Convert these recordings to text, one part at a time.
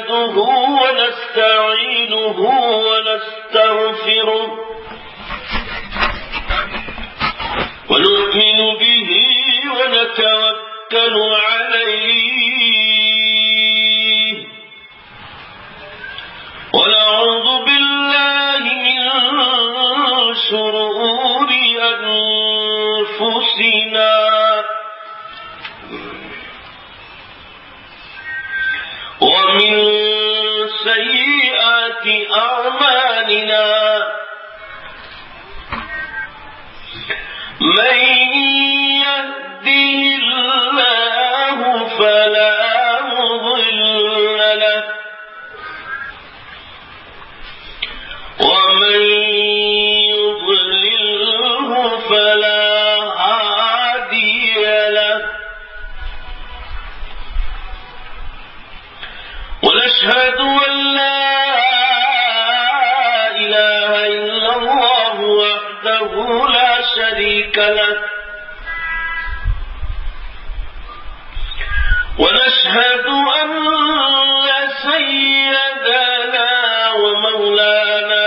نحمده ونستعينه ونستغفره ونؤمن به ونتوكل عليه ونعوذ بالله من شرور أنفسنا ومن سيئات أعمالنا من يهده الله فلا مضل له ومن يضلله فلا هادي له ونشهد أن لا إله إلا الله وحده لا شريك له ونشهد أن سيدنا ومولانا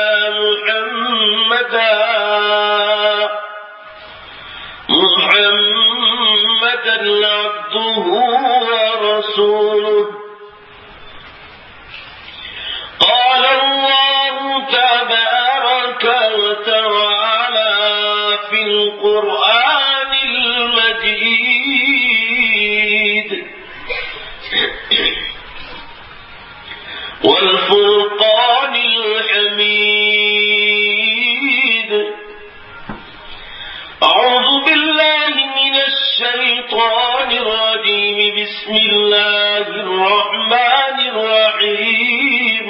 محمدا عبده ورسوله قال الله تبارك وتعالى في القرآن المجيد والفرقان الحميد أعوذ بالله من الشيطان الرجيم بسم الله الرحمن الرحيم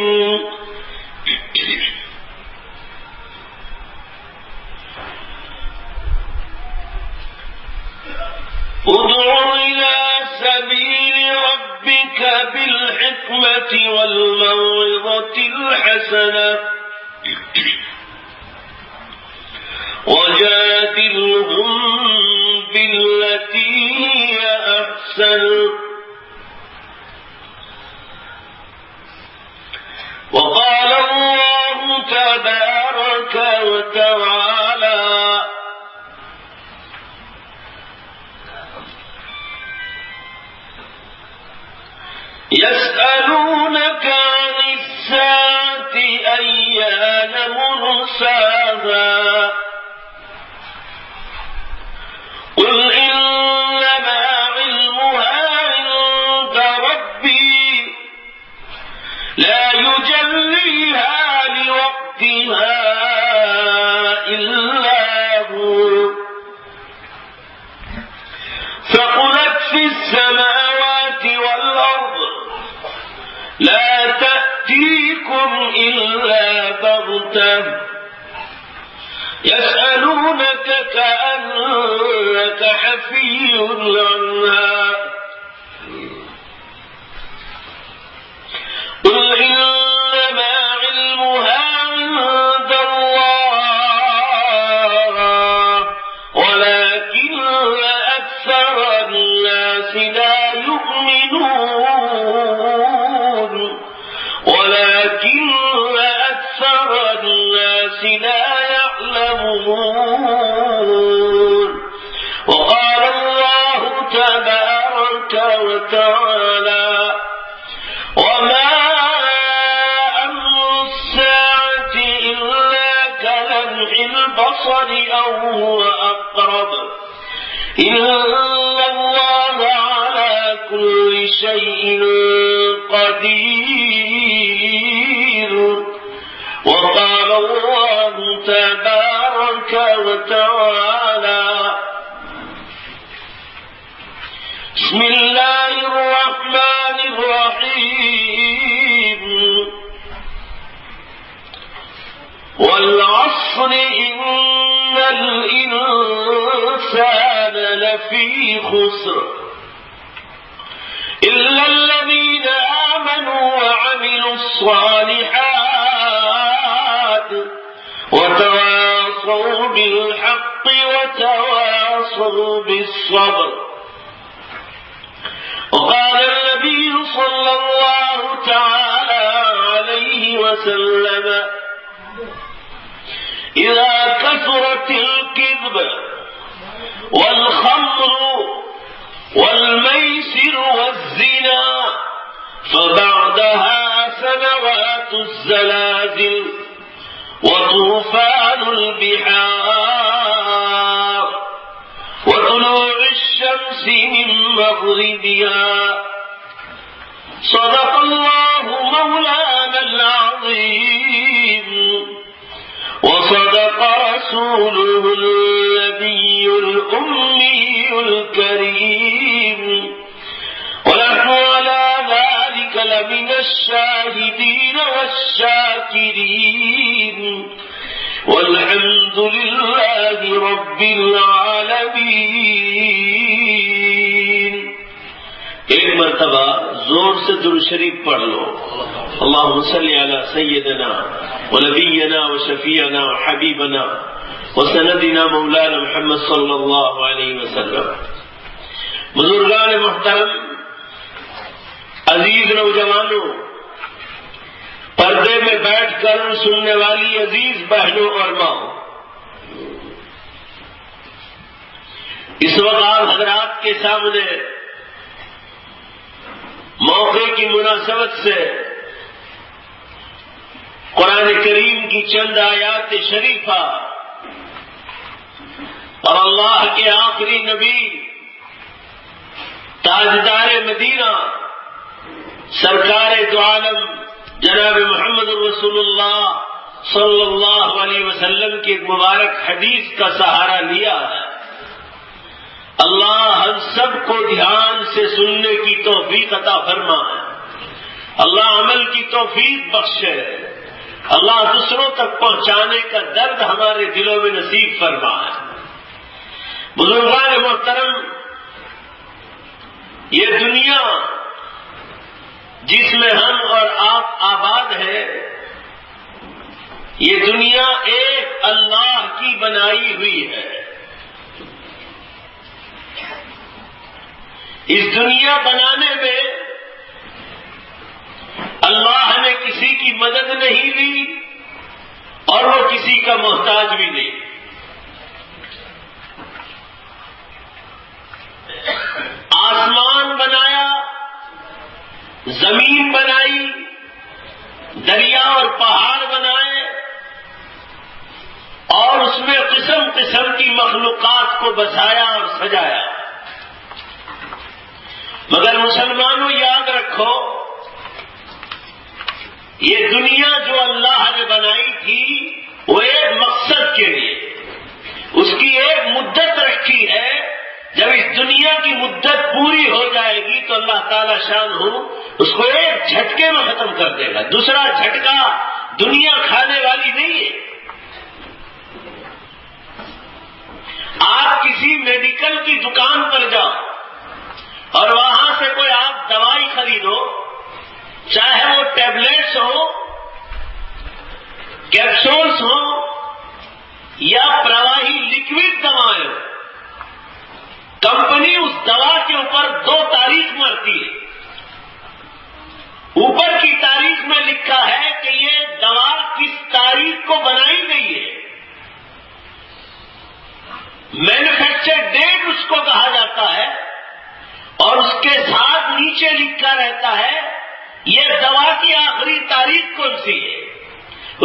ادع إلى سبيل ربك بالحكمة والموعظة الحسنة وجادلهم بالتي هي أحسن وقال الله تبارك وتعالى يسألونك عن الساعة أيان مرساها قل إنما علمها عند ربي لا يجليها لوقتها إلا هو ثقلت في السماوات والأرض لا تأتيكم إلا بغتة يسألونك كأنك حفي عنها قل إنما علمها عند الله ولكن أكثر الناس لا يؤمنون ولكن أكثر الناس لا يعلمون وقال الله تبارك وتعالى وما أمر الساعة إلا كلمح البصر أو هو أقرب إن الله على كل شيء قدير وقال الله تبارك وتعالى بسم الله الرحمن الرحيم والعصر إن الإنسان لفي خسر إلا الذين آمنوا وعملوا الصالحات وتواصوا بالحق وتواصوا بالصبر. وقال النبي صلى الله تعالى وسلم إذا كثرت الكذب والخمر والميسر والزنا فبعدها سنوات الزلازل وطوفان البحار وطلوع الشمس من مغربها صدق الله مولانا العظيم وصدق رسوله النبي الأمي الكريم ونحن على ذلك لمن الشاهدين والشاكرين والحمد لله رب العالمين. ایک مرتبہ زور سے درود شریف پڑھ لو. اللہم صلی علی سیدنا ونبینا وشفیعنا وحبیبنا وسندنا مولانا محمد صلی اللہ علیہ وسلم. بزرگان محترم، عزیز نوجوانوں، پردے میں بیٹھ کر سننے والی عزیز بہنوں اور ماؤں، اس وقت آپ حضرات کے سامنے موقع کی مناسبت سے قرآن کریم کی چند آیات شریفہ اور اللہ کے آخری نبی تاجدار مدینہ سرکار دو عالم جناب محمد رسول اللہ صلی اللہ علیہ وسلم کی ایک مبارک حدیث کا سہارا لیا ہے. اللہ ہم سب کو دھیان سے سننے کی توفیق عطا فرمائے. اللہ عمل کی توفیق بخشے. اللہ دوسروں تک پہنچانے کا درد ہمارے دلوں میں نصیب فرمائے. بزرگان محترم، یہ دنیا جس میں ہم اور آپ آباد ہیں، یہ دنیا ایک اللہ کی بنائی ہوئی ہے. اس دنیا بنانے میں اللہ نے کسی کی مدد نہیں لی اور وہ کسی کا محتاج بھی نہیں. آسمان بنایا، زمین بنائی، دریا اور پہاڑ بنائے اور اس میں قسم قسم کی مخلوقات کو بسایا اور سجایا. مگر مسلمانوں یاد رکھو، یہ دنیا جو اللہ نے بنائی تھی وہ ایک مقصد کے لیے، اس کی ایک مدت رکھی ہے. جب اس دنیا کی مدت پوری ہو جائے گی تو اللہ تعالی شان ہو اس کو ایک جھٹکے میں ختم کر دے گا. دوسرا جھٹکا دنیا کھانے والی نہیں ہے. آپ کسی میڈیکل کی دکان پر جاؤ اور وہاں سے کوئی آپ دوائی خریدو، چاہے وہ ٹیبلٹس ہو، کیپسولس ہو یا پرواہی لکوڈ دوائیں ہو، کمپنی اس دوا کے اوپر 2 تاریخ مرتی ہے. اوپر کی تاریخ میں لکھا ہے کہ یہ دوا کس تاریخ کو بنائی گئی ہے. مینوفیکچر ڈیٹ اس کو کہا جاتا ہے اور اس کے ساتھ نیچے لکھا رہتا ہے یہ دوا کی آخری تاریخ کون سی ہے.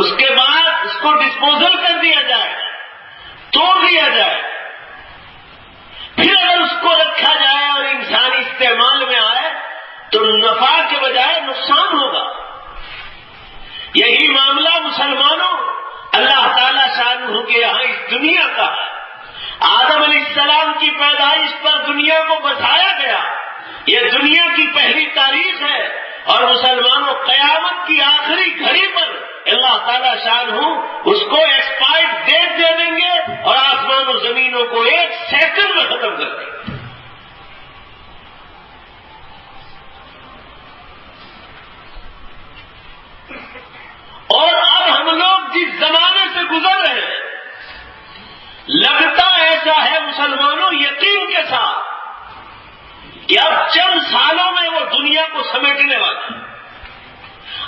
اس کے بعد اس کو ڈسپوزل کر دیا جائے، توڑ دیا جائے، پھر اگر اس کو رکھا جائے اور انسانی استعمال میں آئے تو نفع کے بجائے نقصان ہوگا. یہی معاملہ مسلمانوں اللہ تعالی شانہ کے یہاں اس دنیا کا ہے. آدم علیہ السلام کی پیدائش پر دنیا کو بتایا گیا. یہ دنیا کی پہلی تاریخ ہے اور مسلمانوں قیامت کی آخری گھڑی پر اللہ تعالیٰ شانہ اس کو ایکسپائرڈ ڈیٹ دے دیں گے اور آسمان و زمینوں کو 1 سیکنڈ میں ختم کر دیں گے. اور اب ہم لوگ جس زمانے سے گزر رہے ہیں، لگتا ایسا ہے مسلمانوں یقین کے ساتھ کہ اب چند سالوں میں وہ دنیا کو سمیٹنے والا ہے.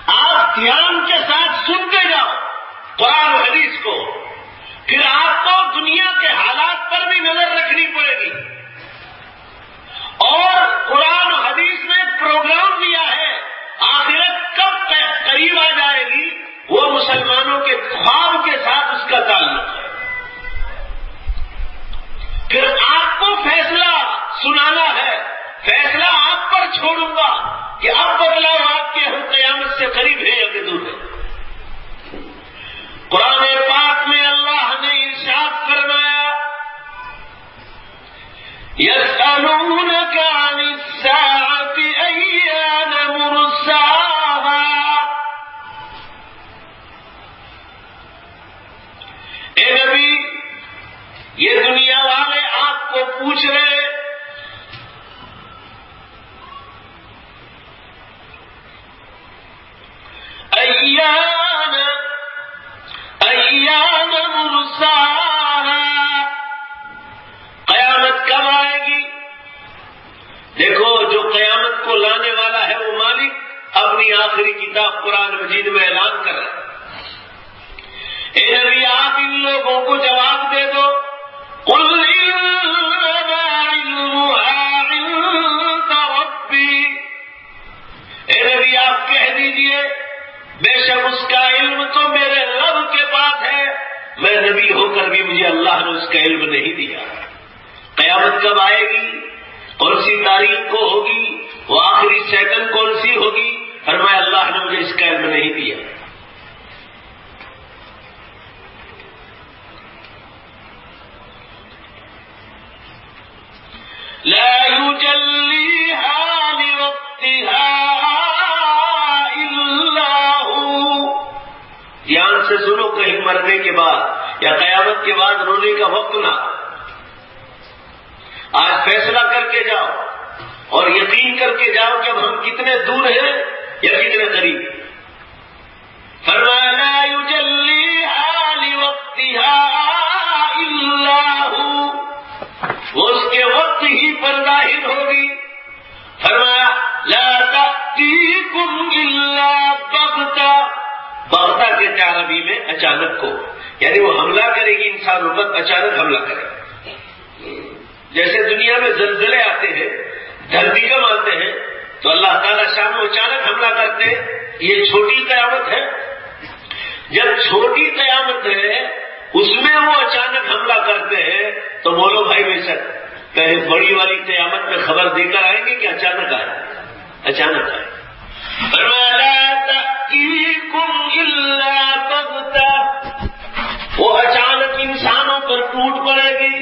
آپ دھیان کے ساتھ سنتے جاؤ قرآن و حدیث کو، پھر آپ کو دنیا کے حالات پر بھی نظر رکھنی پڑے گی. اور قرآن و حدیث نے پروگرام دیا ہے آخرت کب قریب آ جائے گی، وہ مسلمانوں کے خواب کے ساتھ اس کا تعلق ہے. پھر آپ کو فیصلہ سنانا ہے، فیصلہ آپ پر چھوڑوں گا کہ اب بدلاؤ آپ کے ہم قیامت سے قریب ہے یا کہ دور ہے. قرآن پاک میں اللہ نے ارشاد فرمایا يَسْأَلُونَكَ عَنِ السَّاعَةِ أَيَّانَ مُرْسَاهَا. اے نبی، یہ دنیا والے آپ کو پوچھ رہے ایان مرساها، قیامت کب آئے گی؟ دیکھو، جو قیامت کو لانے والا ہے وہ مالک اپنی آخری کتاب قرآن مجید میں اعلان کر رہا ہے. اے نبی، آپ ان لوگوں کو جواب دے دو، قل انما علمها عند ربی. اے نبی، آپ کہہ دیجئے بے شک اس کا علم تو میرے رب کے پاس ہے، میں نبی ہو کر بھی مجھے اللہ نے اس کا علم نہیں دیا. قیامت کب آئے گی، کون سی تاریخ کو ہوگی، وہ آخری سیکنڈ کون سی ہوگی، فرمایا اللہ نے مجھے اس کا علم نہیں دیا. لا يجليها لوقتها الا هو. دھیان سے سنو، کہیں مرنے کے بعد یا قیامت کے بعد رونے کا وقت نہ. آج فیصلہ کر کے جاؤ اور یقین کر کے جاؤ کہ اب ہم کتنے دور ہیں یا کتنے قریب. فرمایا لا يجليها لوقتها الا هو، وہ اس کے وقت ہی پر ظاہر ہوگی. فرمایا لا تأتيكم الا بغتہ. بغتہ کہتے ہیں عربی میں اچانک کو، یعنی وہ حملہ کرے گی انسانوں پر، اچانک حملہ کرے گی. جیسے دنیا میں زلزلے آتے ہیں، دھرتی کم آتے ہیں، تو اللہ تعالیٰ شام میں اچانک حملہ کرتے ہیں. یہ چھوٹی قیامت ہے. جب چھوٹی قیامت ہے اس میں وہ اچانک حملہ کرتے ہیں تو بولو بھائی بے شک پہلے بڑی والی قیامت میں خبر دے کر آئیں گے کہ اچانک آئے، اچانک آئے. وہ اچانک انسانوں پر ٹوٹ پڑے گی.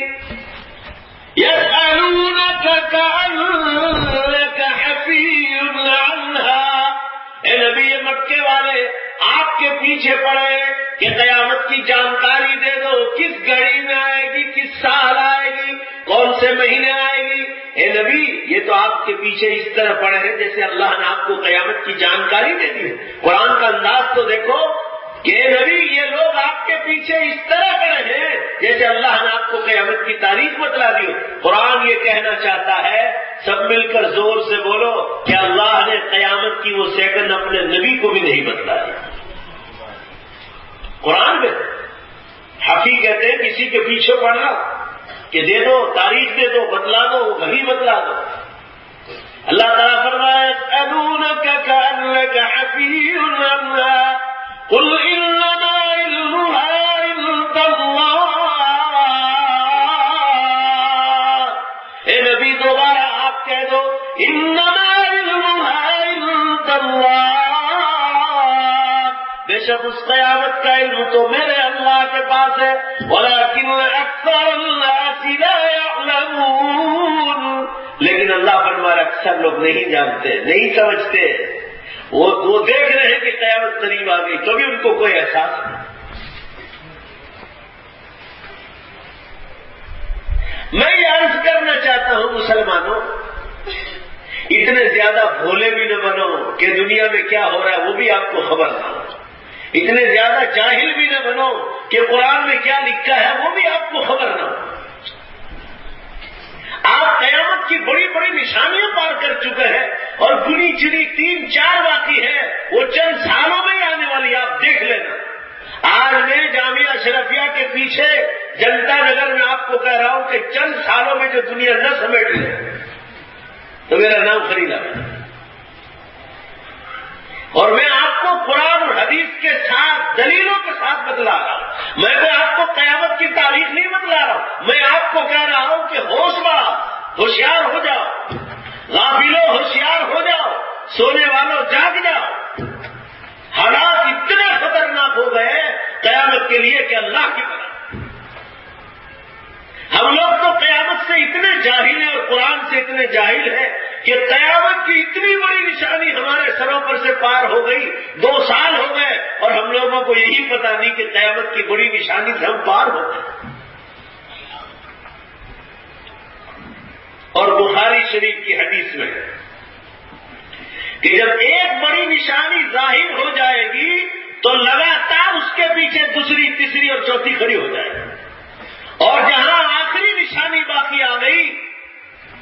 يَسْأَلُونَكَ كَأَنَّكَ حَفِيٌّ عَنْهَا. اے نبی مکے والے آپ کے پیچھے پڑے کہ قیامت کی جانکاری دے دو، کس گھڑی میں آئے گی، کس سال آئے گی، کون سے مہینے آئے گی. اے نبی، یہ تو آپ کے پیچھے اس طرح پڑے ہیں جیسے اللہ نے آپ کو قیامت کی جانکاری دے دی. قرآن کا انداز تو دیکھو کہ نبی یہ لوگ آپ کے پیچھے اس طرح پڑے ہیں جیسے اللہ نے آپ کو قیامت کی تاریخ بتلا دی. قرآن یہ کہنا چاہتا ہے، سب مل کر زور سے بولو کہ اللہ نے قیامت کی وہ سیکنڈ اپنے نبی کو بھی نہیں بتلایا. قرآن میں حفیظ کہتے ہیں کسی کے پیچھے پڑنا کہ دے دو، تاریخ دے دو، بتلا دو، وہ گھڑی بتلا دو. اللہ تعالیٰ فرمایا يَسْأَلُونَكَ كَأَنَّكَ حَفِيٌّ عَنْهَا قُلْ إِنَّمَا عِلْمُهَا عِندَ اللَّهِ. اے نبی دوبارہ آپ کہہ دو إِنَّمَا عِلْمُهَا عِندَ اللَّهِ، بے شک اس قیامت کا علم تو میرے اللہ کے پاس ہے. وَلَكِنَّ أَكْثَرَ النَّاسِ لَا يَعْلَمُونَ. لیکن اللہ فرمایا اکثر لوگ نہیں جانتے، نہیں سمجھتے. وہ دیکھ رہے ہیں کہ قیامت قریب آ گئی، کبھی ان کو کوئی احساس نہیں. میں یہ عرض کرنا چاہتا ہوں مسلمانوں، اتنے زیادہ بھولے بھی نہ بنو کہ دنیا میں کیا ہو رہا ہے وہ بھی آپ کو خبر نہ ہو. اتنے زیادہ جاہل بھی نہ بنو کہ قرآن میں کیا لکھا ہے وہ بھی آپ کو خبر نہ ہو. آپ قیامت کی بڑی بڑی نشانیاں پار کر چکے ہیں اور دنیا گنی چنی 3-4 باقی ہے، وہ چند سالوں میں ہی آنے والی، آپ دیکھ لینا۔ آج میں جامعہ اشرفیہ کے پیچھے جنتا نگر میں آپ کو کہہ رہا ہوں کہ چند سالوں میں جو دنیا نہ سمیٹ لے تو میرا نام خریدا ہے، اور میں آپ کو قرآن اور حدیث کے ساتھ دلیلوں کے ساتھ بتلا رہا ہوں۔ میں تو آپ کو قیامت کی تاریخ نہیں بتلا رہا ہوں، میں آپ کو کہہ رہا ہوں کہ ہوش بڑھا، ہوشیار ہو جاؤ، غافلوں ہوشیار ہو جاؤ، سونے والوں جاگ جاؤ۔ حالات اتنے خطرناک ہو گئے قیامت کے لیے کہ اللہ کی طرح۔ ہم لوگ تو قیامت سے اتنے جاہل ہیں اور قرآن سے اتنے جاہل ہیں کہ قیامت کی اتنی بڑی نشانی ہمارے سروں پر سے پار ہو گئی، 2 سال ہو گئے اور ہم لوگوں کو یہی پتا نہیں کہ قیامت کی بڑی نشانی سے ہم پار ہو گئے۔ اور بخاری شریف کی حدیث میں ہے کہ جب ایک بڑی نشانی ظاہر ہو جائے گی تو لگاتار اس کے پیچھے دوسری، تیسری اور چوتھی کھڑی ہو جائے گی، اور جہاں آخری نشانی باقی آ گئی،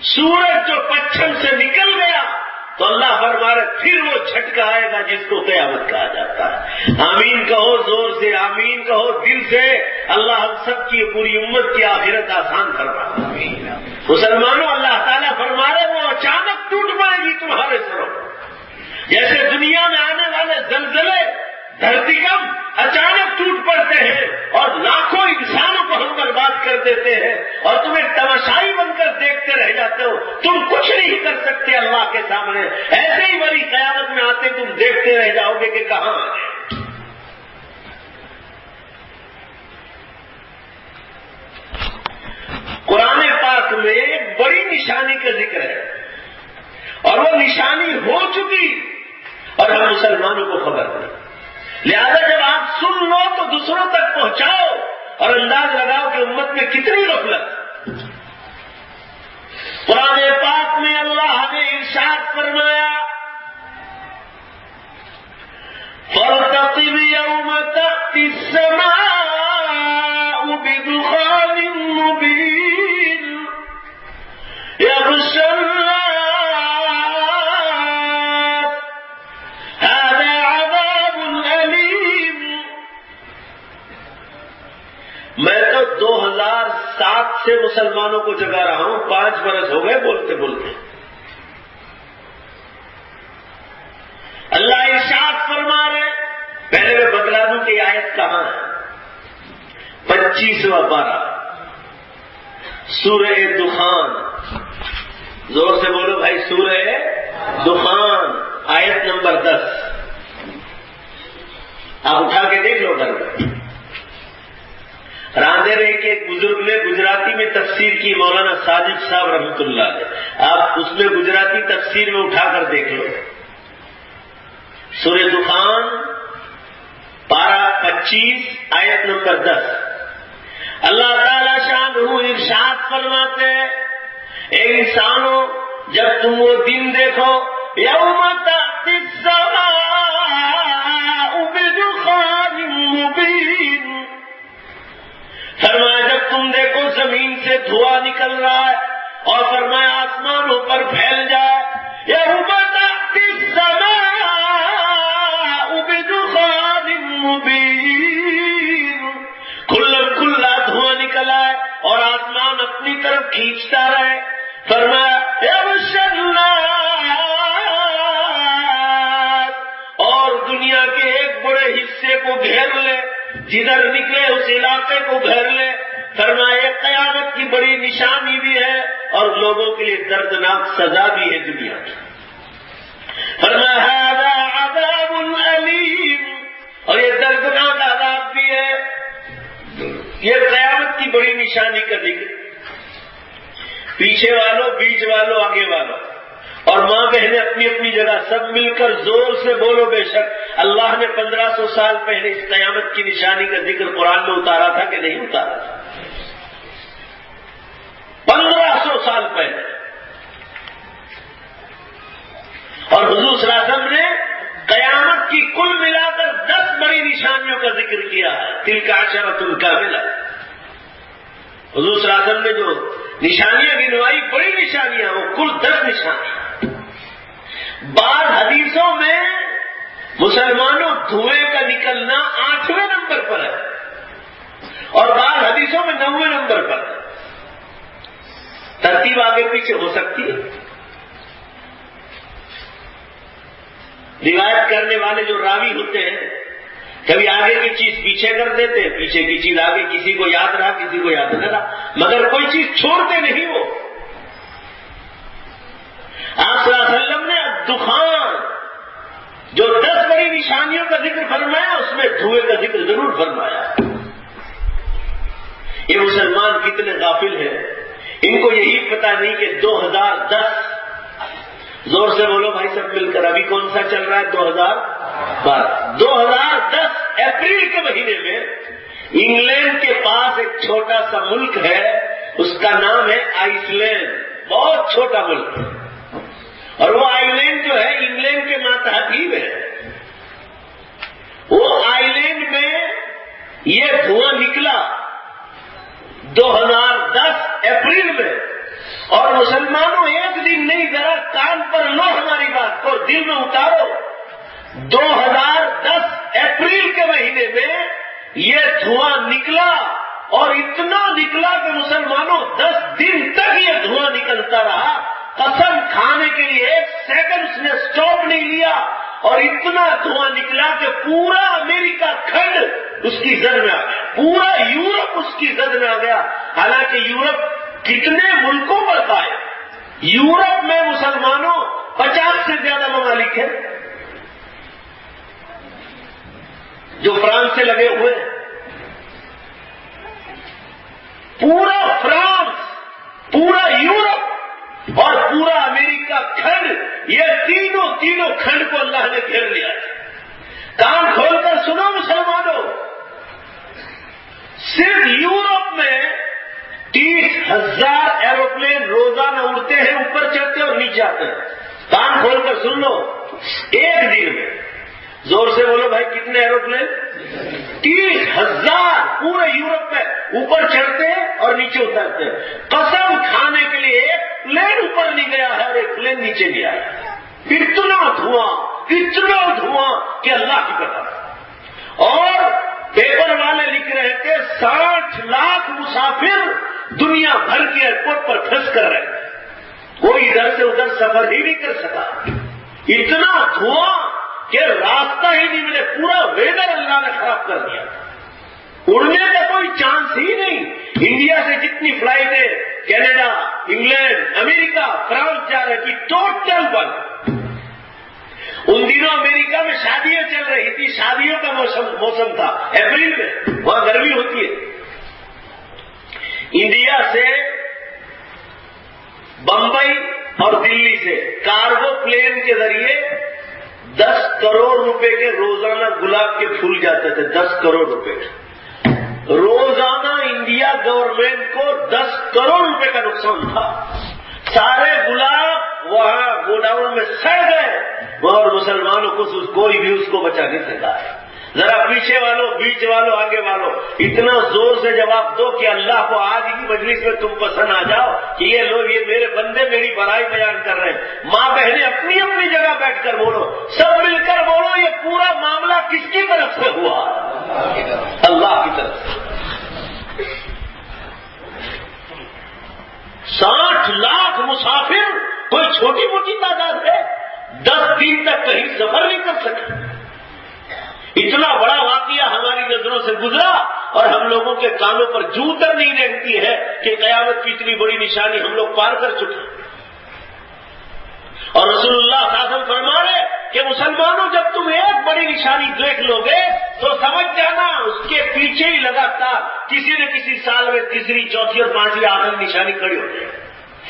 سورج جو پچھم سے نکل گیا، تو اللہ فرما رہے پھر وہ جھٹکا آئے گا جس کو قیامت کہا جاتا ہے۔ آمین کہو زور سے، آمین کہو دل سے۔ اللہ ہم سب کی پوری امت کی آخرت آسان فرما۔ مسلمانوں، اللہ تعالیٰ فرما رہے وہ اچانک ٹوٹ پڑے گی تمہارے سروں، جیسے دنیا میں آنے والے زلزلے دھرتی کم اچانک ٹوٹ پڑتے ہیں اور لاکھوں انسانوں کو ہم برباد کر دیتے ہیں، اور تمہیں تماشائی بن کر دیکھتے رہ جاتے ہو، تم کچھ نہیں کر سکتے اللہ کے سامنے۔ ایسے ہی بڑی قیامت میں آتے تم دیکھتے رہ جاؤ گے کہ کہاں آ گئے۔ قرآن پاک میں ایک بڑی نشانی کا ذکر ہے، اور وہ نشانی ہو چکی اور ہم مسلمانوں کو خبر نہیں۔ لہذا جب آپ سن لو تو دوسروں تک پہنچاؤ اور انداز لگاؤ کہ امت میں کتنی غفلت۔ قرآن پاک میں اللہ نے ارشاد فرمایا فَارْتَقِبْ يَوْمَ تَأْتِي السَّمَاءُ بِدُخَانٍ مُّبِينٍ يَغْشَى میں تو 2007 سے مسلمانوں کو جگا رہا ہوں، 5 برس ہو گئے بولتے بولتے۔ اللہ ارشاد فرما رہے، پہلے میں بتلا دوں کہ یہ آیت کہاں ہے۔ 25واں پارہ سورہ دخان، زور سے بولو بھائی، سورہ دخان آیت نمبر 10۔ آپ اٹھا کے دیکھ لو گھر میں۔ راندے رہے کہ ایک بزرگ نے گجراتی میں تفسیر کی، مولانا ساجد صاحب رحمۃ اللہ علیہ، آپ اس میں گجراتی تفسیر میں اٹھا کر دیکھ لو۔ سورہ دخان پارہ 25 آیت نمبر 10، اللہ تعالی شانہ ارشاد فرماتے ہیں، اے انسانوں جب تم وہ دن دیکھو یوم تأتی السماء بدخان مبین، فرمایا جب تم دیکھو زمین سے دھواں نکل رہا ہے اور فرمایا آسمانوں پر پھیل جائے، یوم تأتی السماء بدخان مبین، کھلا دھواں نکل آئے اور آسمان اپنی طرف کھینچتا رہے، فرمایا یغشی الناس، اور دنیا کے ایک بڑے حصے کو گھیر لے، جدھر نکلے اس علاقے کو گھیر لے۔ فرمایا قیامت کی بڑی نشانی بھی ہے اور لوگوں کے لیے دردناک سزا بھی ہے دنیا کی۔ فرمایا ھذا عذاب علیم، اور یہ دردناک عذاب بھی ہے۔ یہ قیامت کی بڑی نشانی کا ذکر، پیچھے والوں، بیچ والوں، آگے والوں اور ماں بہنیں اپنی اپنی جگہ سب مل کر زور سے بولو بے شک اللہ نے 1500 سال پہلے اس قیامت کی نشانی کا ذکر قرآن میں اتارا تھا کہ نہیں اتارا تھا؟ 1500 سال پہلے۔ اور حضور صلی اللہ علیہ وسلم نے قیامت کی کل ملا کر 10 بڑی نشانیوں کا ذکر کیا ہے، تلک عشرۃ کاملہ۔ حضور صلی اللہ علیہ وسلم نے جو نشانیاں گنوائی، بڑی نشانیاں، وہ کل 10 نشانیاں۔ بعض حدیثوں میں مسلمانوں دھوئیں کا نکلنا 8ویں نمبر پر ہے اور بعض حدیثوں میں 9ویں نمبر پر ہے. ترتیب آگے پیچھے ہو سکتی ہے. روایت کرنے والے جو راوی ہوتے ہیں کبھی آگے کی چیز پیچھے کر دیتے، پیچھے کی چیز آگے، کسی کو یاد رہا کسی کو یاد نہ رہا، مگر کوئی چیز چھوڑتے نہیں. وہ آپ صلی اللہ علیہ وسلم نے دخان جو 10 بڑی نشانیوں کا ذکر فرمایا اس میں دھوئے کا ذکر ضرور فرمایا. یہ مسلمان کتنے غافل ہیں، ان کو یہی پتہ نہیں کہ 2010، زور سے بولو بھائی سب مل کر، ابھی کون سا چل رہا ہے؟ 2010 اپریل کے مہینے میں انگلینڈ کے پاس ایک چھوٹا سا ملک ہے، اس کا نام ہے آئس لینڈ. بہت چھوٹا ملک ہے اور وہ آئی لینڈ جو ہے انگلینڈ کے ماتحت ہی ہے. وہ آئی لینڈ میں یہ دھواں نکلا 2010 اپریل میں، اور مسلمانوں ایک دن نہیں، ذرا کان پر لو ہماری بات کو، دل میں اتارو. 2010 اپریل کے مہینے میں یہ دھواں نکلا اور اتنا نکلا کہ مسلمانوں 10 دن تک یہ دھواں نکلتا رہا. قسم کھانے کے لیے 1 سیکنڈ اس نے سٹاپ نہیں لیا اور اتنا دھواں نکلا کہ پورا امریکہ کھنڈ اس کی زد میں آ گیا، پورا یورپ اس کی زد میں آ گیا. حالانکہ یورپ کتنے ملکوں پر قائم، یورپ میں مسلمانوں 50 سے زیادہ ممالک ہیں جو فرانس سے لگے ہوئے ہیں. پورا فرانس، پورا یورپ اور پورا امریکہ کھنڈ، یہ تینوں کھنڈ کو اللہ نے گھیر لیا. کان کھول کر سنو مسلمانوں، صرف یورپ میں 30,000 ایروپلین روزانہ اڑتے ہیں، اوپر چڑھتے اور نیچے آتے ہیں. کان کھول کر سن لو، ایک دن میں، زور سے بولو بھائی کتنے ایروپلین؟ 30,000 پورے یورپ میں اوپر چڑھتے ہیں اور نیچے اترتے ہیں. قسم کھانے کے لیے ایک پلین اوپر نہیں گیا ہے اور ایک پلین نیچے نہیں آیا. اتنا دھواں کہ اللہ کی قسم. اور پیپر والے لکھ رہے تھے 60 لاکھ مسافر دنیا بھر کے ایئرپورٹ پر پھنس کر رہے تھے، کوئی ادھر سے ادھر سفر ہی نہیں کر سکا. اتنا دھواں کہ راستہ ہی نہیں ملے، پورا ویدر اللہ نے خراب کر دیا. اڑنے کا کوئی چانس ہی نہیں. انڈیا سے جتنی فلائٹیں کینیڈا، انگلینڈ، امریکہ، فرانس جا رہی تھی ٹوٹل بند. ان دنوں امریکہ میں شادیاں چل رہی تھی، شادیوں کا موسم تھا اپریل میں، وہاں گرمی ہوتی ہے. انڈیا سے بمبئی اور دلی سے کارگو پلین کے ذریعے 10 کروڑ روپے کے روزانہ گلاب کے پھول جاتے تھے. 10 کروڑ روپے روزانہ انڈیا گورنمنٹ کو 10 کروڑ روپے کا نقصان تھا. سارے گلاب وہاں گوڈاؤن میں سڑ گئے اور مسلمانوں کو کوئی بھی اس کو بچا نہیں سکا. ذرا پیچھے والوں، بیچ والوں، آگے والوں اتنا زور سے جواب دو کہ اللہ کو آج کی مجلس میں تم پسند آ جاؤ کہ یہ لوگ، یہ میرے بندے میری بڑائی بیان کر رہے ہیں. ماں بہنیں اپنی اپنی جگہ بیٹھ کر بولو، سب مل کر بولو، یہ پورا معاملہ کس کی طرف سے ہوا؟ اللہ کی طرف سے. 60 لاکھ مسافر کوئی چھوٹی موٹی تعداد ہے؟ 10 دن تک کہیں سفر نہیں کر سکے. اتنا بڑا واقعہ ہماری نظروں سے گزرا اور ہم لوگوں کے کانوں پر جوں تک نہیں رہتی ہے کہ قیامت کی اتنی بڑی نشانی ہم لوگ پار کر چکے. اور رسول اللہ صلی اللہ علیہ وسلم فرما رہے کہ مسلمانوں جب تم ایک بڑی نشانی دیکھ لو گے تو سمجھ جانا اس کے پیچھے ہی لگاتار کسی نہ کسی سال میں تیسری، چوتھی اور پانچویں آخری نشانی کھڑی ہو جائے.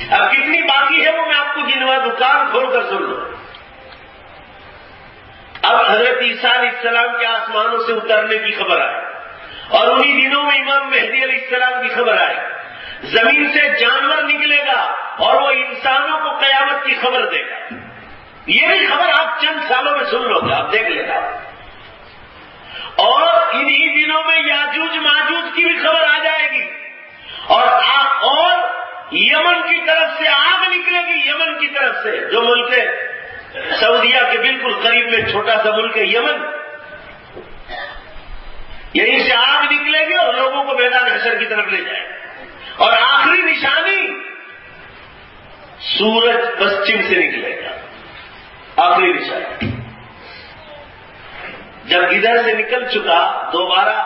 اب کتنی باقی ہے وہ میں آپ کو گنوا دوں، کان کھول کر سن لو. اب حضرت عیسیٰ علیہ السلام کے آسمانوں سے اترنے کی خبر آئی اور انہی دنوں میں امام مہدی علیہ السلام کی خبر آئی. زمین سے جانور نکلے گا اور وہ انسانوں کو قیامت کی خبر دے گا. یہ بھی خبر آپ چند سالوں میں سن لو گے، آپ دیکھ لینا. اور انہی دنوں میں یاجوج ماجوج کی بھی خبر آ جائے گی اور یمن کی طرف سے آگ نکلے گی. یمن کی طرف سے جو ملک سعودیہ کے بالکل قریب میں چھوٹا سا ملک ہے یمن، یہیں سے آگ نکلے گی اور لوگوں کو میدان حشر کی طرف لے جائے گا، اور آخری نشانی سورج پشچم سے نکلے گا، آخری نشانی۔ جب ادھر سے نکل چکا دوبارہ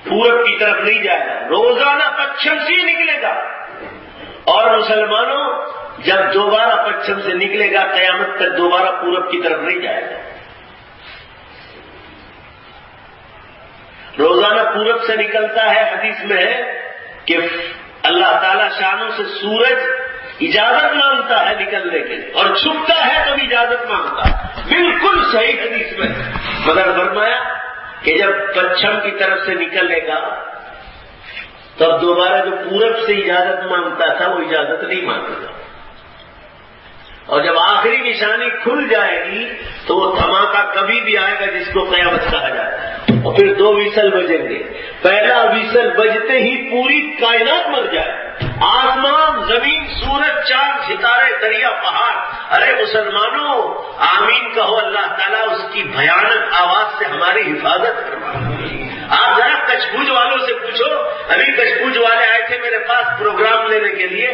پورب کی طرف نہیں جائے گا، روزانہ پچھم سے ہی نکلے گا، اور مسلمانوں جب دوبارہ پچھم سے نکلے گا قیامت تک دوبارہ پورب کی طرف نہیں جائے گا، روزانہ پورب سے نکلتا ہے۔ حدیث میں ہے کہ اللہ تعالی شانوں سے سورج اجازت مانگتا ہے نکلنے کے لیے، اور چھپتا ہے تو بھی اجازت مانگتا ہے، بالکل صحیح حدیث میں، مگر فرمایا کہ جب پچھم کی طرف سے نکلے گا تب دوبارہ جو پورب سے اجازت مانگتا تھا وہ اجازت نہیں مانگے گا، اور جب آخری نشانی کھل جائے گی تو وہ دھماکہ کبھی بھی آئے گا جس کو قیامت کہا جاتا ہے، اور پھر 2 ویسل بجیں گے، پہلا ویسل بجتے ہی پوری کائنات مر جائے، آسمان، زمین، سورج، چاند، ستارے، دریا، پہاڑ، ارے مسلمانوں آمین کہو، اللہ تعالیٰ اس کی بھیانک آواز سے ہماری حفاظت فرمائے۔ آپ ذرا کچھ بوجھ والوں سے پوچھو، ابھی کچھ بوجھ والے آئے تھے میرے پاس پروگرام لینے کے لیے،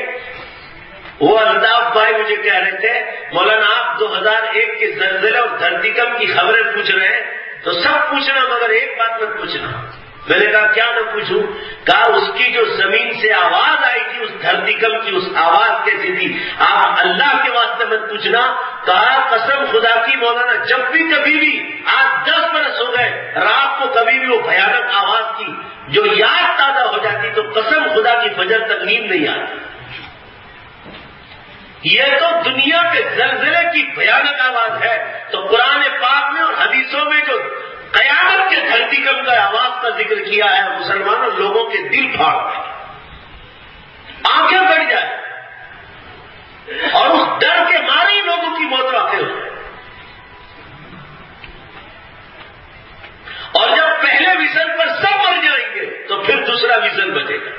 وہ الطاف بھائی مجھے کہہ رہے تھے مولانا آپ 2001 کے زلزلے اور دھرتی کمب کی خبریں پوچھ رہے ہیں تو سب پوچھنا مگر ایک بات مت پوچھنا۔ میں نے کہا کیا نہ پوچھوں؟ کہا اس کی جو زمین سے آواز آئی تھی اس دھرتی کمب کی، اس آواز کیسی تھی؟ آپ اللہ کے واسطے مت پوچھنا۔ کہا قسم خدا کی مولانا جب بھی کبھی بھی آج 10 برس ہو گئے رات کو کبھی بھی وہ بھیانک آواز کی جو یاد تازہ ہو جاتی تو قسم خدا کی فجر تک نیند نہیں آتی۔ یہ تو دنیا کے زلزلے کی بھیانک آواز ہے، تو قرآن پاک میں اور حدیثوں میں جو قیامت کے دھرتی کمب کا آواز کا ذکر کیا ہے مسلمانوں لوگوں کے دل پھاڑ دیں، آنکھیں بڑھ جائیں، اور اس ڈر کے مارے ہی لوگوں کی موت واقع ہو جائے۔ اور جب پہلے وزل پر سب مر جائیں گے تو پھر دوسرا وزل بجے گا،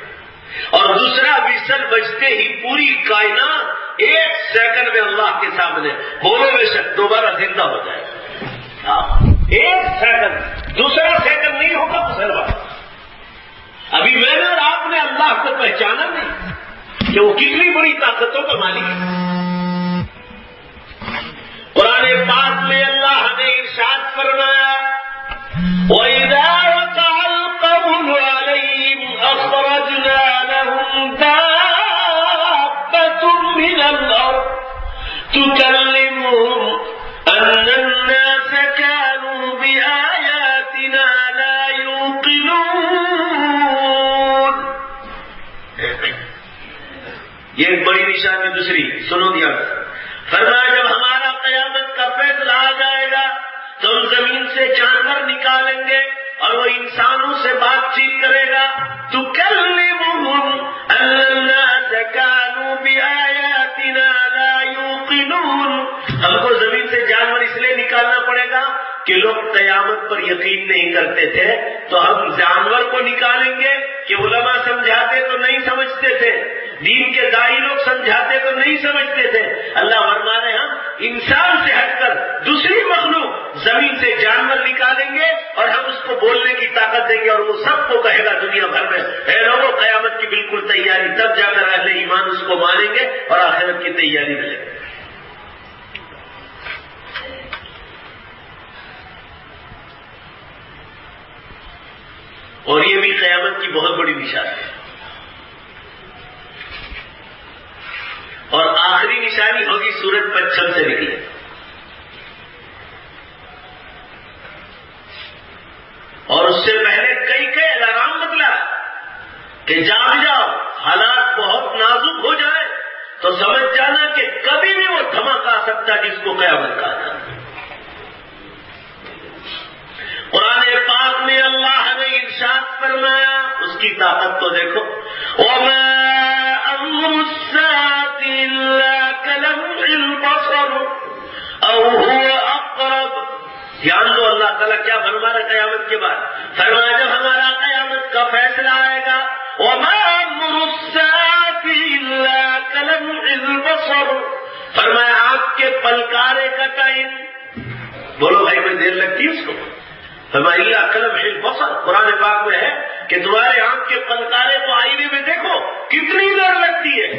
اور دوسرا وزل بجتے ہی پوری کائنات 1 سیکنڈ میں اللہ کے سامنے بولے بے شک دوبارہ زندہ ہو جائے گا۔ 1 سیکنڈ، دوسرا سیکنڈ نہیں ہوگا مسلمان۔ ابھی میں نے اور آپ نے اللہ کو پہچانا نہیں کہ وہ کتنی بڑی طاقتوں کا مالک ہے۔ قرآن پاک میں اللہ نے ارشاد فرمایا وَإِذَا وَقَعَ الْقَوْلُ عَلَيْهِمْ أَخْرَجْنَا لَهُمْ دَابَّةً مِّنَ الْأَرْضِ تُكَلِّمُهُمْ أَنَّ النَّاسَ كَانُوا بِآيَاتِنَا لَا يُوقِنُونَ۔ یہ ایک بڑی نشانی دوسری سنو دیا، فرمایا جب ہمارا قیامت کا فیصلہ آ جائے گا تو ہم زمین سے جانور نکالیں گے اور وہ انسانوں سے بات چیت کرے گا۔ تُكَلِّمُهُمْ أَنَّ النَّاسَ كَانُوا بِآيَاتِنَا لَا يُوقِنُونَ۔ ہم کو زمین سے جانور اس لیے نکالنا پڑے گا کہ لوگ قیامت پر یقین نہیں کرتے تھے، تو ہم جانور کو نکالیں گے کہ علماء سمجھاتے تو نہیں سمجھتے تھے، دین کے داعی لوگ سمجھاتے تو نہیں سمجھتے تھے۔ اللہ فرما رہے ہم انسان سے ہٹ کر دوسری مخلوق زمین سے جانور نکالیں گے اور ہم اس کو بولنے کی طاقت دیں گے، اور وہ سب کو کہے گا دنیا بھر میں اے لوگوں قیامت کی بالکل تیاری، تب جا کر اہل ایمان اس کو مانیں گے اور آخرت کی تیاری میں لیں گے۔ اور یہ بھی قیامت کی بہت بڑی نشانی ہے۔ اور آخری نشانی ہوگی سورج پچھم سے نکلے، اور اس سے پہلے کئی الارم بتلا کہ جاگ جاؤ، حالات بہت نازک ہو جائے تو سمجھ جانا کہ کبھی بھی وہ دھماکہ آ سکتا ہے جس کو قیامت کہا جاتا ہے۔ قرآن پاک میں اللہ نے ارشاد فرمایا، اس کی طاقت تو دیکھو، وَمَا أَمْرُ السَّاعَةِ إِلَّا كَلَمْحِ الْبَصَرِ أَوْ هُوَ أَقْرَبُ۔ دھیان دو اللہ تعالیٰ کیا فرما رہا قیامت کے بعد، فرمایا جب ہمارا قیامت کا فیصلہ آئے گا وَمَا أَمْرُ السَّاعَةِ إِلَّا كَلَمْحِ الْبَصَرِ، فرمایا آنکھ کے 33 کو فرمایا قلم ہے بصر، قرآن پاک میں ہے کہ تمہارے آنکھ کے پلکارے کو آئینے میں دیکھو کتنی دیر لگتی ہے،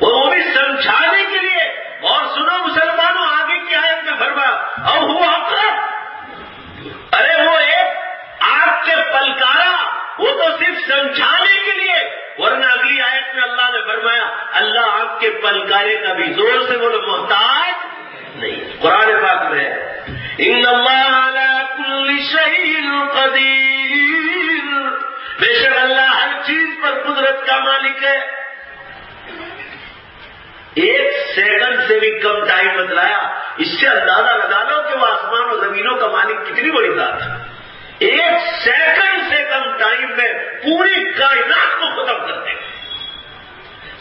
وہ بھی سمجھانے کے لیے۔ اور سنو مسلمانوں، آگے کی آیت میں فرمایا اور ہوا اقرب، ارے وہ ایک آنکھ کے پلکارا وہ تو صرف سمجھانے کے لیے، ورنہ اگلی آیت میں اللہ نے فرمایا اللہ آنکھ کے پلکارے کا بھی زور سے بولو محتاج نہیں۔ قرآن پاک میں ہے ان اللہ علی کل شیء قدیر، بے شک اللہ ہر چیز پر قدرت کا مالک ہے۔ ایک سیکنڈ سے بھی کم ٹائم بتلایا، اس سے اندازہ لگا لو کہ وہ آسمان و زمینوں کا مالک کتنی بڑی ذات ہے۔ ایک سیکنڈ سے کم ٹائم میں پوری کائنات کو ختم کر دے،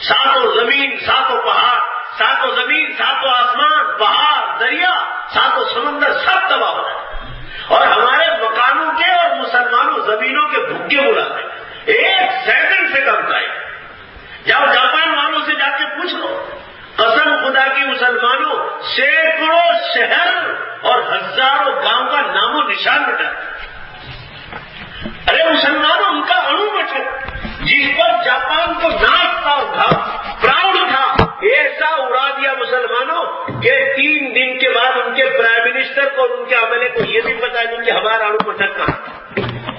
ساتوں زمین، ساتوں پہاڑ، ساتوں زمین، ساتوں آسمان، پہاڑ، دریا، ساتوں سمندر سب تباہ ہو جائے، اور ہمارے مکانوں کے اور مسلمانوں زمینوں کے بھوکے بلاتے، ایک سیکنڈ سے کم ٹائم۔ جاؤ جاپان والوں سے جا کے پوچھ لو، قسم خدا کی مسلمانوں سینکڑوں شہر اور ہزاروں گاؤں کا نام و نشان مٹا، ارے مسلمانوں ان کا اڑو مٹا، جس پر جاپان کو ناز تھا، پراؤڈ تھا، ایسا اڑا دیا مسلمانوں کہ 3 دن کے بعد ان کے پرائم منسٹر کو اور ان کے عملے کو یہ بھی پتا نہیں کہ ہمارا اڑو مٹک کہاں،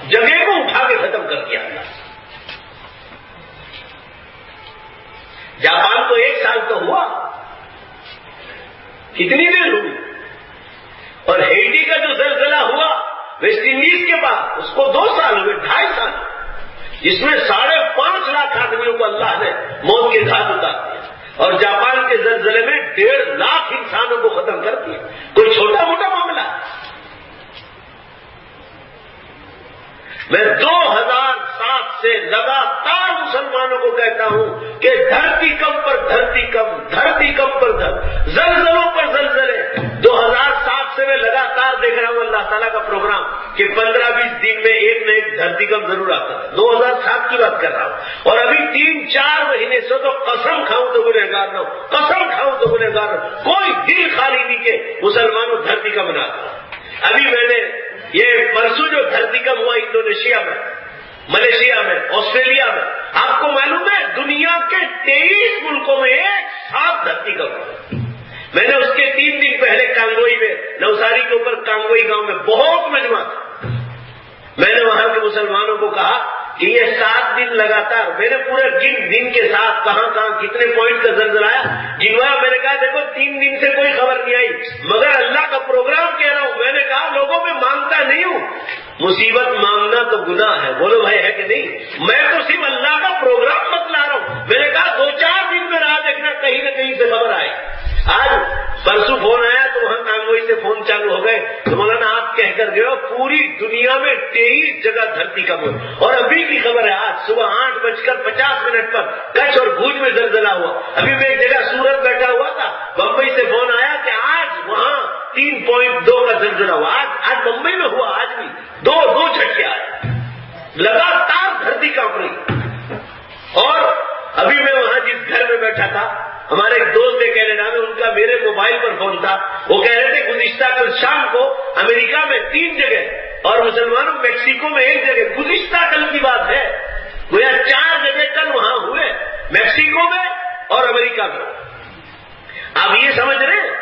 جگہ کو اٹھا کے ختم کر دیا۔ جاپان کو 1 سال تو ہوا، کتنی دیر ہوئی؟ اور ہیٹی کا جو زلزلہ ہوا ویسٹ انڈیز کے بعد اس کو 2 سال ہوئے، 2.5 سال، جس میں 5.5 لاکھ آدمیوں کو اللہ نے موت کے گھاٹ اتار دیا، اور جاپان کے زلزلے میں 1.5 لاکھ انسانوں کو ختم کر دیا۔ کوئی چھوٹا موٹا معاملہ ہے؟ میں 2007 سے لگاتار مسلمانوں کو کہتا ہوں کہ دھرتی کم پر دھرتی کم، دھرتی کم پر زلزلوں پر زلزلے۔ 2007 سے میں لگاتار دیکھ رہا ہوں اللہ تعالیٰ کا پروگرام کہ 15-20 دن میں ایک نہ ایک دھرتی کم ضرور آتا ہے۔ 2007 کی بات کر رہا ہوں، اور ابھی 3-4 مہینے سے تو قسم کھاؤں تو گنہگار نہ ہو، قسم کھاؤں تو گنہگار نہ ہو، کوئی دل خالی نہیں کہ مسلمانوں دھرتی کم نہ آتا۔ ابھی میں نے یہ پرسوں جو دھرتی کم ہوا انڈونیشیا میں، ملیشیا میں، آسٹریلیا میں، آپ کو معلوم ہے دنیا کے 23 ملکوں میں ایک ساتھ دھرتی کم ہوا۔ میں نے اس کے 3 دن پہلے کانگوئی میں، نوساری کے اوپر کانگوئی گاؤں میں بہت مجمع تھا، میں نے وہاں کے مسلمانوں کو کہا کہ یہ 7 دن لگاتار، میں نے پورے دن کے ساتھ کہاں کتنے پوائنٹ کا زلزلہ آیا گنوایا۔ میں نے کہا دیکھو 3 دن سے کوئی خبر نہیں آئی، مگر اللہ کا پروگرام کہہ رہا ہوں۔ میں نے کہا لوگوں میں مانگتا نہیں ہوں، مصیبت مانگنا تو گناہ ہے، بولو بھائی ہے کہ نہیں؟ میں تو صرف اللہ کا پروگرام بتلا رہا ہوں۔ میں نے کہا 2-4 دن میں رہا دیکھنا کہیں نہ کہیں سے خبر آئے۔ آج پرسوں فون آیا تو وہاں کانگوئی سے فون چالو ہو گئے تو مولانا آپ کہہ کر گئے ہو پوری دنیا میں 23 جگہ دھرتی کم ہوئی، اور ابھی کی خبر ہے آج صبح 8:50 پر کچھ اور بھوج میں زلزلہ ہوا۔ ابھی میں ایک جگہ سورت بیٹھا ہوا تھا، بمبئی سے فون آیا کہ آج وہاں 3.2 کا زلزلہ ہوا، آج بمبئی میں ہوا، آج بھی 2 جھٹکے آئے، لگاتار دھرتی کانپ رہی۔ اور ابھی میں وہاں جس گھر میں بیٹھا تھا، ہمارے ایک دوست ہے کینیڈا میں، ان کا میرے موبائل پر فون تھا، وہ کہہ رہے تھے گزشتہ کل شام کو امریکہ میں 3 جگہ اور مسلمانوں میکسیکو میں 1 جگہ، گزشتہ کل کی بات ہے، گویا 4 جگہ کل وہاں ہوئے، میکسیکو میں اور امریکہ میں۔ آپ یہ سمجھ رہے ہیں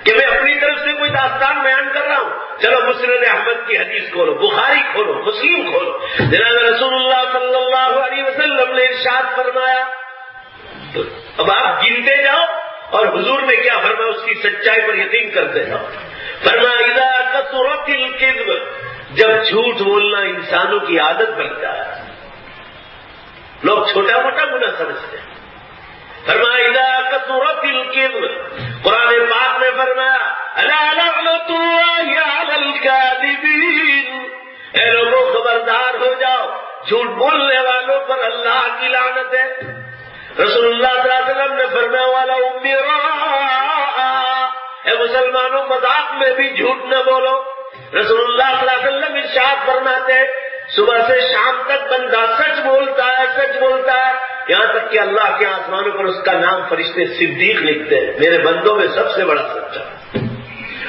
کہ میں اپنی طرف سے کوئی داستان بیان کر رہا ہوں؟ چلو مسند احمد کی حدیث کھولو، بخاری کھولو، مسلم کھولو، جناب رسول اللہ صلی اللہ علیہ وسلم نے ارشاد فرمایا، اب آپ گنتے جاؤ اور حضور نے کیا فرمایا اس کی سچائی پر یقین کرتے جاؤ۔ فرمایا اذا کثرت الکذب، جب جھوٹ بولنا انسانوں کی عادت بنتا ہے، لوگ چھوٹا موٹا گناہ سمجھتے ہیں۔ فرمایا اذا کثرت الکذب، قرآن پاک میں فرمایا الا لعنۃ اللہ علی الکاذبین، اے لوگوں خبردار ہو جاؤ، جھوٹ بولنے والوں پر اللہ کی لعنت ہے۔ رسول اللہ صلی اللہ علیہ وسلم نے فرمایا والا امراء، اے مسلمانوں مذاق میں بھی جھوٹ نہ بولو۔ رسول اللہ صلی اللہ علیہ وسلم ارشاد فرماتے ہیں صبح سے شام تک بندہ سچ بولتا ہے، سچ بولتا ہے، یہاں تک کہ اللہ کے آسمانوں پر اس کا نام فرشتے صدیق لکھتے ہیں، میرے بندوں میں سب سے بڑا سچا۔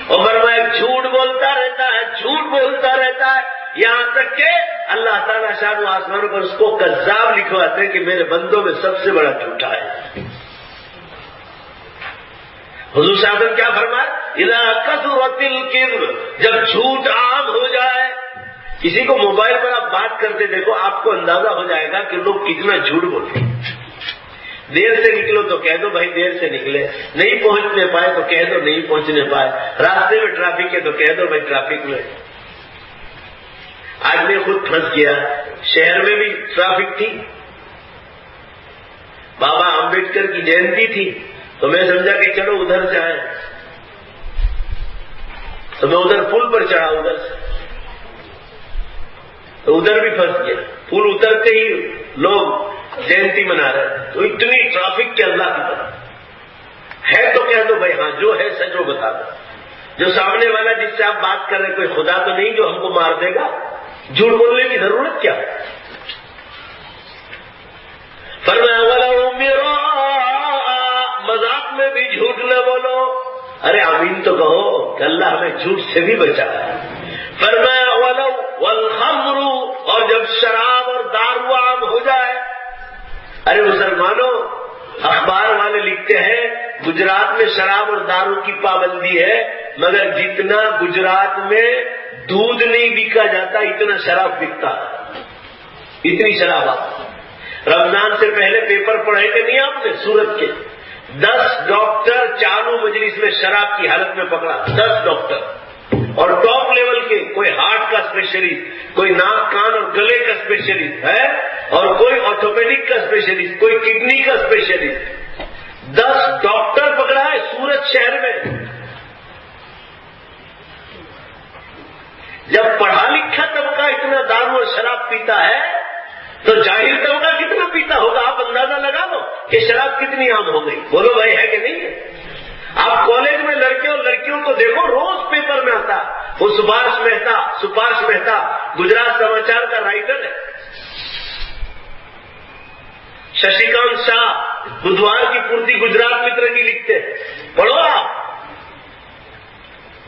اور فرمایا جھوٹ بولتا رہتا ہے، جھوٹ بولتا رہتا ہے، یہاں تک کہ اللہ تعالیٰ شان و آسمانوں پر اس کو کذاب لکھواتے ہیں کہ میرے بندوں میں سب سے بڑا جھوٹا ہے۔ حضور صاحب نے کیا فرمایا؟ اذا کثرت الکذب، جب جھوٹ عام ہو جائے، کسی کو موبائل پر آپ بات کرتے دیکھو، آپ کو اندازہ ہو جائے گا کہ لوگ کتنا جھوٹ بولتے ہیں۔ دیر سے نکلو تو کہہ دو بھائی دیر سے نکلے، نہیں پہنچنے پائے تو کہہ دو نہیں پہنچنے پائے، راستے میں ٹریفک ہے تو کہہ دو بھائی ٹریفک میں۔ آج میں خود پھنس گیا، شہر میں بھی ٹریفک تھی، بابا امبیڈکر کی جینتی تھی، تو میں سمجھا کہ چلو ادھر سے آئے، تو میں ادھر پل پر چڑھا، ادھر سے تو ادھر بھی پھنس گیا، پل اترتے ہی لوگ جینتی منا رہے، تو اتنی ٹریفک کے اللہ کی طرف ہے تو کہہ دو بھائی ہاں جو ہے سچ وہ بتا دو، جو سامنے والا جس سے آپ بات کر رہے کوئی خدا تو نہیں جو ہم کو مار دے گا، جھوٹ بولنے کی ضرورت کیا ہے؟ فرمایا وَلَوْ مِرَاءً، مذاق میں بھی جھوٹ نہ بولو، ارے آمین تو کہو کہ اللہ ہمیں جھوٹ سے بھی بچا ہے۔ فرمایا وَلَوْ وَالْخَمْرُ، اور جب شراب اور دارو عام ہو جائے، ارے مسلمانوں اخبار والے لکھتے ہیں گجرات میں شراب اور دارو کی پابندی ہے، مگر جتنا گجرات میں دودھ نہیں بکا جاتا اتنا شراب بکتا ہے، اتنی شراب۔ رمضان سے پہلے پیپر پڑھے کہ نہیں آپ نے سورت کے؟ 10 ڈاکٹر چالو مجلس میں شراب کی حالت میں پکڑا، 10 ڈاکٹر، اور ٹاپ لیول کے، کوئی ہارٹ کا اسپیشلسٹ، کوئی ناک کان اور گلے کا اسپیشلسٹ ہے، اور کوئی آرتھوپیڈک کا اسپیشلسٹ، کوئی کڈنی کا اسپیشلسٹ، 10 ڈاکٹر پکڑا ہے سورت شہر میں۔ جب پڑھا لکھا طبقہ اتنا دارو اور شراب پیتا ہے تو جاہل طبقہ کتنا پیتا ہوگا؟ آپ اندازہ لگا لو کہ شراب کتنی عام ہو گئی، بولو بھائی ہے کہ نہیں ہے؟ آپ کالج میں لڑکے اور لڑکیوں کو دیکھو، روز پیپر میں آتا، وہ سبھاش مہتا گجرات سماچار کا رائٹر ہے، ششیکانت شاہ بدھوار کی پورتی گجرات متر کی لکھتے، پڑھو آپ۔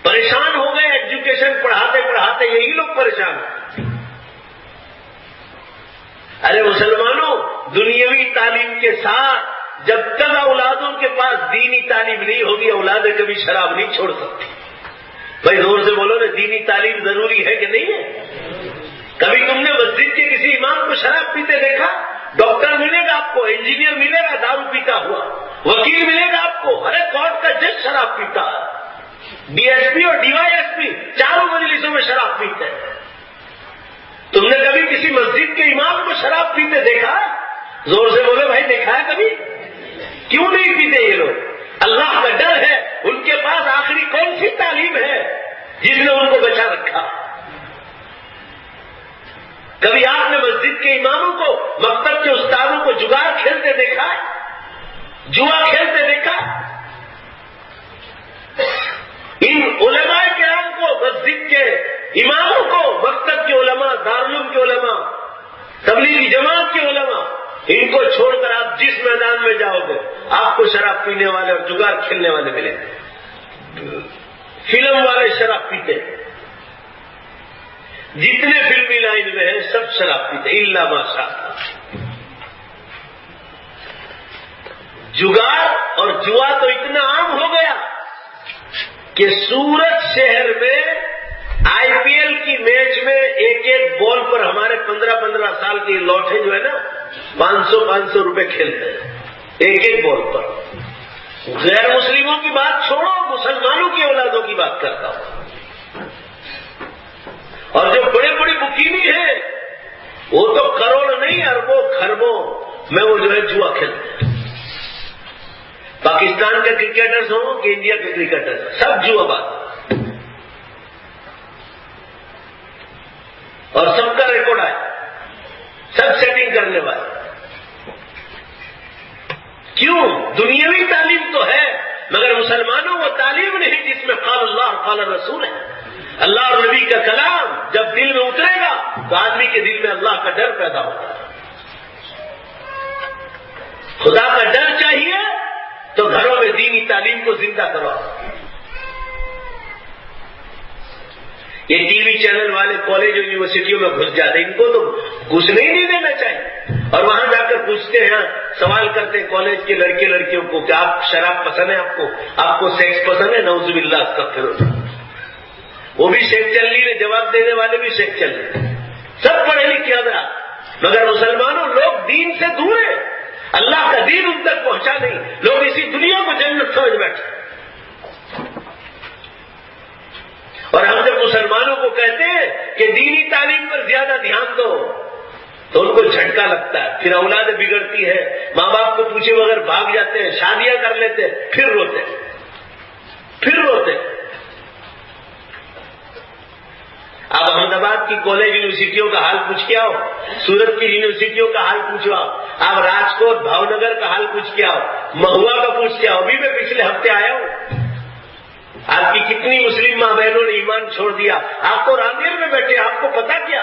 پریشان ہو گئے ایجوکیشن پڑھاتے پڑھاتے، یہی لوگ پریشان ہیں۔ ارے مسلمانوں، دنیاوی تعلیم کے ساتھ جب تک اولادوں کے پاس دینی تعلیم نہیں ہوگی، اولادیں کبھی شراب نہیں چھوڑ سکتی۔ بھائی زور سے بولو نا، دینی تعلیم ضروری ہے کہ نہیں ہے؟ کبھی تم نے مسجد کے کسی امام کو شراب پیتے دیکھا؟ ڈاکٹر ملے گا آپ کو، انجینئر ملے گا دارو پیتا ہوا، وکیل ملے گا آپ کو، ارے کورٹ کا جج شراب پیتا، ڈی ایس پی اور ڈی وائی ایس پی چاروں مجلسوں میں شراب پیتے ہیں۔ تم نے کبھی کسی مسجد کے امام کو شراب پیتے دیکھا؟ زور سے بولے بھائی دیکھا ہے کبھی؟ کیوں نہیں پیتے یہ لوگ؟ اللہ کا ڈر ہے، ان کے پاس آخری کون سی تعلیم ہے جس نے ان کو بچا رکھا؟ کبھی آپ نے مسجد کے اماموں کو، مکتب کے استادوں کو جگار کھیلتے دیکھا ہے؟ جوا کھیلتے دیکھا؟ ان علماء کرام کو، مسجد کے اماموں کو، مکتب کے علماء، دارالعلوم کے علماء، تبلیغی جماعت کے علماء، ان کو چھوڑ کر آپ جس میدان میں جاؤ گے آپ کو شراب پینے والے اور جگار کھیلنے والے ملیں گے۔ فلم والے شراب پیتے، جتنے فلمی لائن میں ہیں سب شراب پیتے، الا ماشاء اللہ۔ جگار اور جوا تو اتنا عام ہو گیا کہ سورت شہر میں آئی پی ایل کی میچ میں ایک بال پر ہمارے 15 سال کے لوٹے جو ہے نا 500 روپے کھیلتے ہیں ایک بال پر۔ غیر مسلموں کی بات چھوڑو، مسلمانوں کی اولادوں کی بات کرتا ہوں۔ اور جو بڑے بڑے بکینی ہیں وہ تو کروڑ نہیں اربوں خربوں میں وہ جو ہے جوا کھیلتے ہیں۔ پاکستان کے کرکٹرز ہوں کہ انڈیا کے کرکٹرز، سب جوا باز، اور سب کا ریکارڈ آئے، سب سیٹنگ کرنے والے۔ کیوں؟ دنیاوی تعلیم تو ہے، مگر مسلمانوں وہ تعلیم نہیں جس میں قال اللہ قال رسول ہے۔ اللہ اور نبی کا کلام جب دل میں اترے گا تو آدمی کے دل میں اللہ کا ڈر پیدا ہوتا ہے۔ خدا کا ڈر چاہیے تو گھروں میں دینی تعلیم کو زندہ کرو۔ یہ ٹی وی چینل والے کالج یونیورسٹیوں میں گھس جاتے ہیں، ان کو تو گھسنے ہی نہیں دینا چاہیے، اور وہاں جا کر پوچھتے ہیں، سوال کرتے ہیں کالج کے لڑکے لڑکیوں کو کہ آپ شراب پسند ہے، آپ کو سیکس پسند ہے؟ نعوذ باللہ استغفر، وہ بھی شیخ چل رہی ہے، جواب دینے والے بھی شیخ چل رہے، سب پڑھے لکھے حضرات، مگر مسلمانوں لوگ دین سے دور ہیں، اللہ کا دین ان تک پہنچا نہیں، لوگ اسی دنیا کو جنت سمجھ بیٹھے۔ اور ہم جب مسلمانوں کو کہتے ہیں کہ دینی تعلیم پر زیادہ دھیان دو تو ان کو جھٹکا لگتا ہے، پھر اولاد بگڑتی ہے، ماں باپ کو پوچھے بغیر بھاگ جاتے ہیں، شادیاں کر لیتے ہیں، پھر روتے آپ احمد آباد کی کالج یونیورسٹیوں کا حال پوچھ کے آؤ، سورت کی یونیورسٹیوں کا حال پوچھو آؤ، آپ راجکوٹ بھاؤ نگر کا حال پوچھ کے آؤ، مہوا کا پوچھ کے آؤ، ابھی میں پچھلے ہفتے آیا ہوں، آپ کی کتنی مسلم ماں بہنوں نے ایمان چھوڑ دیا، آپ تو رامیر میں بیٹھے، آپ کو پتا کیا؟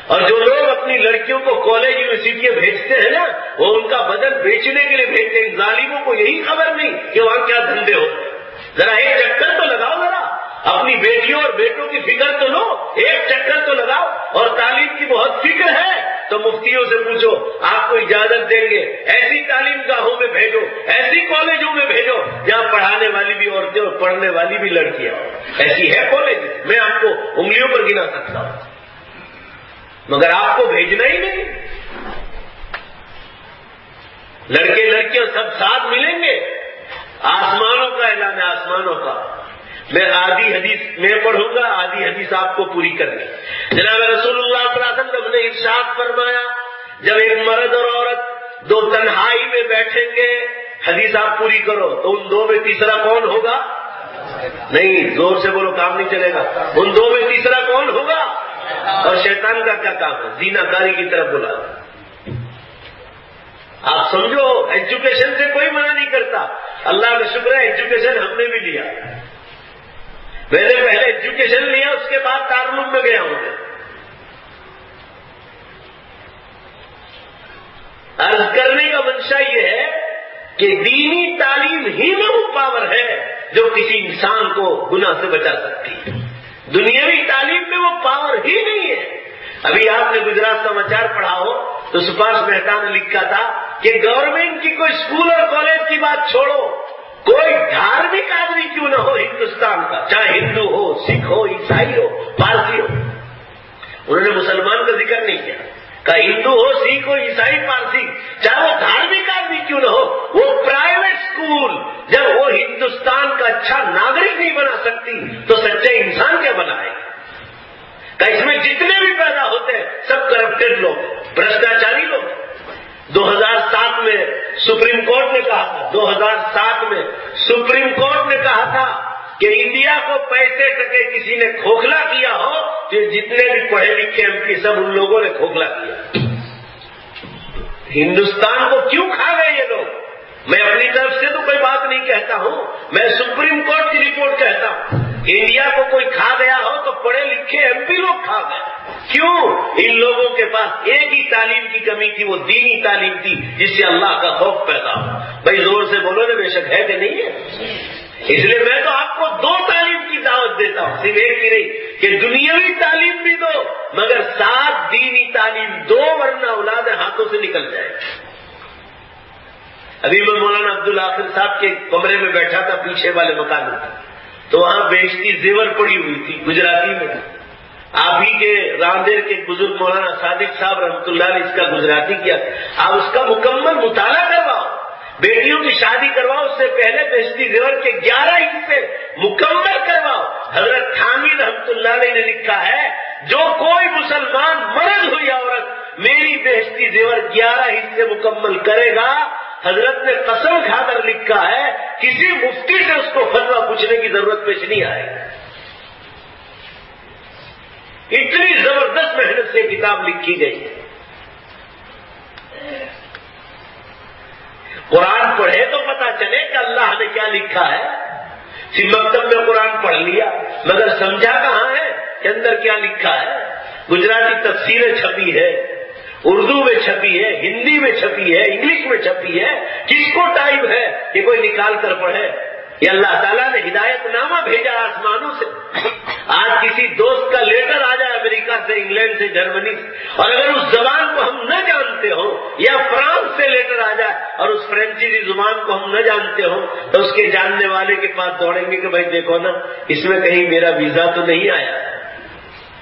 اور جو لوگ اپنی لڑکیوں کو کالج یونیورسٹیاں بھیجتے ہیں نا، وہ ان کا بدن بیچنے کے لیے بھیجتے ہیں، ظالموں کو یہی خبر نہیں کہ وہاں کیا دھندے ہوتے ہیں۔ ذرا ایک چکر تو لگاؤ، ذرا اپنی بیٹیوں اور بیٹوں کی فکر تو لو، ایک چکر تو لگاؤ، اور تعلیم کی بہت فکر ہے تو مفتیوں سے پوچھو، آپ کو اجازت دیں گے ایسی تعلیم گاہوں میں بھیجو، ایسی کالجوں میں بھیجو جہاں پڑھانے والی بھی عورتیں اور پڑھنے والی بھی لڑکیاں، ایسی ہے کالج، میں آپ کو انگلیوں پر گنا سکتا ہوں، مگر آپ کو بھیجنا ہی نہیں۔ لڑکے لڑکیاں سب ساتھ ملیں گے، آسمانوں کا اعلان ہے، آسمانوں کا۔ میں آدھی حدیث میں پڑھوں گا، آدھی حدیث آپ کو پوری کرنی۔ جناب رسول اللہ صلی اللہ علیہ وسلم نے ارشاد فرمایا، جب ایک مرد اور عورت دو تنہائی میں بیٹھیں گے، حدیث آپ پوری کرو، تو ان دو میں تیسرا کون ہوگا؟ نہیں، زور سے بولو، کام نہیں چلے گا۔ ان دو میں تیسرا کون ہوگا؟ اور شیطان کا کیا کام ہے؟ زنا کاری کی طرف بلا۔ آپ سمجھو، ایجوکیشن سے کوئی منع نہیں کرتا، اللہ کا شکر ہے ایجوکیشن ہم نے بھی لیا، میں نے پہلے ایجوکیشن لیا، اس کے بعد دارالعلوم میں گیا ہوں میں۔ عرض کرنے کا منشا یہ ہے کہ دینی تعلیم ہی میں وہ پاور ہے جو کسی انسان کو گناہ سے بچا سکتی ہے، دنیاوی تعلیم میں وہ پاور ہی نہیں ہے۔ ابھی آپ نے گجرات سماچار پڑھا ہو تو سپاش مہتا نے لکھا تھا کہ گورنمنٹ کی کوئی اسکول اور کالج کی بات چھوڑو، کوئی دھارمک آدمی کیوں نہ ہو ہندوستان کا، چاہے ہندو ہو، سکھ ہو، عیسائی ہو، پارسی ہو، انہوں نے مسلمان کا ذکر نہیں کیا، کہا ہندو ہو، سکھ ہو، عیسائی، پارسی، چاہے وہ دھارمک آدمی کیوں نہ ہو، وہ پرائیویٹ اسکول جب وہ ہندوستان کا اچھا ناگرک نہیں بنا سکتی تو سچے انسان کیا بنائے؟ کہ اس میں جتنے بھی پیدا ہوتے ہیں سب کرپٹڈ لوگ، بھرشٹاچاری لوگ۔ 2007 میں سپریم کورٹ نے کہا تھا، 2007 میں سپریم کورٹ نے کہا تھا کہ انڈیا کو پیسے ٹکے کسی نے کھوکھلا کیا ہو تو جتنے بھی پڑھے لکھے ایم پی سب ان لوگوں نے کھوکھلا کیا۔ ہندوستان کو کیوں کھا گئے یہ لوگ؟ میں اپنی طرف سے تو کوئی بات نہیں کہتا ہوں، میں سپریم کورٹ کی رپورٹ کہتا ہوں، انڈیا کو کوئی کھا گیا ہو تو پڑھے لکھے ایم پی لوگ کھا گئے۔ کیوں؟ ان لوگوں کے پاس ایک ہی تعلیم کی کمی تھی، وہ دینی تعلیم تھی جس سے اللہ کا خوف پیدا ہو۔ بھائی زور سے بولو نا، بے شک ہے کہ نہیں ہے؟ اس لیے میں تو آپ کو دو تعلیم کی دعوت دیتا ہوں، صرف ایک ہی نہیں، کہ دنیاوی تعلیم بھی دو مگر ساتھ دینی تعلیم دو، ورنہ اولاد ہاتھوں سے نکل جائے۔ ابھی میں مولانا عبدالآخر صاحب کے کمرے میں بیٹھا تھا پیچھے والے مکان میں، تو وہاں بیشتی زیور پڑی ہوئی تھی گجراتی میں، آپ ہی کے راندیر کے بزرگ مولانا صادق صاحب رحمۃ اللہ نے اس کا گجراتی کیا، آپ اس کا مکمل مطالعہ کرواؤ، بیٹیوں کی شادی کرواؤ، اس سے پہلے بیشتی زیور کے 11 حصے مکمل کرواؤ۔ حضرت تھانوی رحمۃ اللہ علیہ نے لکھا ہے، جو کوئی مسلمان مرد ہوئی عورت میری بیشتی زیور 11 حصے مکمل کرے گا، حضرت نے قسم کھا کر لکھا ہے کسی مفتی سے اس کو فتویٰ پوچھنے کی ضرورت پیش نہیں آئے گی۔ اتنی زبردست محنت سے کتاب لکھی گئی ہے۔ قرآن پڑھے تو پتا چلے کہ اللہ نے کیا لکھا ہے۔ مکتب میں قرآن پڑھ لیا مگر سمجھا کہاں ہے کہ اندر کیا لکھا ہے۔ گجراتی تفسیریں چھپی ہے، اردو میں چھپی ہے، ہندی میں چھپی ہے، انگلش میں چھپی ہے، کس کو ٹائم ہے کہ کوئی نکال کر پڑھے؟ یہ اللہ تعالیٰ نے ہدایت نامہ بھیجا آسمانوں سے. آج کسی دوست کا لیٹر آ جائے امریکہ سے، انگلینڈ سے، جرمنی سے، اور اگر اس زبان کو ہم نہ جانتے ہوں، یا فرانس سے لیٹر آ جائے اور اس فرینچی زبان کو ہم نہ جانتے ہوں، تو اس کے جاننے والے کے پاس دوڑیں گے کہ بھائی دیکھو نا، اس میں کہیں میرا ویزا تو نہیں آیا.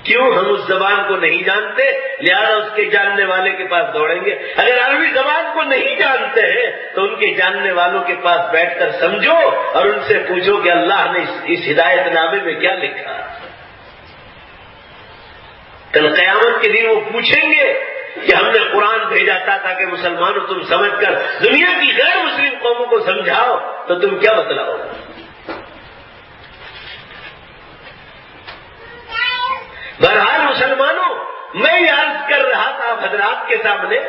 کیوں؟ ہم اس زبان کو نہیں جانتے، لہذا اس کے جاننے والے کے پاس دوڑیں گے. اگر عربی زبان کو نہیں جانتے ہیں تو ان کے جاننے والوں کے پاس بیٹھ کر سمجھو اور ان سے پوچھو کہ اللہ نے اس ہدایت نامے میں کیا لکھا. کل قیامت کے دن وہ پوچھیں گے کہ ہم نے قرآن بھیجا تھا تاکہ مسلمانوں تم سمجھ کر دنیا کی غیر مسلم قوموں کو سمجھاؤ، تو تم کیا بتلاؤ؟ بہرحال مسلمانوں، میں یہ عرض کر رہا تھا آپ حضرات کے سامنے،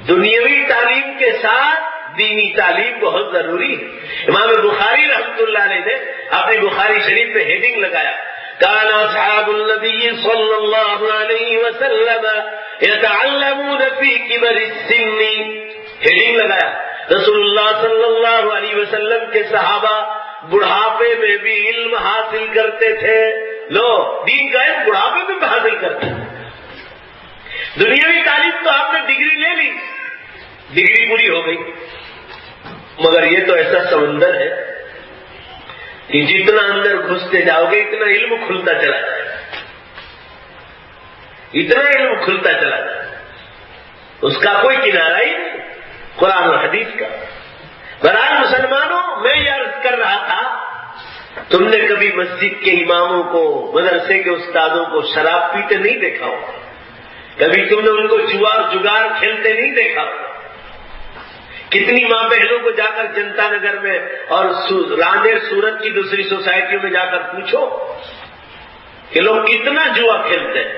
دنیاوی تعلیم کے ساتھ دینی تعلیم بہت ضروری ہے. امام بخاری رحمۃ اللہ علیہ نے اپنی بخاری شریف میں ہیڈنگ لگایا، کان اصحاب النبی صلی اللہ علیہ وسلم یتعلمون فی کبر السن. ہیڈنگ لگایا، رسول اللہ صلی اللہ علیہ وسلم کے صحابہ بڑھاپے میں بھی علم حاصل کرتے تھے. لو، دین کا علم بڑھاپے میں بھی حاصل کرتے تھے. دنیاوی تعلیم تو آپ نے ڈگری لے لی، ڈگری پوری ہو گئی، مگر یہ تو ایسا سمندر ہے کہ جتنا اندر گھستے جاؤ گے اتنا علم کھلتا چلا جائے گا، اتنا علم کھلتا چلا جائے گا، اس کا کوئی کنارہ ہی نہیں، قرآن و حدیث کا. بہرحال مسلمانوں، میں یہ عرض کر رہا تھا، تم نے کبھی مسجد کے اماموں کو، مدرسے کے استادوں کو شراب پیتے نہیں دیکھا ہو، کبھی تم نے ان کو جگار کھیلتے نہیں دیکھا ہو. کتنی ماں بہنوں کو جا کر جنتا نگر میں اور رانیر سورت کی دوسری سوسائٹیوں میں جا کر پوچھو کہ لوگ کتنا جوا کھیلتے ہیں.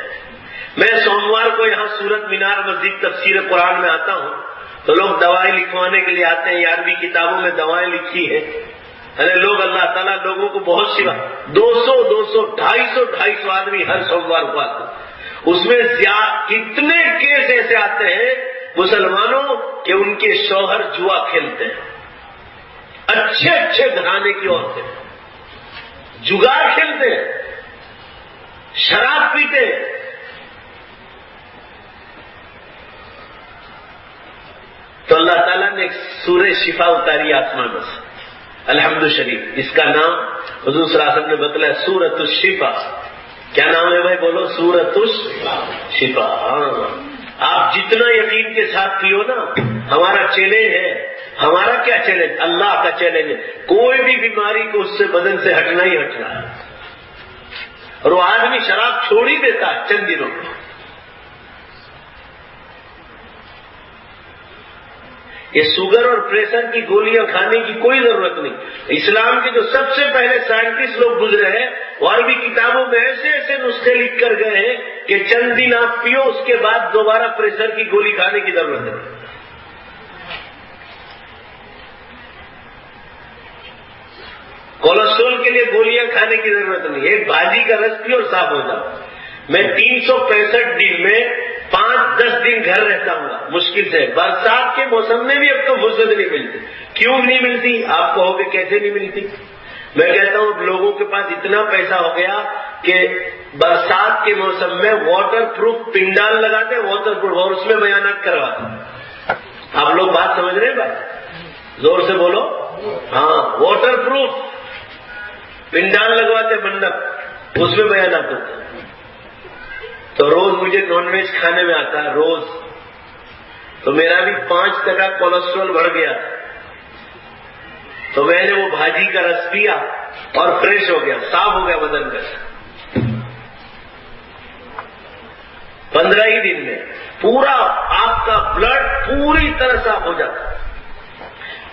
میں سوموار کو یہاں سورت مینار مسجد تفسیر قرآن میں آتا ہوں تو لوگ دوائیں لکھوانے کے لیے آتے ہیں، 11ویں کتابوں میں دوائیں لکھی ہیں. ارے لوگ، اللہ تعالیٰ لوگوں کو بہت سوا 200 250 آدمی ہر سوموار کو آتے ہیں. اس میں کتنے کیس ایسے آتے ہیں مسلمانوں کہ ان کے شوہر جوا کھیلتے ہیں، اچھے اچھے گھرانے کی عورتیں جگار کھیلتے ہیں، شراب پیتے ہیں. تو اللہ تعالیٰ نے ایک سورہ شفا اتاری آسمانوں سے، الحمد شریف. اس کا نام حضور صلی اللہ علیہ وسلم نے بتلایا سورۃ الشفا. کیا نام ہے بھائی؟ بولو، سورۃ الشفا. آپ جتنا یقین کے ساتھ پیو نا. ہمارا چیلنج ہے، ہمارا کیا چیلنج؟ اللہ کا چیلنج ہے، کوئی بھی بیماری کو اس سے بدن سے ہٹنا ہی ہٹنا ہے. اور وہ آدمی شراب چھوڑ ہی دیتا ہے چند دنوں میں. یہ شوگر اور پریشر کی گولیاں کھانے کی کوئی ضرورت نہیں. اسلام کے جو سب سے پہلے سائنٹسٹ لوگ گزرے ہیں وہ عربی کتابوں میں ایسے ایسے نسخے لکھ کر گئے ہیں کہ چند دن آپ پیو، اس کے بعد دوبارہ پریشر کی گولی کھانے کی ضرورت ہے. کولیسٹرول کے لیے گولیاں کھانے کی ضرورت نہیں. ایک بھاجی کا رس پیو اور صاف ہو جاؤ. میں 365 دن میں 5-10 دن گھر رہتا ہوں گا مشکل سے. برسات کے موسم میں بھی اب تو فرصت نہیں ملتی. کیوں نہیں ملتی؟ آپ کہو کہ کیسے نہیں ملتی؟ میں کہتا ہوں لوگوں کے پاس اتنا پیسہ ہو گیا کہ برسات کے موسم میں واٹر پروف پنڈال لگاتے ہیں، واٹر پروف، اور اس میں بیانات کرواتے ہیں. آپ لوگ بات سمجھ رہے ہیں بھائی؟ زور سے بولو. ہاں، واٹر پروف پنڈال لگواتے، منڈپ، اس میں بیانات ہوتے ہیں. تو روز مجھے نان ویج کھانے میں آتا ہے روز، تو میرا بھی 5% کولیسٹرول بڑھ گیا. تو میں نے وہ بھاجی کا رس پیا اور فریش ہو گیا، صاف ہو گیا بدن کا. 15 ہی دن میں پورا آپ کا بلڈ پوری طرح صاف ہو جاتا ہے.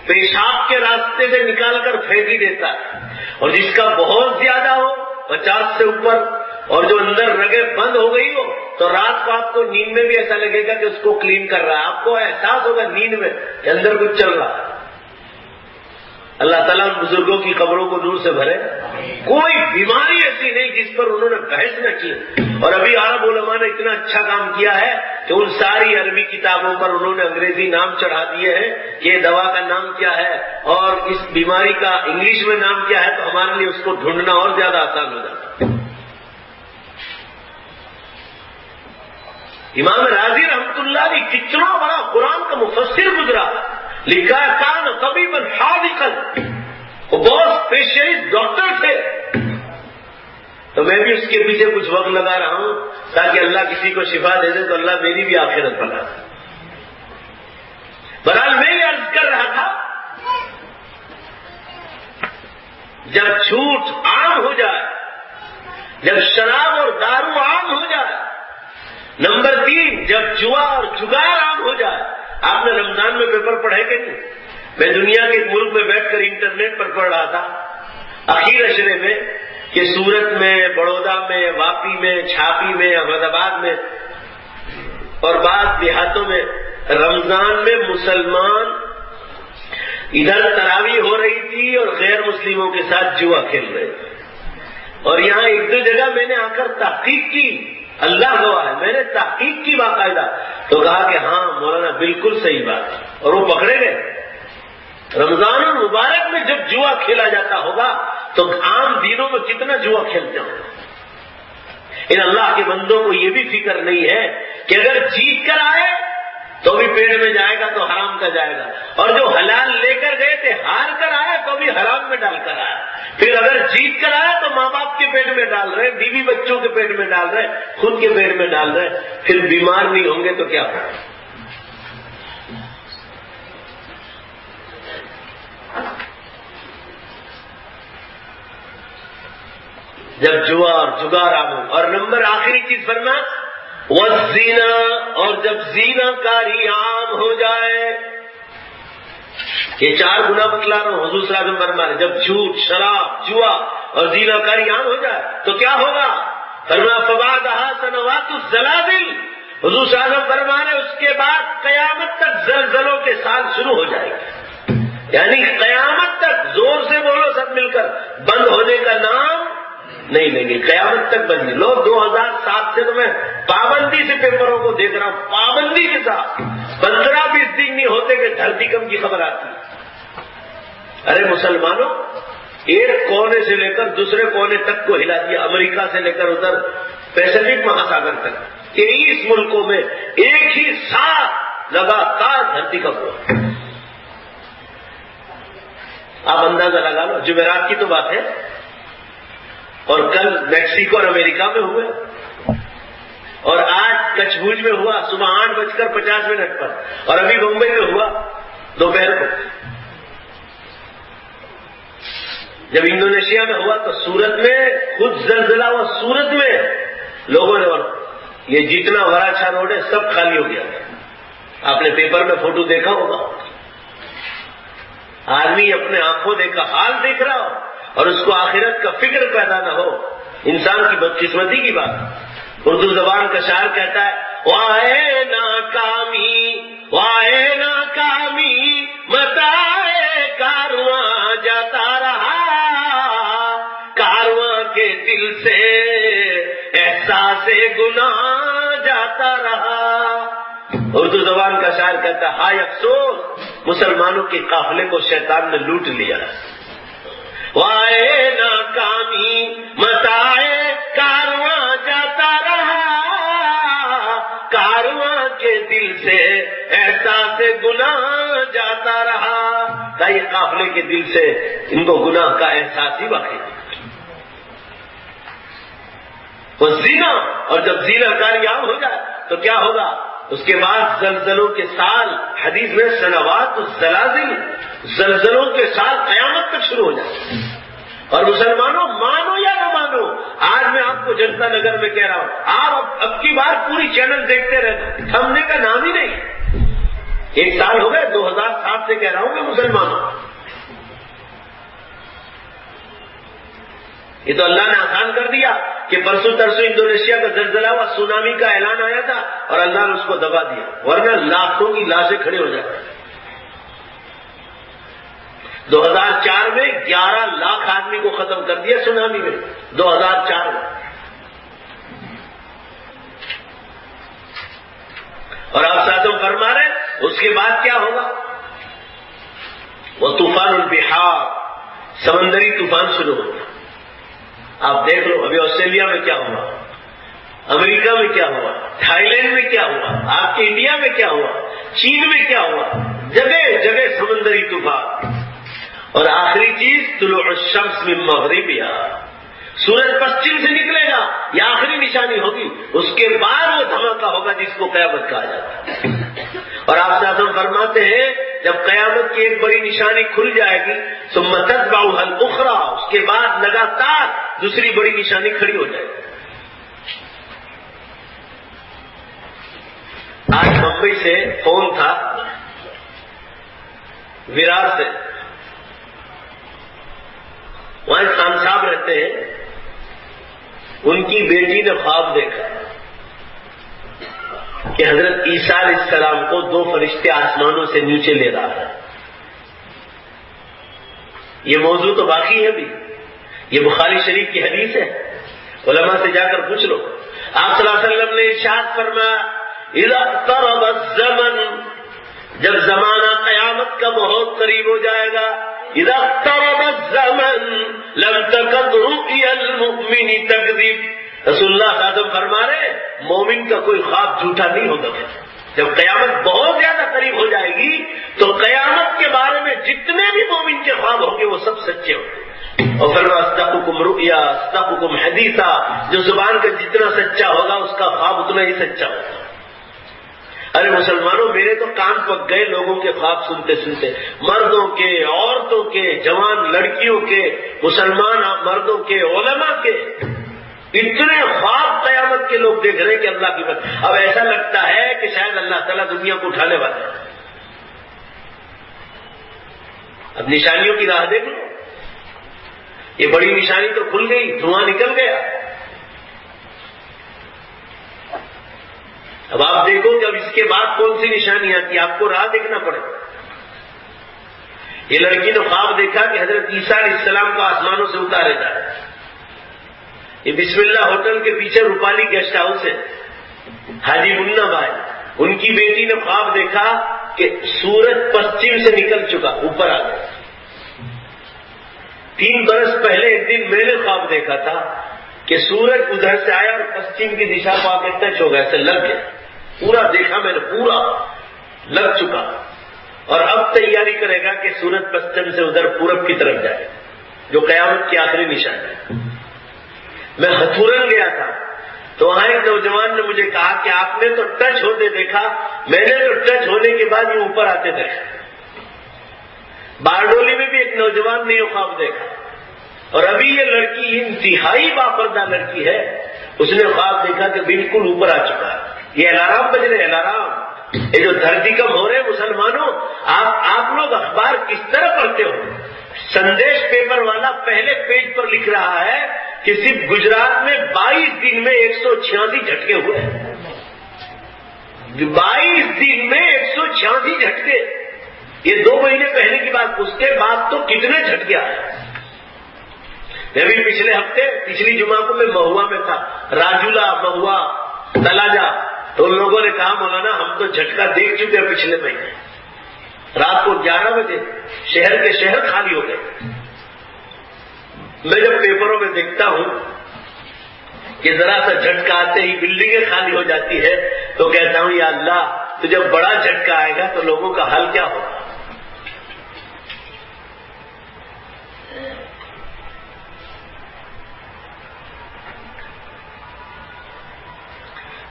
پیشاب کے راستے سے نکال کر پھینک ہی دیتا ہے. اور جس کا بہت زیادہ ہو، 50 سے اوپر، اور جو اندر رگیں بند ہو گئی ہو، تو رات کو آپ کو نیند میں بھی ایسا لگے گا کہ اس کو کلین کر رہا ہے. آپ کو احساس ہوگا نیند میں کہ اندر کچھ چل رہا ہے. اللہ تعالیٰ ان بزرگوں کی قبروں کو نور سے بھرے. کوئی بیماری ایسی نہیں جس پر انہوں نے بحث نہ کی. اور ابھی عرب علماء نے اتنا اچھا کام کیا ہے کہ ان ساری عربی کتابوں پر انہوں نے انگریزی نام چڑھا دیے ہیں کہ یہ دوا کا نام کیا ہے اور اس بیماری کا انگلش میں نام کیا ہے، تو ہمارے لیے اس کو ڈھونڈنا اور زیادہ آسان ہو جاتا ہے. امام راضی رحمت اللہ علیہ کتنا بڑا قرآن کا مفسر گزرا، لکھا ہے کان طبیبا حاذقا، وہ بہت اسپیشلسٹ ڈاکٹر تھے. تو میں بھی اس کے پیچھے کچھ وقت لگا رہا ہوں تاکہ اللہ کسی کو شفا دے دے تو اللہ میری بھی آخرت بنا. بہرحال میں یہ عرض کر رہا تھا، جب جھوٹ عام ہو جائے، جب شراب اور دارو عام ہو جائے، نمبر 3 جب جوا اور جگار عام ہو جائے. آپ نے رمضان میں پیپر پڑھے کہ نہیں؟ میں دنیا کے ایک ملک میں بیٹھ کر انٹرنیٹ پر پڑھ رہا تھا اخیر اشرے میں کہ سورت میں، بڑودہ میں، واپی میں، چھاپی میں، احمد آباد میں اور بعض دیہاتوں میں رمضان میں مسلمان ادھر تراویح ہو رہی تھی اور غیر مسلموں کے ساتھ جوا کھیل رہے تھے. اور یہاں 1-2 جگہ میں نے آ کر تحقیق کی، اللہ گواہ ہے میں نے تحقیق کی باقاعدہ، تو کہا کہ ہاں مولانا بالکل صحیح بات ہے. اور وہ پکڑے گئے. رمضان المبارک میں جب جوا کھیلا جاتا ہوگا تو عام دنوں میں کتنا جوا کھیلتے ہوں. ان اللہ کے بندوں کو یہ بھی فکر نہیں ہے کہ اگر جیت کر آئے تو بھی پیٹ میں جائے گا تو حرام کا جائے گا، اور جو حلال لے کر گئے تھے ہار کر آئے تو بھی حرام میں ڈال کر آئے. پھر اگر جیت کر آئے تو ماں باپ کے پیٹ میں ڈال رہے، بیوی بچوں کے پیٹ میں ڈال رہے، خود کے پیٹ میں ڈال رہے. پھر بیمار نہیں ہوں گے تو کیا ہوگا؟ جب جوا اور جگار عام ہو. اور نمبر آخری چیز فرما والزنا، اور جب زنا کاری عام ہو جائے. یہ 4 گناہ بتلا رہا ہوں، حضور صلی اللہ علیہ وسلم فرما رہے جب جھوٹ، شراب، جوا اور زنا کاری عام ہو جائے تو کیا ہوگا؟ فرما فبعدها سنوات الزلازل، حضور صلی اللہ علیہ وسلم فرما رہے اس کے بعد قیامت تک زلزلوں کے سال شروع ہو جائے گے. یعنی قیامت تک، زور سے بولو سب مل کر، بند ہونے کا نام نہیں لیں گے. قیامت تک بندی. لوگ 2007 سے تو میں پابندی سے پیپروں کو دیکھ رہا ہوں، پابندی کے ساتھ 15-20 دن نہیں ہوتے کہ دھرتی کم کی خبر آتی. ارے مسلمانوں، ایک کونے سے لے کر دوسرے کونے تک کو ہلا دیا، امریکہ سے لے کر ادھر پیسفک مہاساگر تک. 23 ملکوں میں ایک ہی ساتھ لگاتار دھرتی کم ہوا. آپ اندازہ لگا لو. جمعرات کی تو بات ہے، اور کل میکسیکو اور امریکہ میں ہوئے، اور آج کچھ بھوج میں ہوا صبح 8:50 پر، اور ابھی ممبئی میں ہوا دوپہر کو. جب انڈونیشیا میں ہوا تو سورت میں خود زلزلہ ہوا. سورت میں لوگوں نے، اور یہ جتنا وراچا روڈ ہے سب خالی ہو گیا. آپ نے پیپر میں فوٹو دیکھا ہوگا. آدمی اپنے آنکھوں دیکھا حال دیکھ رہا ہو اور اس کو آخرت کا فکر پیدا نہ ہو. انسان کی بدقسمتی کی بات. اردو زبان کا شاعر کہتا ہے وائے ناکامی، وائے ناکامی متائے کارواں جاتا رہا، کارواں کے دل سے احساس گناہ جاتا رہا. اردو زبان کا شاعر کہتا ہے ہائے افسوس مسلمانوں کے قافلے کو شیطان نے لوٹ لیا. وائے ناکامی متائے کارواں جاتا رہا، کارواں کے دل سے احساس گناہ جاتا رہا. یہ قافلے کے دل سے ان کو گناہ کا احساس ہی باقی. وہ زنا، اور جب زنا کاری عام ہو جائے تو کیا ہوگا؟ اس کے بعد زلزلوں کے سال، حدیث میں سنوات الزلازل، زلزلوں کے سال قیامت تک شروع ہو جائے. اور مسلمانوں مانو یا نہ مانو، آج میں آپ کو جنتا نگر میں کہہ رہا ہوں، آپ اب کی بار پوری چینل دیکھتے رہنا، تھمنے کا نام ہی نہیں. 1 سال ہو گئے، 2007 سے کہہ رہا ہوں کہ مسلمانوں، یہ تو اللہ نے آسان کر دیا کہ پرسوں ترسوں انڈونیشیا کا زلزلہ ہوا، سونامی کا اعلان آیا تھا اور اللہ نے اس کو دبا دیا، ورنہ لاکھوں کی لاشیں کھڑے ہو جاتی. 2004 میں 11 لاکھ آدمی کو ختم کر دیا سونامی میں، 2004 میں۔ اور آپ ساتھوں فرما رہے ہیں اس کے بعد کیا ہوگا؟ وہ طوفان البحار، سمندری طوفان شروع ہوگا۔ آپ دیکھ لو ابھی آسٹریلیا میں کیا ہوا، امریکہ میں کیا ہوا، تھائی لینڈ میں کیا ہوا، آپ کے انڈیا میں کیا ہوا، چین میں کیا ہوا، جگہ جگہ سمندری طوفان۔ اور آخری چیز طلوع الشمس من مغربها، سورج پشچم سے نکلے گا، یہ آخری نشانی ہوگی، اس کے بعد وہ دھماکہ ہوگا جس کو قیامت کہا جاتا ہے۔ اور آپ ساتھ فرماتے ہیں جب قیامت کی ایک بڑی نشانی کھل جائے گی ثم تتبعها الاخرى، اس کے بعد لگاتار دوسری بڑی نشانی کھڑی ہو جائے گی۔ آج ممبئی سے فون تھا، ویرار سے، وہاں خان صاحب رہتے ہیں، ان کی بیٹی نے خواب دیکھا کہ حضرت عیسیٰ علیہ السلام کو 2 فرشتے آسمانوں سے نیچے لے رہا ہے۔ یہ موضوع تو باقی ہے بھی، یہ بخاری شریف کی حدیث ہے، علماء سے جا کر پوچھ لو۔ آپ صلی اللہ علیہ وسلم نے ارشاد فرمایا اذا اقترب الزمن، جب زمانہ قیامت کا بہت قریب ہو جائے گا، اذا اقترب الزمن لم تكن رؤيا المؤمن تكذب، رسول اللہ صلی اللہ علیہ وسلم فرما رہے مومن کا کوئی خواب جھوٹا نہیں ہوگا۔ جب قیامت بہت زیادہ قریب ہو جائے گی تو قیامت کے بارے میں جتنے بھی مومن کے خواب ہوں گے وہ سب سچے ہوں گے۔ اور فرمایا اصدقکم رؤیا اصدقکم حدیثا، جو زبان کا جتنا سچا ہوگا اس کا خواب اتنا ہی سچا ہوگا۔ ارے مسلمانوں، میرے تو کان پک گئے لوگوں کے خواب سنتے سنتے، مردوں کے، عورتوں کے، جوان لڑکیوں کے، مسلمان مردوں کے، علماء کے، اتنے خواب قیامت کے لوگ دیکھ رہے ہیں کہ اللہ کی بات۔ اب ایسا لگتا ہے کہ شاید اللہ تعالیٰ دنیا کو اٹھانے والا ہے۔ اب نشانیوں کی راہ دیکھ لو، یہ بڑی نشانی تو کھل گئی، دھواں نکل گیا۔ اب آپ دیکھو کہ اب اس کے بعد کون سی نشانی آتی ہے، آپ کو راہ دیکھنا پڑے گا۔ یہ لڑکی نے خواب دیکھا کہ حضرت عیسیٰ علیہ السلام کو آسمانوں سے اتارے جائے۔ یہ بسم اللہ ہوٹل کے پیچھے روپالی گیسٹ ہاؤس ہے، حاجی منا بھائی، ان کی بیٹی نے خواب دیکھا کہ سورج پشچم سے نکل چکا، اوپر آ گیا۔ 3 برس پہلے ایک دن میں نے خواب دیکھا تھا کہ سورج ادھر سے آیا اور پشچم کی دشا کو آ کے ٹچ ہو گیا، ایسے لگ گیا، پورا دیکھا میں نے، پورا لگ چکا۔ اور اب تیاری کرے گا کہ سورج پشچم سے ادھر پورب کی طرف جائے، جو قیامت کی آخری نشانی ہے۔ میں ہتھورن گیا تھا تو وہاں ایک نوجوان نے مجھے کہا کہ آپ نے تو ٹچ ہوتے دیکھا، میں نے تو ٹچ ہونے کے بعد یہ اوپر آتے دیکھا۔ باردولی میں بھی ایک نوجوان نے یہ خواب دیکھا، اور ابھی یہ لڑکی انتہائی باپردہ لڑکی ہے، اس نے خواب دیکھا کہ بالکل اوپر آ چکا ہے۔ یہ الارم بج رہے، الارم، یہ جو دھرتی کم ہو رہے مسلمانوں، آپ لوگ اخبار کس طرح پڑھتے ہو؟ سندیش پیپر والا پہلے پیج پر لکھ رہا ہے کہ صرف گجرات میں 22 دن میں 186 جھٹکے ہوئے، 22 دن میں 186 جھٹکے۔ یہ 2 مہینے پہلے کی بات، اس کے بعد تو کتنے جھٹکے آئے۔ میں بھی پچھلے ہفتے، پچھلی جمعہ کو میں مہوا میں تھا، راجولا، مہوا، تلاجا، تو ان لوگوں نے کہا مولانا ہم تو جھٹکا دیکھ چکے ہیں پچھلے مہینے، رات کو 11 بجے شہر کے شہر خالی ہو گئے۔ میں جب پیپروں میں دیکھتا ہوں کہ ذرا سا جھٹکا آتے ہی بلڈنگیں خالی ہو جاتی ہے تو کہتا ہوں یا اللہ، تو جب بڑا جھٹکا آئے گا تو لوگوں کا حل کیا ہوگا؟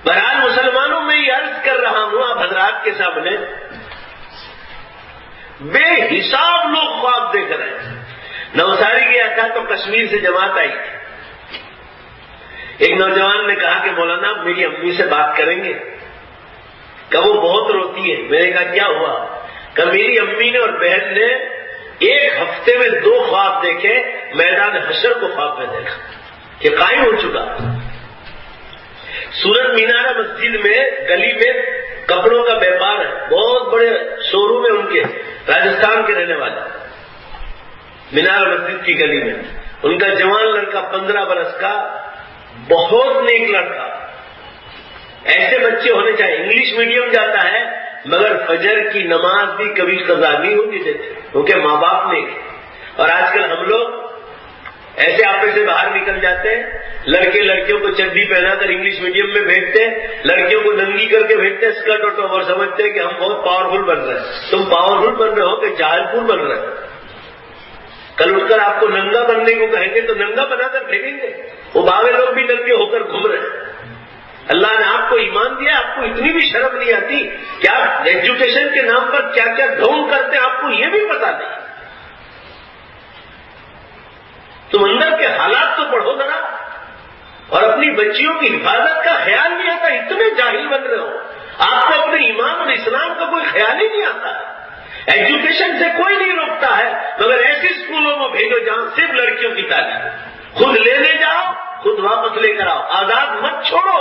بہرحال مسلمانوں میں یہ عرض کر رہا ہوں آپ حضرات کے سامنے، بے حساب لوگ خواب دیکھ رہے ہیں۔ نوساری گیا تھا تو کشمیر سے جماعت آئی تھی، ایک نوجوان نے کہا کہ مولانا میری امی سے بات کریں گے، کہ وہ بہت روتی ہے۔ میں نے کہا کیا ہوا؟ کہ میری امی نے اور بہن نے ایک ہفتے میں 2 خواب دیکھے، میدان حشر کو خواب میں دیکھا کہ قائم ہو چکا۔ سورت مینارہ مسجد میں گلی میں کپڑوں کا بیپار ہے، بہت بڑے شو روم ہے ان کے، راجستھان کے رہنے والے، مینار مسجد کی گلی میں، ان کا جوان لڑکا 15 برس کا، بہت نیک لڑکا. ایسے بچے ہونے چاہیے. انگلش میڈیم جاتا ہے مگر فجر کی نماز بھی کبھی قضا نہیں ہوتی دیتے کیونکہ ماں باپ نے. اور آج کل ہم لوگ ایسے آپے سے باہر نکل جاتے ہیں، لڑکے لڑکیوں کو چڈی پہنا کر انگلش میڈیم میں بھیجتے ہیں، لڑکیوں کو ننگی کر کے بھیجتے ہیں اسکرٹ اور ٹاپ، اور سمجھتے ہیں کہ ہم بہت پاورفل بن رہے ہیں. تم پاورفل بن رہے ہو کہ جاہل پور بن رہے ہیں. کل اٹھ کر آپ کو ننگا بننے کو کہیں گے تو ننگا بنا کر پھینکیں گے. وہ باوے لوگ بھی ننگے ہو کر گھوم رہے ہیں. اللہ نے آپ کو ایمان دیا، آپ کو اتنی بھی شرم نہیں آتی کہ آپ ایجوکیشن کے نام پر کیا کیا ڈھونگ کرتے ہیں آپ کو یہ بھی پتا نہیں. تم اندر کے حالات تو پڑھو ذرا، اور اپنی بچیوں کی حفاظت کا خیال نہیں آتا. اتنے جاہل بن رہے ہو، آپ کو اپنے ایمان اور اسلام کا کوئی خیال ہی نہیں آتا. ایجوکیشن سے کوئی نہیں روکتا ہے مگر ایسے اسکولوں میں بھیجو جہاں صرف لڑکیوں کی تعلیم. خود لینے جاؤ، خود واپس لے کر آؤ، آزاد مت چھوڑو.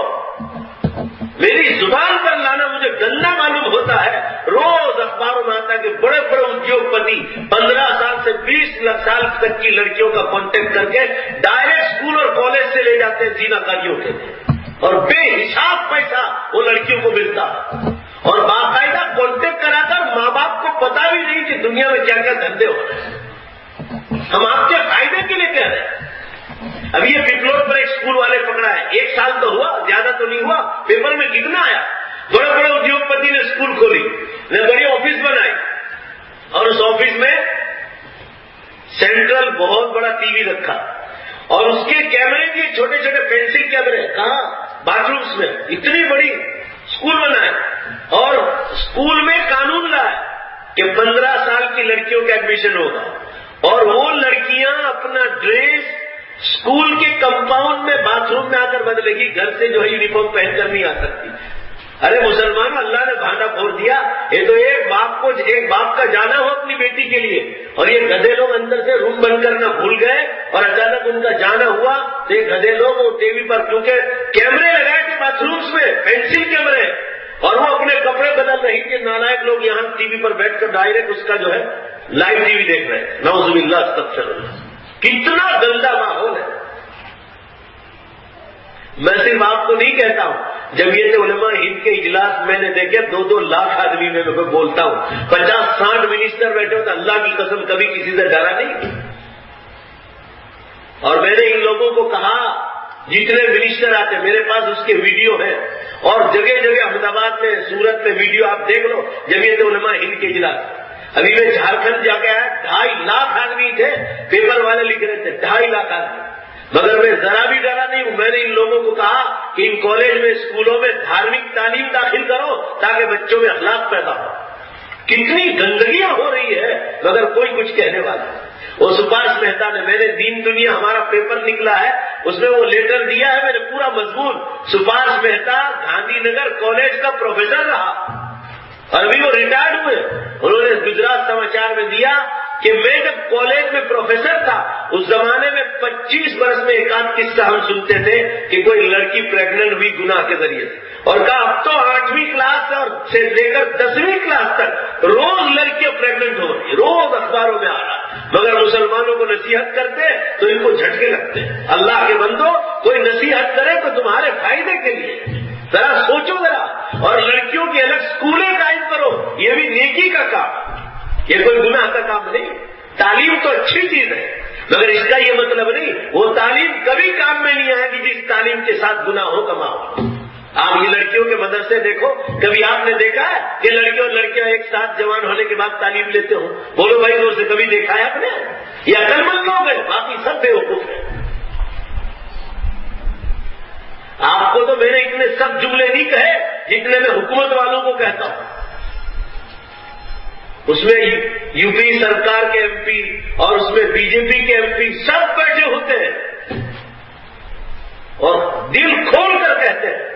میری زبان پر لانا مجھے گندا معلوم ہوتا ہے. روز اخباروں میں آتا ہے کہ بڑے بڑے ادیوگ پتی 15 سال سے 20 سال تک کی لڑکیوں کا کانٹیکٹ کر کے ڈائریکٹ اسکول اور کالج سے لے جاتے ہیں زینا کاریوں کے، اور بے حساب پیسہ وہ لڑکیوں کو ملتا، اور باقاعدہ کانٹیکٹ کرا کر ماں باپ کو پتا بھی نہیں کہ دنیا میں کیا کیا دھندے ہو رہے ہیں. ہم آپ کے فائدے کے لیے کہہ رہے ہیں. ابھی یہ پپلور پر ایک اسکول والے پکڑا ہے، 1 سال تو ہوا، زیادہ تو نہیں ہوا. پیپر میں کتنا آیا؟ بڑے بڑے ادیوگ پتی نے اسکول کھولی، نے بڑی آفس بنائی، اور اس آفس میں سینٹرل بہت بڑا ٹی وی رکھا، اور اس کے کیمرے بھی چھوٹے چھوٹے پینسل کیمرے. کہاں؟ باتھ رومس میں. اتنی بڑی اسکول بنائے، اور اسکول میں قانون لائے کہ 15 سال کی لڑکیوں کا ایڈمیشن ہوگا، اور وہ لڑکیاں اپنا ڈریس اسکول کے کمپاؤنڈ میں باتھ روم میں آ کر بدلے گی، گھر سے جو ہے یونیفارم پہن کر نہیں آ سکتی. ارے مسلمان، اللہ نے بھانڈا پھوڑ دیا. یہ تو ایک باپ کا جانا ہو اپنی بیٹی کے لیے، اور یہ گدھے لوگ اندر سے روم بند کرنا بھول گئے، اور اچانک ان کا جانا ہوا تو یہ گدھے لوگ وہ ٹی وی پر، کیونکہ کیمرے لگائے تھے باتھ رومس میں، پینسل کیمرے، اور وہ اپنے کپڑے بدل رہی تھی. نالائق لوگ یہاں ٹی وی پر بیٹھ کر ڈائریکٹ اس کا جو ہے لائیو ٹی وی دیکھ رہے ہیں. نعوذ باللہ، استغفر اللہ. کتنا گندا ماحول ہے. میں صرف آپ کو نہیں کہتا ہوں، جمعیت علماء ہند کے اجلاس میں نے دیکھے 2-2 لاکھ آدمی میں بولتا ہوں، 50-60 منسٹر بیٹھے ہو تو اللہ کی قسم کبھی کسی سے ڈرا نہیں. اور میں نے ان لوگوں کو کہا، جتنے منسٹر آتے میرے پاس اس کے ویڈیو ہیں، اور جگہ جگہ احمد آباد میں، سورت میں ویڈیو آپ دیکھ لو جمعیت علماء ہند کے اجلاس. ابھی میں جھارکھنڈ جا کے آیا، 2.5 لاکھ آدمی تھے، پیپر والے لکھ رہے تھے 2.5 لاکھ آدمی، مگر میں ذرا بھی ڈرا نہیں ہوں. میں نے ان لوگوں کو کہا کہ ان کالج میں، اسکولوں میں دھارمک تعلیم داخل کرو تاکہ بچوں میں اخلاق پیدا ہو. کتنی گندگیاں ہو رہی ہے مگر کوئی کچھ کہنے والا. وہ سبھاش مہتا نے، میں نے دین دنیا ہمارا پیپر نکلا ہے، اس میں وہ لیٹر دیا ہے، میں نے پورا مضمون. سبھاش مہتا گاندھی نگر کالج کا پروفیسر رہا، اور ابھی وہ ریٹائرڈ ہوئے. انہوں نے گجرات سماچار میں دیا کہ میں جب کالج میں پروفیسر تھا اس زمانے میں 25 برس میں ایک آدھ قصہ ہم سنتے تھے کہ کوئی لڑکی پریگننٹ ہوئی گناہ کے ذریعے سے، اور کہا اب تو 8ویں کلاس اور سے لے کر 10ویں کلاس تک روز لڑکیاں پریگننٹ ہو رہی، روز اخباروں میں آ رہا. مگر مسلمانوں کو نصیحت کرتے تو ان کو جھٹکے لگتے. اللہ کے بندو، کوئی نصیحت کرے تو تمہارے فائدے کے لیے، ذرا سوچو ذرا. اور لڑکیوں کی الگ اسکولیں قائم کرو، یہ بھی نیکی کا کام، یہ کوئی گناہ کا کام نہیں. تعلیم تو اچھی چیز ہے مگر اس کا یہ مطلب نہیں وہ تعلیم کبھی کام میں نہیں آئے گی جس تعلیم کے ساتھ گناہوں کا ماحول. آپ یہ لڑکیوں کے مدرسے دیکھو، کبھی آپ نے دیکھا ہے کہ لڑکیوں اور لڑکیاں ایک ساتھ جوان ہونے کے بعد تعلیم لیتے ہوں؟ بولو بھائی زور سے، کبھی دیکھا ہے آپ نے؟ یہ عقل مند لوگ ہیں، باقی سب بیوقوف ہیں. آپ کو تو میں نے اتنے سخت جملے نہیں کہے جتنے میں حکومت والوں کو کہتا ہوں. اس میں یو پی سرکار کے ایم پی اور اس میں بی جے پی کے ایم پی سب بیٹھے ہوتے ہیں اور دل کھول کر کہتے ہیں،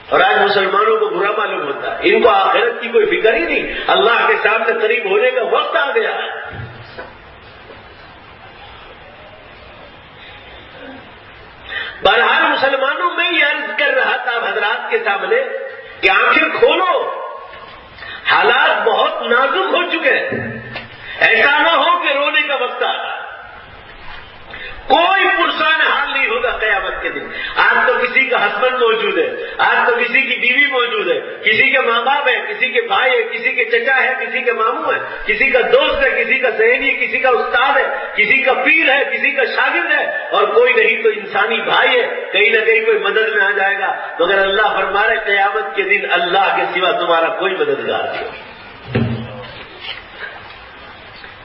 اور آج مسلمانوں کو برا معلوم ہوتا ہے. ان کو آخرت کی کوئی فکر ہی نہیں. اللہ کے سامنے قریب ہونے کا وقت آ گیا ہے. بہرحال مسلمانوں میں یہ عرض کر رہا تھا حضرات کے سامنے کہ آنکھیں کھولو، حالات بہت نازک ہو چکے ہیں. ایسا نہ ہو کہ رونے قیامت کے دن. آج تو کسی کا ہسبینڈ موجود ہے, آج تو کسی کی بیوی موجود ہے, کسی کے ماں باپ ہے, کسی کے بھائی ہے, کسی کے چچا ہے, کسی کے ماموں ہے, کسی کا دوست ہے, کسی کا سہیلی ہے, کسی کا استاد ہے, کسی کا پیر ہے, کسی کا شاگرد ہے, اور کوئی نہیں تو انسانی بھائی ہے. کہیں نہ کہیں کوئی مدد میں آ جائے گا. مگر اللہ فرما رہے قیامت کے دن اللہ کے سوا تمہارا کوئی مددگار نہیں.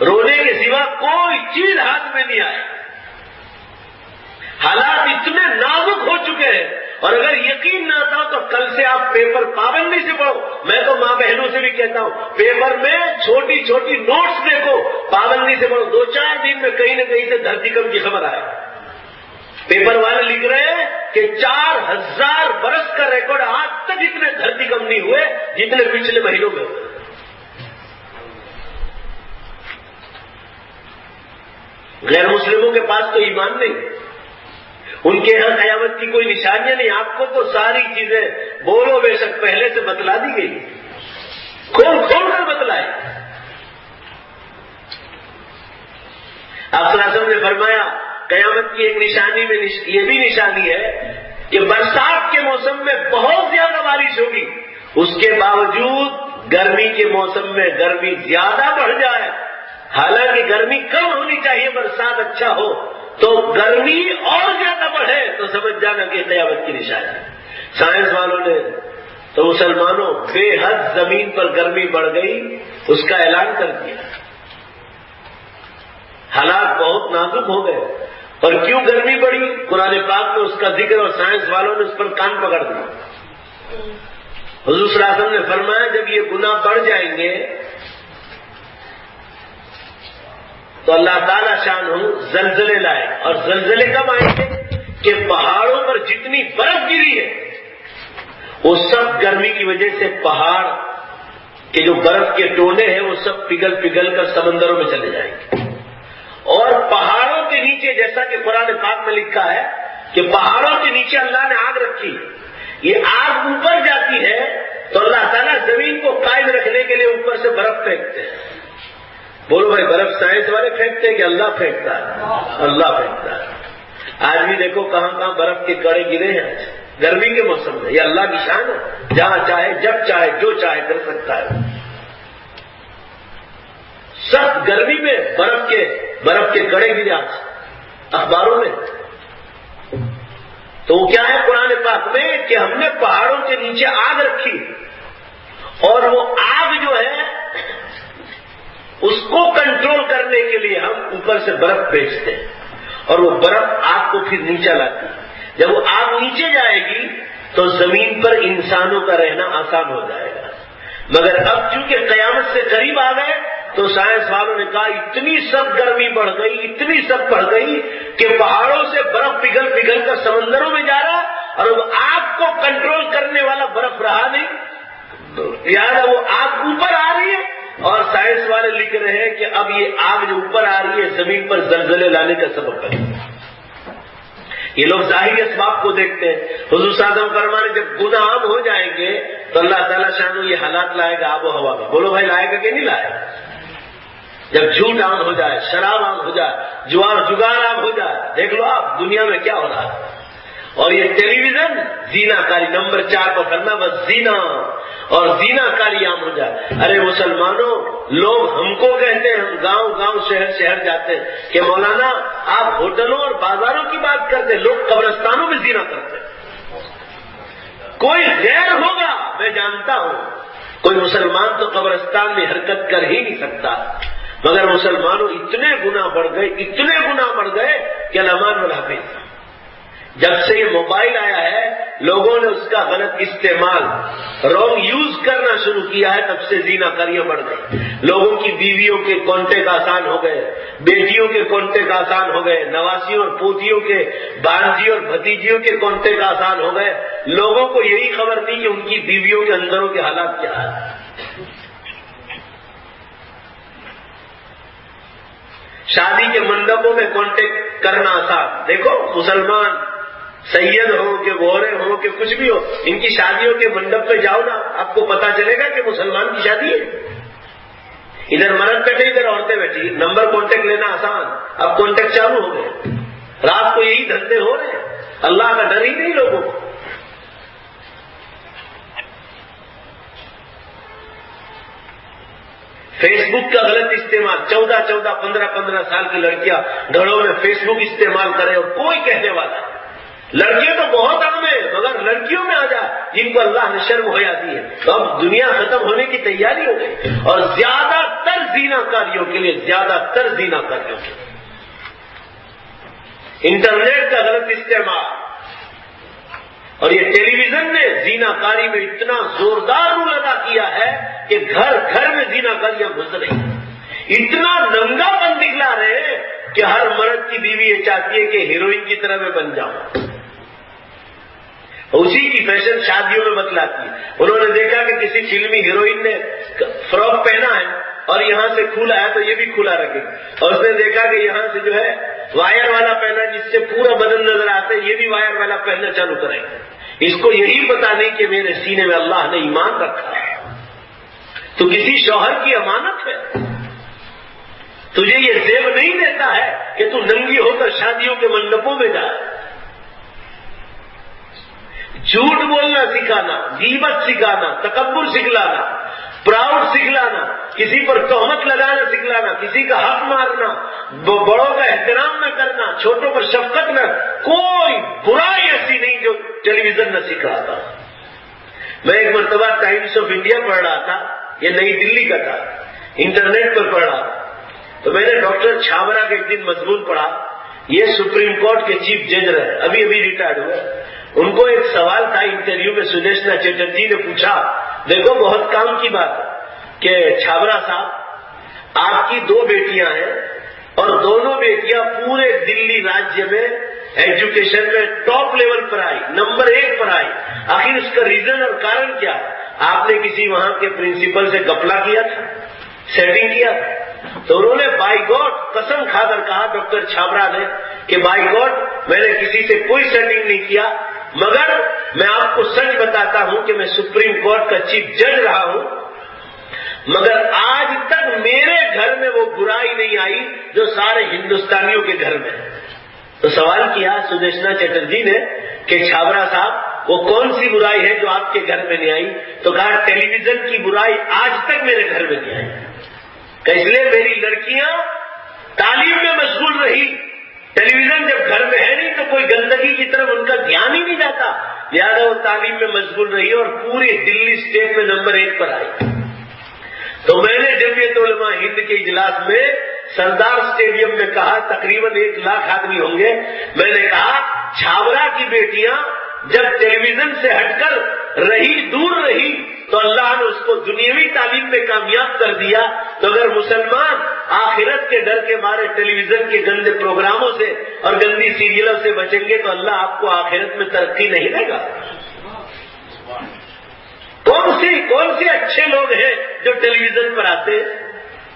رونے کے سوا کوئی چیز ہاتھ میں نہیں آئے. حالات اتنے نازک ہو چکے ہیں, اور اگر یقین نہ آتا تو کل سے آپ پیپر پابندی سے پڑھو. میں تو ماں بہنوں سے بھی کہتا ہوں, پیپر میں چھوٹی چھوٹی نوٹس دیکھو, پابندی سے پڑھو. 2-4 دن میں کہیں نہ کہیں سے دھرتی کم کی خبر آئے. پیپر والے لکھ رہے ہیں کہ 4000 برس کا ریکارڈ آج تک اتنے دھرتی کم نہیں ہوئے جتنے پچھلے مہینوں میں ہوئے. غیر مسلموں کے پاس تو ایمان نہیں, ان کے یہاں قیامت کی کوئی نشانیاں نہیں. آپ کو تو ساری چیزیں بولو بے شک پہلے سے بتلا دی گئی, کھول کھول کر بتلائے. آپ صلی اللہ علیہ وسلم نے فرمایا قیامت کی ایک نشانی میں یہ بھی نشانی ہے کہ برسات کے موسم میں بہت زیادہ بارش ہوگی, اس کے باوجود گرمی کے موسم میں گرمی زیادہ بڑھ جائے. حالانکہ گرمی کم ہونی چاہیے, برسات اچھا ہو, تو گرمی اور زیادہ بڑھے تو سمجھ جانا کہ قیامت کی نشانی. سائنس والوں نے تو مسلمانوں بے حد زمین پر گرمی بڑھ گئی اس کا اعلان کر دیا. حالات بہت نازک ہو گئے. اور کیوں گرمی بڑھی؟ قرآن پاک میں اس کا ذکر, اور سائنس والوں نے اس پر کان پکڑ دیا. حضور صلی اللہ علیہ وسلم نے فرمایا جب یہ گناہ بڑھ جائیں گے تو اللہ تعالیٰ شان ہو زلزلے لائے. اور زلزلے کب آئیں گے کہ پہاڑوں پر جتنی برف گری ہے وہ سب گرمی کی وجہ سے پہاڑ کے جو برف کے ٹولے ہیں وہ سب پگھل پگھل کر سمندروں میں چلے جائیں گے. اور پہاڑوں کے نیچے, جیسا کہ قرآن پاک میں لکھا ہے کہ پہاڑوں کے نیچے اللہ نے آگ رکھی, یہ آگ اوپر جاتی ہے تو اللہ تعالیٰ زمین کو قائم رکھنے کے لیے اوپر سے برف پھینکتے ہیں. بولو بھائی, برف سائنس والے پھینکتے ہیں کہ اللہ پھینکتا ہے؟ اللہ پھینکتا ہے. آج بھی دیکھو کہاں کہاں برف کے کڑے گرے ہیں گرمی کے موسم میں. یہ اللہ کی شان ہے, جہاں چاہے جب چاہے جو چاہے کر سکتا ہے. سخت گرمی میں برف کے کڑے گرے آج اخباروں میں. تو وہ کیا ہے قرآن پاک میں کہ ہم نے پہاڑوں کے نیچے آگ رکھی, اور وہ آگ جو ہے اس کو کنٹرول کرنے کے لیے ہم اوپر سے برف بھیجتے ہیں, اور وہ برف آگ کو پھر نیچے لاتی ہے. جب وہ آگ نیچے جائے گی تو زمین پر انسانوں کا رہنا آسان ہو جائے گا. مگر اب چونکہ قیامت سے قریب آ گئے تو سائنس والوں نے کہا اتنی سخت گرمی بڑھ گئی, اتنی سخت بڑھ گئی کہ پہاڑوں سے برف پگھل پگھل کر سمندروں میں جا رہا, اور اب آگ کو کنٹرول کرنے والا برف رہا نہیں. یاد وہ آگ اوپر آ رہی ہے, اور سائنس والے لکھ رہے ہیں کہ اب یہ آگ جو اوپر آ رہی ہے زمین پر زلزلے لانے کا سبب بنے. یہ لوگ ظاہری اسباب کو دیکھتے ہیں. حضور صلی اللہ علیہ وسلم فرمانے جب گناہ عام ہو جائیں گے تو اللہ تعالیٰ شانو یہ حالات لائے گا آب و ہوا کا. بولو بھائی لائے گا کہ نہیں لائے گا؟ جب جھوٹ عام ہو جائے, شراب عام ہو جائے, جگار عام ہو جائے, دیکھ لو آپ دنیا میں کیا ہو رہا ہے. اور یہ ٹیلی ویژن زینا کاری نمبر 4 پر کرنا, بس زینا اور زینا کاری عام ہو جائے. ارے مسلمانوں, لوگ ہم کو کہتے ہیں, ہم گاؤں گاؤں شہر شہر جاتے ہیں کہ مولانا آپ ہوٹلوں اور بازاروں کی بات کرتے ہیں, لوگ قبرستانوں میں زینا کرتے ہیں. کوئی غیر ہوگا میں جانتا ہوں, کوئی مسلمان تو قبرستان میں حرکت کر ہی نہیں سکتا. مگر مسلمانوں اتنے گناہ بڑھ گئے کہ الامان والحفیظ. جب سے یہ موبائل آیا ہے لوگوں نے اس کا غلط استعمال, رانگ یوز کرنا شروع کیا ہے, تب سے زنا کاریاں بڑھ گئی. لوگوں کی بیویوں کے کانٹیکٹ آسان ہو گئے, بیٹیوں کے کانٹیکٹ آسان ہو گئے, نواسیوں اور پوتیوں کے, بھانجی اور بھتیجیوں کے کانٹیکٹ آسان ہو گئے. لوگوں کو یہی خبر نہیں کہ ان کی بیویوں کے اندروں کے حالات کیا ہیں. شادی کے منڈپوں میں کانٹیکٹ کرنا آسان. دیکھو مسلمان سید ہو کہ گورے ہو کہ کچھ بھی ہو, ان کی شادیوں کے منڈپ پہ جاؤ نا, آپ کو پتا چلے گا کہ مسلمان کی شادی ہے. ادھر مرد بیٹھے ادھر عورتیں بیٹھی, نمبر کانٹیکٹ لینا آسان. اب کانٹیکٹ چالو ہو گئے, رات کو یہی دھندے ہو رہے ہیں. اللہ کا ڈر ہی نہیں لوگوں کو. فیس بک کا غلط استعمال, 14-15 سال کی لڑکیاں گھروں میں فیس بک استعمال کرے اور کوئی کہنے والا. لڑکیاں تو بہت عام ہیں, مگر لڑکیوں میں آ جائے جن کو اللہ نے شرم ہو جاتی ہے. تو اب دنیا ختم ہونے کی تیاری ہو گئی, اور زیادہ تر زنا کاریوں کے لیے انٹرنیٹ کا غلط استعمال, اور یہ ٹیلی ویژن نے زنا کاری میں اتنا زوردار رول ادا کیا ہے کہ گھر گھر میں زنا کاریاں گھس رہی ہیں. اتنا ننگا پن دکھلا رہے ہیں کہ ہر مرد کی بیوی یہ چاہتی ہے کہ ہیروئن کی طرح میں بن جاؤں. اسی کی فیشن شادیوں میں بتلاتی ہے. انہوں نے دیکھا کہ کسی فلمی ہیروئن نے فراک پہنا ہے اور یہاں سے کھلا ہے تو یہ بھی کھلا رکھے, اور اس نے دیکھا کہ یہاں سے جو ہے وائر والا پہنا جس سے پورا بدن نظر آتا ہے, یہ بھی وائر والا پہننا چالو کریں. اس کو یہی پتا نہیں کہ میرے سینے میں اللہ نے ایمان رکھا ہے, تو کسی شوہر کی امانت ہے. تجھے یہ زیب نہیں دیتا ہے کہ تو ننگی ہو کر شادیوں کے منڈپوں میں جائے. جھوٹ بولنا سکھانا, غیبت سکھانا, تکبر سکھلانا, پراؤڈ سکھلانا, کسی پر تہمت لگانا سکھلانا, کسی کا حق مارنا, بڑوں کا احترام نہ کرنا, چھوٹوں پر شفقت نہ, کوئی برائی ایسی نہیں جو ٹیلی ویژن نہ سکھاتا. میں ایک مرتبہ ٹائمز آف انڈیا پڑھ رہا تھا, یہ نئی دلی کا تھا, انٹرنیٹ پر پڑھ رہا تھا, تو میں نے ڈاکٹر چھابرا کا ایک دن مضمون پڑھا. یہ سپریم کورٹ کے چیف جج رہے, ابھی ریٹائرڈ ہوئے. ان کو ایک سوال تھا انٹرویو میں, سدیشنا چیٹرجی نے پوچھا, دیکھو بہت کام کی بات کہ چھابرا صاحب آپ کی 2 بیٹیاں ہیں اور دونوں بیٹیاں پورے دلی راجیہ میں ایجوکیشن میں ٹاپ لیول پر آئی, نمبر 1 پر آئی, آخر اس کا ریزن اور کارن کیا ہے؟ آپ نے کسی وہاں کے پرنسپل سے گپلا کیا تھا, سیٹنگ کیا تھا؟ تو انہوں نے بائی گاڈ قسم کھا کر کہا ڈاکٹر چھابرا نے کہ بائی گاڈ میں نے کسی سے کوئی سیٹنگ نہیں کیا, مگر میں آپ کو سچ بتاتا ہوں کہ میں سپریم کورٹ کا چیف جج رہا ہوں, مگر آج تک میرے گھر میں وہ برائی نہیں آئی جو سارے ہندوستانیوں کے گھر میں. تو سوال کیا سدیشنا چیٹرجی نے کہ چھابرا صاحب وہ کون سی برائی ہے جو آپ کے گھر میں نہیں آئی؟ تو کہا ٹیلی ویژن کی برائی آج تک میرے گھر میں نہیں آئی. اس لیے میری لڑکیاں تعلیم میں مشغول رہی. ٹیلی ویژن جب گھر میں ہے نہیں تو کوئی گندگی کی طرف ان کا دھیان ہی نہیں جاتا, لہٰذا وہ تعلیم میں مشغول رہی اور پوری دلی اسٹیٹ میں نمبر 1 پر آئی. تو میں نے جمعیت علماء ہند کے اجلاس میں سردار اسٹیڈیم میں کہا, تقریباً 1 لاکھ آدمی ہوں گے, میں نے کہا چھابرا کی بیٹیاں جب ٹیلی ویژن سے ہٹ کر رہی, دور رہی, تو اللہ نے اس کو دنیاوی تعلیم میں کامیاب کر دیا. تو اگر مسلمان آخرت کے ڈر کے مارے ٹیلی ویژن کے گندے پروگراموں سے اور گندی سیریلوں سے بچیں گے تو اللہ آپ کو آخرت میں ترقی نہیں دے گا. کون سے اچھے لوگ ہیں جو ٹیلی ویژن پر آتے ہیں؟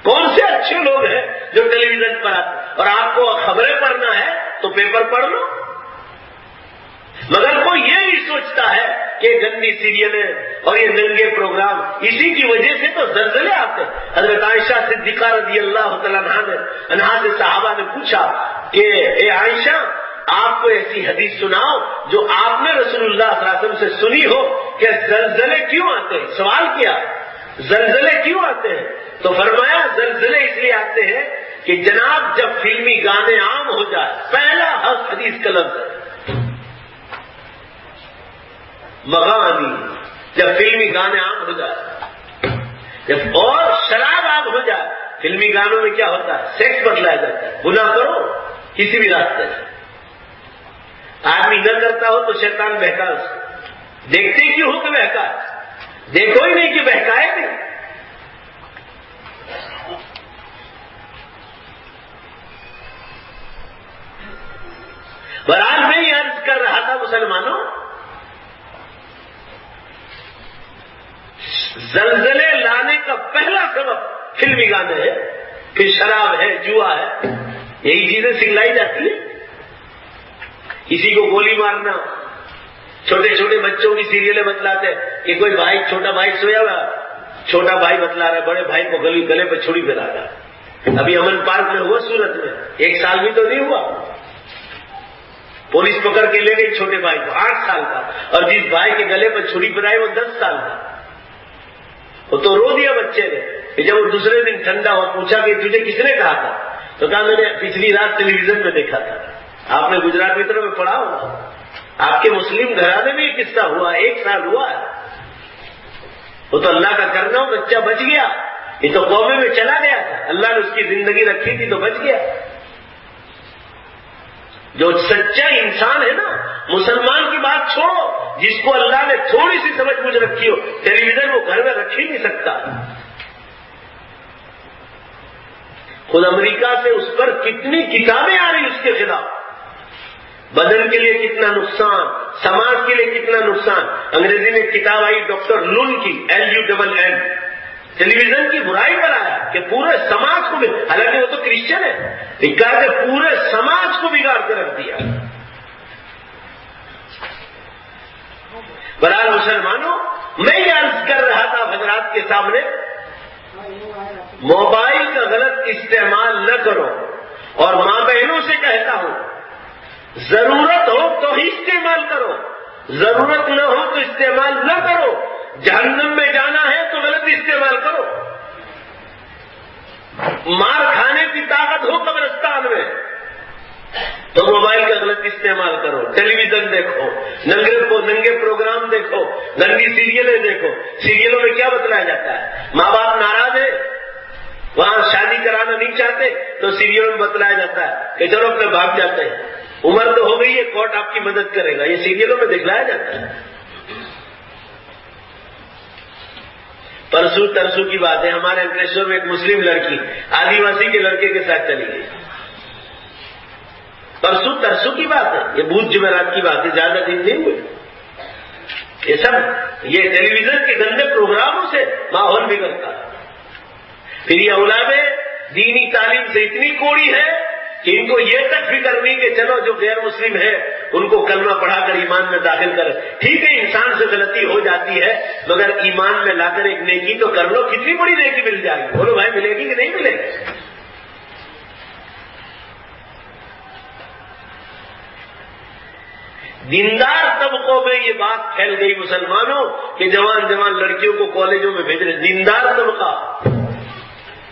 کون سے اچھے لوگ ہیں جو ٹیلی ویژن پر آتے ہیں؟ اور آپ کو خبریں پڑھنا ہے تو پیپر پڑھ لو, مگر کوئی یہ نہیں سوچتا ہے کہ گندی سیریلیں اور یہ ننگے پروگرام, اسی کی وجہ سے تو زلزلے آتے. حضرت عائشہ صدیقہ رضی اللہ تعالیٰ عنہا سے صحابہ نے پوچھا کہ اے عائشہ آپ کو ایسی حدیث سناؤ جو آپ نے رسول اللہ صلی اللہ علیہ وسلم سے سنی ہو کہ زلزلے کیوں آتے ہیں. سوال کیا, زلزلے کیوں آتے ہیں؟ تو فرمایا زلزلے اس لیے آتے ہیں کہ جناب جب فلمی گانے عام ہو جائے, پہلا حدیث کا لفظ ہے مغانی, جب فلمی گانے عام ہو جائے, جب اور شراب عام ہو جائے. فلمی گانوں میں کیا ہوتا ہے؟ سیکس بتلایا جاتا ہے, گناہ کرو کسی بھی راستے سے. آدمی نہ کرتا ہو تو شیطان بہکا اس کو, دیکھتے کیوں ہو کہ بہکائے؟ دیکھو ہی نہیں کہ بہکائے نہیں. بہرحال میں یہ عرض کر رہا تھا مسلمانوں, زلزلے لانے کا پہلا سبب فلمی گانے ہے, پھر شراب ہے, جوا ہے, یہی چیزیں سکھلائی جاتی ہیں. کسی کو گولی مارنا, چھوٹے چھوٹے بچوں کی سیریلیں بتلاتے ہیں کہ کوئی بھائی, چھوٹا بھائی سویا ہوا, چھوٹا بھائی بتلا رہا ہے بڑے بھائی کو گلے پہ چھری پھیلا رہا ہے. ابھی امن پارک میں ہوا سورت میں, 1 سال بھی تو نہیں ہوا. پولیس پکڑ کے لے گئی چھوٹے بھائی کو 8 سال کا، اور جس بھائی کے گلے پر چھری پرائی وہ 10 سال کا. وہ تو رو دیا بچے نے. جب وہ دوسرے دن ٹھنڈا ہوا پوچھا کہ تجھے کس نے کہا تھا؟ تو کہا میں نے پچھلی رات ٹیلی ویژن میں دیکھا تھا. آپ نے گجرات متر میں پڑھا ہوگا. آپ کے مسلم گھرانے میں یہ قصہ ہوا، 1 سال ہوا ہے. وہ تو اللہ کا کرنا ہو، بچہ بچ گیا. یہ تو قومے میں چلا گیا تھا، اللہ نے اس کی زندگی رکھی تھی تو بچ گیا. جو سچا انسان ہے نا، مسلمان کی بات چھوڑو، جس کو اللہ نے تھوڑی سی سمجھ بوجھ رکھی ہو، ٹیلی ویژن وہ گھر میں رکھ ہی نہیں سکتا. خود امریکہ سے اس پر کتنی کتابیں آ رہی اس کے خلاف. بدن کے لیے کتنا نقصان، سماج کے لیے کتنا نقصان. انگریزی میں کتاب آئی ڈاکٹر لن کی LUNN، ٹیلی ویژن کی برائی پر آیا کہ پورے سماج کو، حالانکہ وہ تو کرسچن ہے، کہ پورے سماج کو بگاڑ کے رکھ دیا. برحال مسلمانوں، میں یہ عرض کر رہا تھا حضرات کے سامنے، موبائل کا غلط استعمال نہ کرو. اور ماں بہنوں سے کہتا ہوں، ضرورت ہو تو ہی استعمال کرو، ضرورت نہ ہو تو استعمال نہ کرو. جہنم میں جانا ہے تو غلط استعمال کرو. مار کھانے کی طاقت ہو قبرستان میں تو موبائل کا غلط استعمال کرو. ٹیلی ویژن دیکھو، ننگے پروگرام دیکھو، ننگی سیریلیں دیکھو. سیریلوں میں کیا بتلایا جاتا ہے؟ ماں باپ ناراض ہے، وہاں شادی کرانا نہیں چاہتے تو سیریلوں میں بتلایا جاتا ہے کہ چلو اپنے بھاگ جاتے ہیں. عمر تو ہو گئی ہے، کورٹ آپ کی مدد کرے گا. یہ سیریلوں میں دکھلایا جاتا ہے. پرسوں ترسوں کی بات ہے، ہمارے انکلیشور میں ایک مسلم لڑکی آدیواسی کے لڑکے کے ساتھ چلی گئی. پرسوں ترسوں کی بات ہے، یہ بدھ جمعرات کی بات ہے، زیادہ دن نہیں ہوئے. یہ سب یہ ٹیلی ویژن کے گندے پروگراموں سے ماحول بگڑتا ہے. پھر یہ اولادیں دینی تعلیم سے اتنی کوڑی ہے کہ ان کو یہ تک فکر نہیں کہ چلو جو غیر مسلم ہے ان کو کلمہ پڑھا کر ایمان میں داخل کرے. ٹھیک ہے انسان سے غلطی ہو جاتی ہے، مگر ایمان میں لا کر ایک نیکی تو کر لو. کتنی بڑی نیکی مل جائے گی، بولو بھائی ملے گی کہ نہیں ملے گی؟ دیندار طبقوں میں یہ بات پھیل گئی مسلمانوں کہ جوان لڑکیوں کو کالجوں میں بھیج رہے. دیندار طبقہ،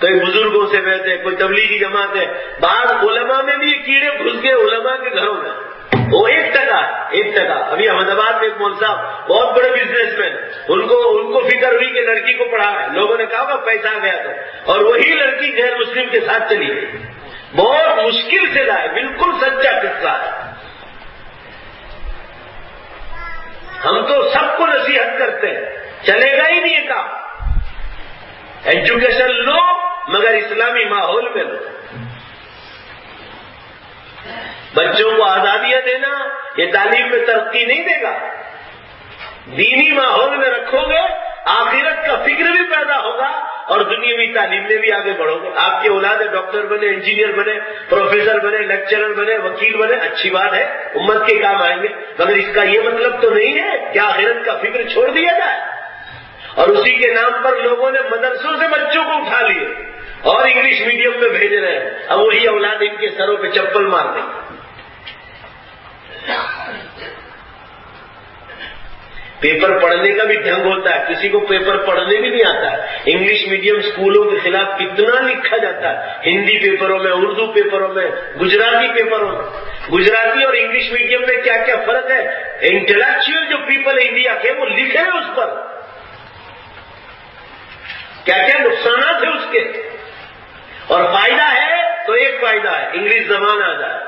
کوئی بزرگوں سے بیٹھے، کوئی تبلیغی جماعت ہے. بعض علماء میں بھی یہ کیڑے گھس گئے علماء کے گھروں میں. وہ 1%. ابھی احمد آباد میں ایک مول صاحب بہت بڑے بزنس مین، ان کو فکر ہوئی کہ لڑکی کو پڑھا ہے. لوگوں نے کہا کہ پیسہ آ گیا تو، اور وہی لڑکی غیر مسلم کے ساتھ چلی گئی. بہت مشکل سے لائے، بالکل سچا قصہ ہے. ہم تو سب کو نصیحت کرتے ہیں، چلے گا ہی نہیں یہ کام. ایجوکیشن لو مگر اسلامی ماحول میں لو. بچوں کو آزادیاں دینا یہ تعلیم میں ترقی نہیں دے گا. دینی ماحول میں رکھو گے، آخرت کا فکر بھی پیدا ہوگا اور دنیاوی تعلیم میں بھی آگے بڑھو گے. آپ کے اولاد ڈاکٹر بنے، انجینئر بنے، پروفیسر بنے، لیکچرر بنے، وکیل بنے، اچھی بات ہے، امت کے کام آئیں گے. مگر اس کا یہ مطلب تو نہیں ہے کہ آخرت کا فکر چھوڑ دیا جائے. اور اسی کے نام پر لوگوں نے مدرسوں سے بچوں کو اٹھا لیے اور انگلش میڈیم میں بھیج رہے ہیں. اب وہی اولاد ان کے سروں پہ چپل مار دیں. پیپر پڑھنے کا بھی ڈھنگ ہوتا ہے، کسی کو پیپر پڑھنے بھی نہیں آتا ہے. انگلش میڈیم اسکولوں کے خلاف کتنا لکھا جاتا ہے، ہندی پیپروں میں، اردو پیپروں میں، گجراتی پیپروں میں. گجراتی اور انگلش میڈیم میں کیا کیا فرق ہے. انٹلیکچوئل جو پیپل انڈیا کے وہ لکھے ہیں اس پر کیا کیا نقصانات ہیں اس کے. اور فائدہ ہے تو ایک فائدہ ہے، انگلش زبان آ جائے.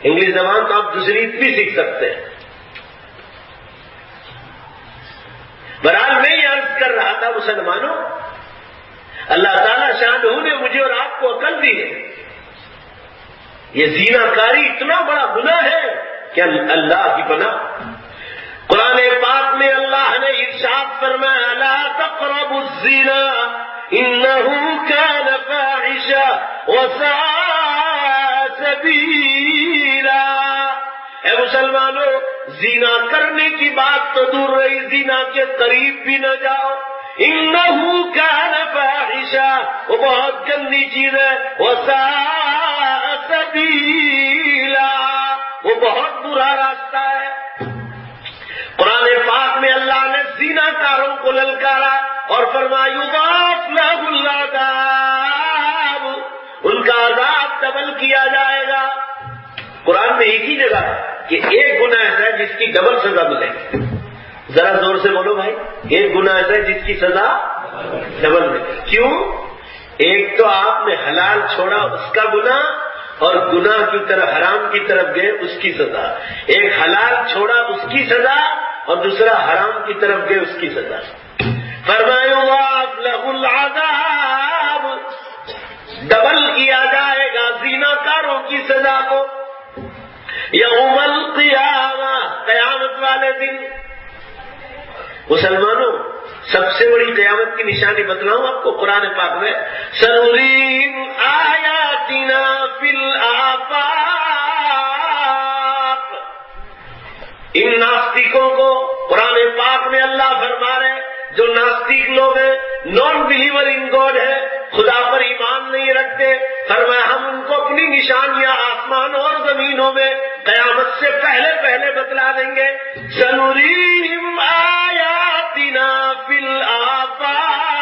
انگلش زبان تو آپ دوسری بھی سیکھ سکتے ہیں. بہرحال میں یہ عرض کر رہا تھا مسلمانوں، اللہ تعالیٰ شانہ نے مجھے اور آپ کو عقل دی ہے. یہ زنا کاری اتنا بڑا گناہ ہے کہ اللہ کی پناہ. قرآن پاک میں اللہ نے ارشاد فرمایا لا تقربوا الزنا انه كان فاحشا وساء سبیلا. اے مسلمانوں، زنا کرنے کی بات تو دور رہی، زنا کے قریب بھی نہ جاؤ. انه كان فاحشا، وہ بہت گندی چیز ہے. وساء سبیلا، وہ بہت برا راستہ ہے۔ قرآن پاک میں اللہ نے زنا کاروں کو للکارا اور فرمایا یضاعف لهم العذاب، ان کا عذاب ڈبل کیا جائے گا۔ قرآن میں ایک ہی جگہ کہ ایک گناہ ایسا ہے جس کی ڈبل سزا ملے گی۔ ذرا زور سے بولو بھائی، ایک گناہ ایسا ہے جس کی سزا ڈبل ملے۔ کیوں؟ ایک تو آپ نے حلال چھوڑا اس کا گناہ اور گناہ کی طرف حرام کی طرف گئے اس کی سزا۔ ایک حلال چھوڑا اس کی سزا اور دوسرا حرام کی طرف گئے اس کی سزا۔ فرمایا یضاعف له العذاب، ڈبل کیا جائے گا زنا کاروں کی سزا کو یوم القیامہ، قیامت والے دن۔ مسلمانوں، سب سے بڑی قیامت کی نشانی بتلاؤں آپ کو، قرآن پاک میں سنریم آیاتنا فی الآفاق، ان ناستکوں کو قرآن پاک میں اللہ فرما رہے جو ناستک لوگ ہیں، نان بلیور ان گاڈ ہے، خدا پر ایمان نہیں رکھتے، فرمایا ہم ان کو اپنی نشانیاں آسمان اور زمینوں میں قیامت سے پہلے پہلے بتلا دیں گے۔ سنریم آیاتنا فی الآفاق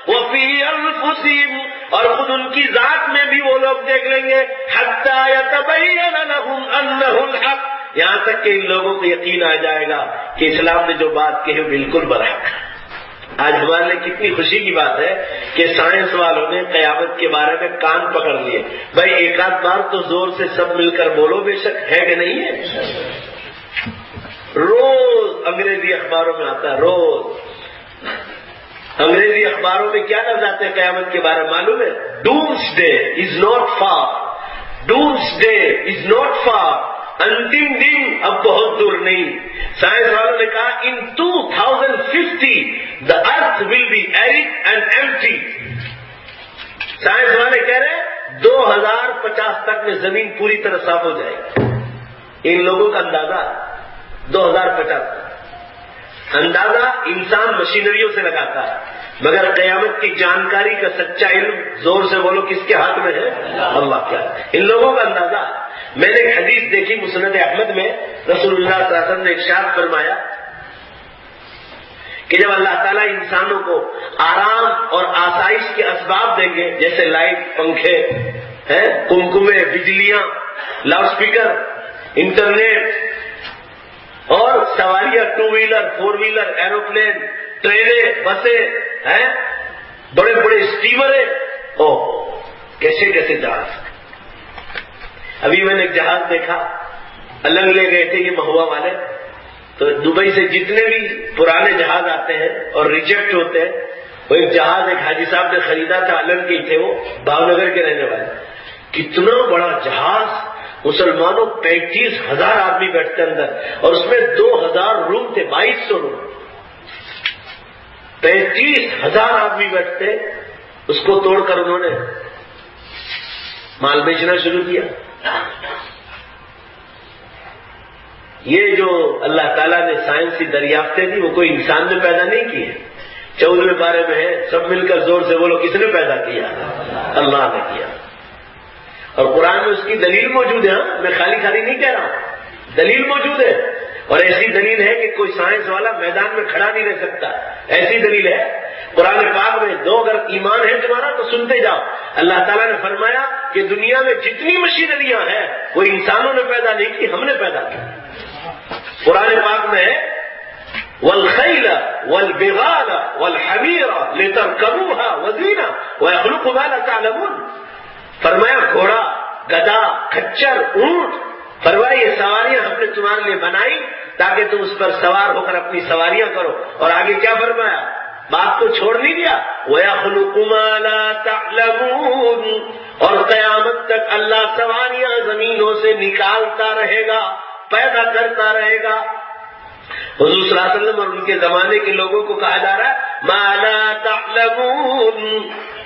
وفی انفسہم، اور خود ان کی ذات میں بھی وہ لوگ دیکھ لیں گے، حتی یتبین لہم انہ الحق، یہاں تک کہ ان لوگوں کو یقین آ جائے گا کہ اسلام نے جو بات کہی بالکل برحق ہے۔ آج ہمارے لیے کتنی خوشی کی بات ہے کہ سائنس والوں نے قیامت کے بارے میں کان پکڑ لیے۔ بھائی ایک آدھ بار تو زور سے سب مل کر بولو، بے شک ہے کہ نہیں ہے؟ روز انگریزی اخباروں میں آتا ہے، روز انگریزی اخباروں میں کیا لفظ آتے ہیں قیامت کے بارے میں معلوم ہے؟ Doomsday is not far, doomsday is not far, انتم دن اب بہت دور نہیں۔ سائنس والوں نے کہا ان 2050 the earth will be arid and empty۔ Science والے کہہ رہے ہیں 2050 تک میں زمین پوری طرح صاف ہو جائے گی۔ ان لوگوں کا اندازہ 2050 تک، اندازہ انسان مشینریوں سے لگاتا ہے، مگر قیامت کی جانکاری کا سچا علم زور سے بولو کس کے ہاتھ میں ہے؟ اللہ کے ہاتھ۔ ان لوگوں کا اندازہ۔ میں نے ایک حدیث دیکھی مسند احمد میں، رسول اللہ صلی اللہ علیہ وسلم نے ارشاد فرمایا کہ جب اللہ تعالیٰ انسانوں کو آرام اور آسائش کے اسباب دیں گے، جیسے لائٹ، پنکھے، کمکمے، بجلیاں، لاؤڈ اسپیکر، انٹرنیٹ اور سواریاں، 2 ویلر، 4 ویلر، ایروپلین، ٹرینیں، بسیں، بڑے بڑے اسٹیمریں، کیسے کیسے جہاز۔ ابھی میں نے ایک جہاز دیکھا، الگ لے گئے تھے یہ مہوا والے، تو دبئی سے جتنے بھی پرانے جہاز آتے ہیں اور ریجیکٹ ہوتے ہیں، وہ ایک جہاز ایک حاجی صاحب نے خریدا تھا، الگ کے تھے، وہ بھاؤ نگر کے رہنے والے۔ کتنا بڑا جہاز، مسلمانوں 35,000 آدمی بیٹھتے اندر، اور اس میں 2,000 روم تھے، 2,200 روم، 35,000 آدمی بیٹھتے۔ اس کو توڑ کر انہوں نے مال بیچنا شروع کیا۔ یہ جو اللہ تعالیٰ نے سائنسی دریافتیں دی وہ کوئی انسان نے پیدا نہیں کی ہے۔ 14ویں پارے میں ہے، سب مل کر زور سے بولو کس نے پیدا کیا؟ اللہ نے کیا۔ اور قرآن میں اس کی دلیل موجود ہے، میں خالی نہیں کہہ رہا ہوں، دلیل موجود ہے، اور ایسی دلیل ہے کہ کوئی سائنس والا میدان میں کھڑا نہیں رہ سکتا، ایسی دلیل ہے قرآن پاک میں۔ دو اگر ایمان ہے تمہارا تو سنتے جاؤ۔ اللہ تعالیٰ نے فرمایا کہ دنیا میں جتنی مشینریاں ہیں وہ انسانوں نے پیدا نہیں کی، ہم نے پیدا کی۔ قرآن پاک میں ہے والخیل والبغال والحمیر لترکبوها وزینہ ویخلق ما لا تعلمون، فرمایا گھوڑا، گدھا، کھچر، اونٹ، فرمایا یہ سواریاں ہم نے تمہارے لیے بنائی تاکہ تم اس پر سوار ہو کر اپنی سواریاں کرو۔ اور آگے کیا فرمایا؟ بات کو چھوڑ نہیں دیا، وَيَخْلُقُ مَا لَا تَعْلَمُونَ، اور قیامت تک اللہ سواریاں زمینوں سے نکالتا رہے گا، پیدا کرتا رہے گا۔ حضور صلی اللہ علیہ وسلم اور ان کے زمانے کے لوگوں کو کہا جا رہا ہے مَا لَا تَعْلَمُونَ،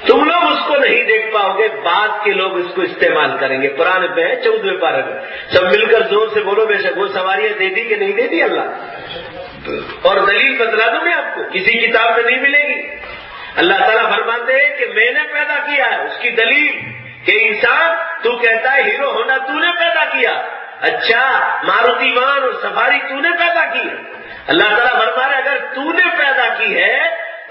تم لوگ اس کو نہیں دیکھ پاؤ گے، بعد کے لوگ اس کو استعمال کریں گے۔ قرآن پہ ہے 14ویں پارے میں، سب مل کر زور سے بولو بے شک وہ سواریاں دے دی کہ نہیں دے دی اللہ؟ اور دلیل بتلا دوں میں آپ کو، کسی کتاب میں نہیں ملے گی۔ اللہ تعالیٰ فرماتے ہیں کہ میں نے پیدا کیا ہے، اس کی دلیل کہ انسان تو کہتا ہے ہیرو ہونڈا تو نے پیدا کیا، اچھا ماروتی وان اور سفاری تو نے پیدا کی ہے۔ اللہ تعالیٰ فرما رہا ہے اگر تو نے پیدا کی ہے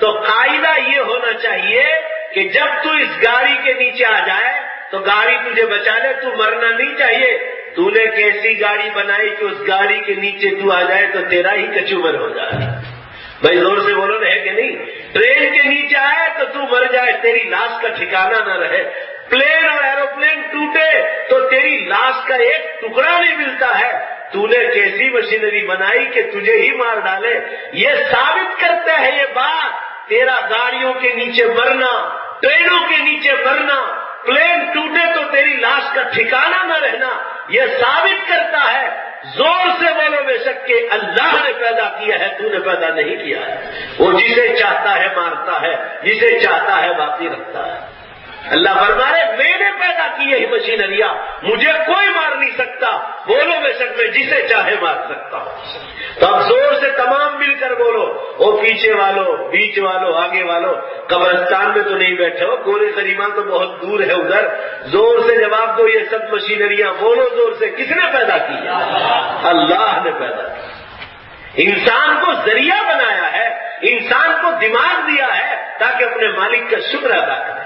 تو قاعدہ یہ ہونا چاہیے کہ جب تو اس گاڑی کے نیچے آ جائے تو گاڑی تجھے بچا لے، تو مرنا نہیں چاہیے۔ تو نے کیسی گاڑی بنائی کہ اس گاڑی کے نیچے تو آ جائے تو تیرا ہی کچوبر ہو جائے؟ بھائی زور سے بولو نا، ہے کہ نہیں؟ ٹرین کے نیچے آئے تو مر جائے، تیری لاش کا ٹھکانہ نہ رہے۔ پلین اور ایروپلین ٹوٹے تو تیری لاش کا ایک ٹکڑا نہیں ملتا ہے۔ تو نے کیسی مشینری بنائی کہ تجھے ہی مار ڈالے؟ یہ ثابت کرتا ہے یہ بات، تیرا گاڑیوں کے نیچے مرنا، ٹرینوں کے نیچے مرنا، پلین ٹوٹے تو تیری لاش کا ٹھکانہ نہ رہنا، یہ ثابت کرتا ہے۔ زور سے بولو بے شک کہ اللہ نے پیدا کیا ہے، تو نے پیدا نہیں کیا ہے۔ وہ جسے چاہتا ہے مارتا ہے، جسے چاہتا ہے باقی رکھتا ہے۔ اللہ فرما رہے میں نے پیدا کی یہی مشینریاں، مجھے کوئی مار نہیں سکتا۔ بولو بے شک میں جسے چاہے مار سکتا ہوں۔ تو اب زور سے تمام مل کر بولو، وہ پیچھے والوں، بیچ والوں، آگے والوں، قبرستان میں تو نہیں بیٹھے ہو، گورے کریمان تو بہت دور ہے ادھر۔ زور سے جواب دو، یہ سب مشینریاں بولو زور سے، کس نے پیدا کی؟ اللہ نے پیدا کی۔ انسان کو ذریعہ بنایا ہے، انسان کو دماغ دیا ہے تاکہ اپنے مالک کا شکر ادا کرے،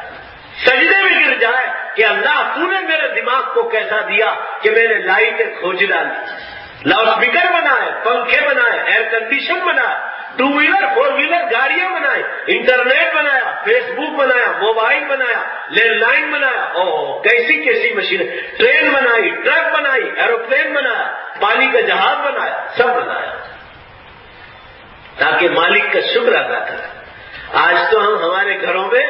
سجدے میں گر جائے کہ اللہ تو نے میرے دماغ کو کیسا دیا کہ میں نے لائٹیں کھوج ڈالی، لاؤڈ اسپیکر بنائے، پنکھے بنائے، ایئر کنڈیشن بنائے، 2 ویلر 4 ویلر گاڑیاں بنائے، انٹرنیٹ بنایا، فیس بک بنایا، موبائل بنایا، لینڈ لائن بنایا، کیسی کیسی مشینیں، ٹرین بنائی، ٹرک بنائی، ایروپلین بنایا، پانی کا جہاز بنایا، سب بنایا تاکہ مالک کا شکر ادا کرے۔ آج تو ہم ہمارے گھروں میں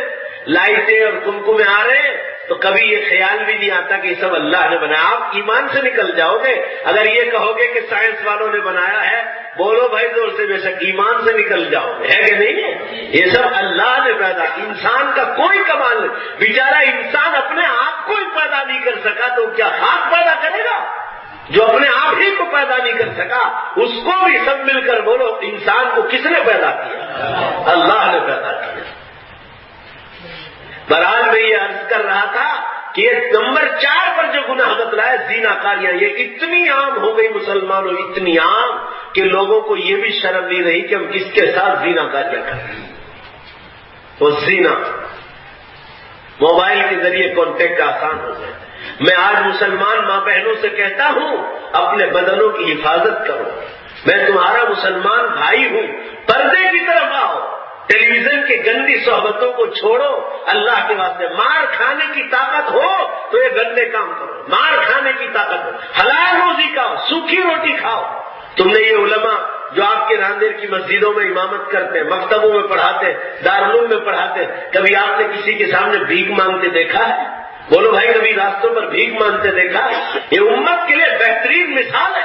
لائٹیں اور کمکمے آ رہے ہیں تو کبھی یہ خیال بھی نہیں آتا کہ یہ سب اللہ نے بنایا۔ آپ ایمان سے نکل جاؤ گے اگر یہ کہو گے کہ سائنس والوں نے بنایا ہے۔ بولو بھائی زور سے، بے شک ایمان سے نکل جاؤ گے، ہے کہ نہیں ہے؟ یہ سب اللہ نے پیدا کی، انسان کا کوئی کمال نہیں۔ بیچارہ انسان اپنے آپ کو ہی پیدا نہیں کر سکا تو کیا خاک پیدا کرے گا؟ جو اپنے آپ ہی کو پیدا نہیں کر سکا اس کو بھی سب مل کر بولو انسان کو کس نے پیدا کیا؟ اللہ نے پیدا کیا۔ بہرحال میں یہ عرض کر رہا تھا کہ یہ نمبر 4 پر جو گناہ بتلا ہے زنا کاریاں، یہ اتنی عام ہو گئی مسلمانوں، اتنی عام کہ لوگوں کو یہ بھی شرم نہیں رہی کہ ہم کس کے ساتھ زنا کاریاں کریں۔ وہ زنا موبائل کے ذریعے کانٹیکٹ آسان ہو گیا۔ میں آج مسلمان ماں بہنوں سے کہتا ہوں اپنے بدنوں کی حفاظت کرو، میں تمہارا مسلمان بھائی ہوں، پردے کی طرف آؤ، ٹیلی ویژن کی گندی صحبتوں کو چھوڑو، اللہ کے واسطے مار کھانے کی طاقت ہو تو یہ گندے کام کرو، مار کھانے کی طاقت ہو، حلال روزی کھاؤ، سوکھی روٹی کھاؤ۔ تم نے یہ علماء جو آپ کے راندیر کی مسجدوں میں امامت کرتے ہیں، مکتبوں میں پڑھاتے ہیں، دارالعلوم میں پڑھاتے ہیں، کبھی آپ نے کسی کے سامنے بھیک مانگتے دیکھا ہے؟ بولو بھائی کبھی راستوں پر بھیک مانگتے دیکھا ہے؟ یہ امت کے لیے بہترین مثال ہے،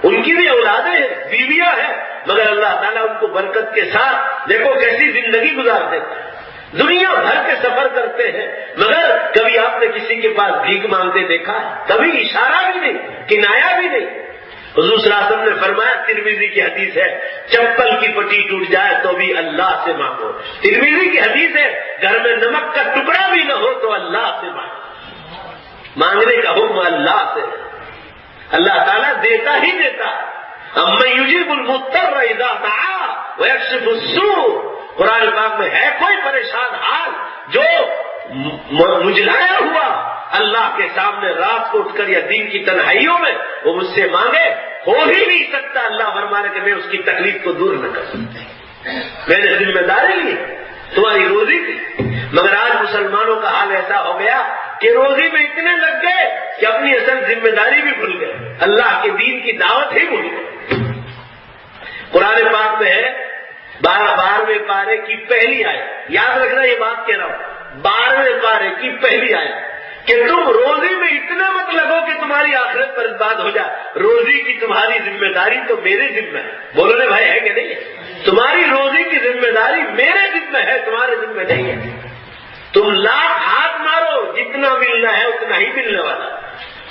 ان کی بھی اولادیں ہیں، بیویاں ہیں، مگر اللہ تعالیٰ ان کو برکت کے ساتھ دیکھو کیسی زندگی گزار دیتا ہے، دنیا بھر کے سفر کرتے ہیں، مگر کبھی آپ نے کسی کے پاس بھیک مانگتے دیکھا ہے؟ کبھی اشارہ بھی نہیں، کنایا بھی نہیں۔ حضور صلی اللہ علیہ وسلم نے فرمایا، ترمذی کی حدیث ہے، چپل کی پٹی ٹوٹ جائے تو بھی اللہ سے مانگو۔ ترمذی کی حدیث ہے، گھر میں نمک کا ٹکڑا بھی نہ ہو تو اللہ سے مانگو۔ مانگنے کا حکم اللہ سے، اللہ تعالیٰ دیتا ہی دیتا ہے۔ اَمَّن يُجِيبُ الْمُضْطَرَّ إِذَا دَعَاهُ وَيَكْشِفُ السُّوءَ، قرآن پاک میں ہے کوئی پریشان حال جو مجھلایا ہوا اللہ کے سامنے رات کو اٹھ کر یا دن کی تنہائیوں میں وہ مجھ سے مانگے، ہو ہی نہیں سکتا اللہ فرمانے کہ میں اس کی تکلیف کو دور نہ کر سکتا، میں نے ذمہ داری لی تمہاری روزی کی۔ مگر آج مسلمانوں کا حال ایسا ہو گیا کہ روزی میں اتنے لگ گئے کہ اپنی اصل ذمہ داری بھی بھول گئے، اللہ کے دین کی دعوت ہی بھول گئے۔ قرآن پاک میں ہے 12ویں پارے کی پہلی آیت، یاد رکھنا یہ بات کہہ رہا ہوں، 12ویں پارے کی پہلی آیت کہ تم روزی میں اتنا مت لگو کہ تمہاری آخرت برباد ہو جائے، روزی کی تمہاری ذمہ داری تو میرے ذمہ ہے۔ بولو نے بھائی ہے کہ نہیں ہے؟ تمہاری روزی کی ذمہ داری میرے ذمہ ہے، تمہارے ذمہ نہیں ہے۔ تم لاکھ ہاتھ مارو، جتنا ملنا ہے اتنا ہی ملنے والا،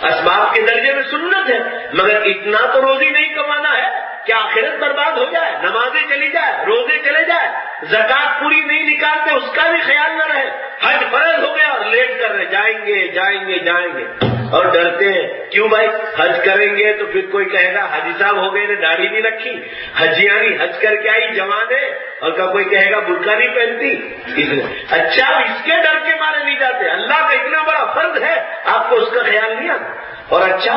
اسباب کے درجے میں سنت ہے، مگر اتنا تو روزی نہیں کمانا ہے کہ آخرت برباد ہو جائے، نمازیں چلی جائے، روزے چلے جائے، زکات پوری نہیں نکالتے اس کا بھی خیال نہ رہے، حج فرض ہو گیا اور لیٹ کر ڈر رہے جائیں گے جائیں گے جائیں گے اور ڈرتے ہیں. کیوں بھائی؟ حج کریں گے تو پھر کوئی کہے گا حاجی صاحب ہو گئے نے داڑھی نہیں رکھی, حجیانی حج کر کے آئی جوان ہے, اور کوئی کہے گا برقع نہیں پہنتی اس لیے. اچھا اس کے ڈر کے مارے نہیں جاتے, اللہ کا اتنا بڑا فرض ہے آپ کو اس کا خیال نہیں آتا. اور اچھا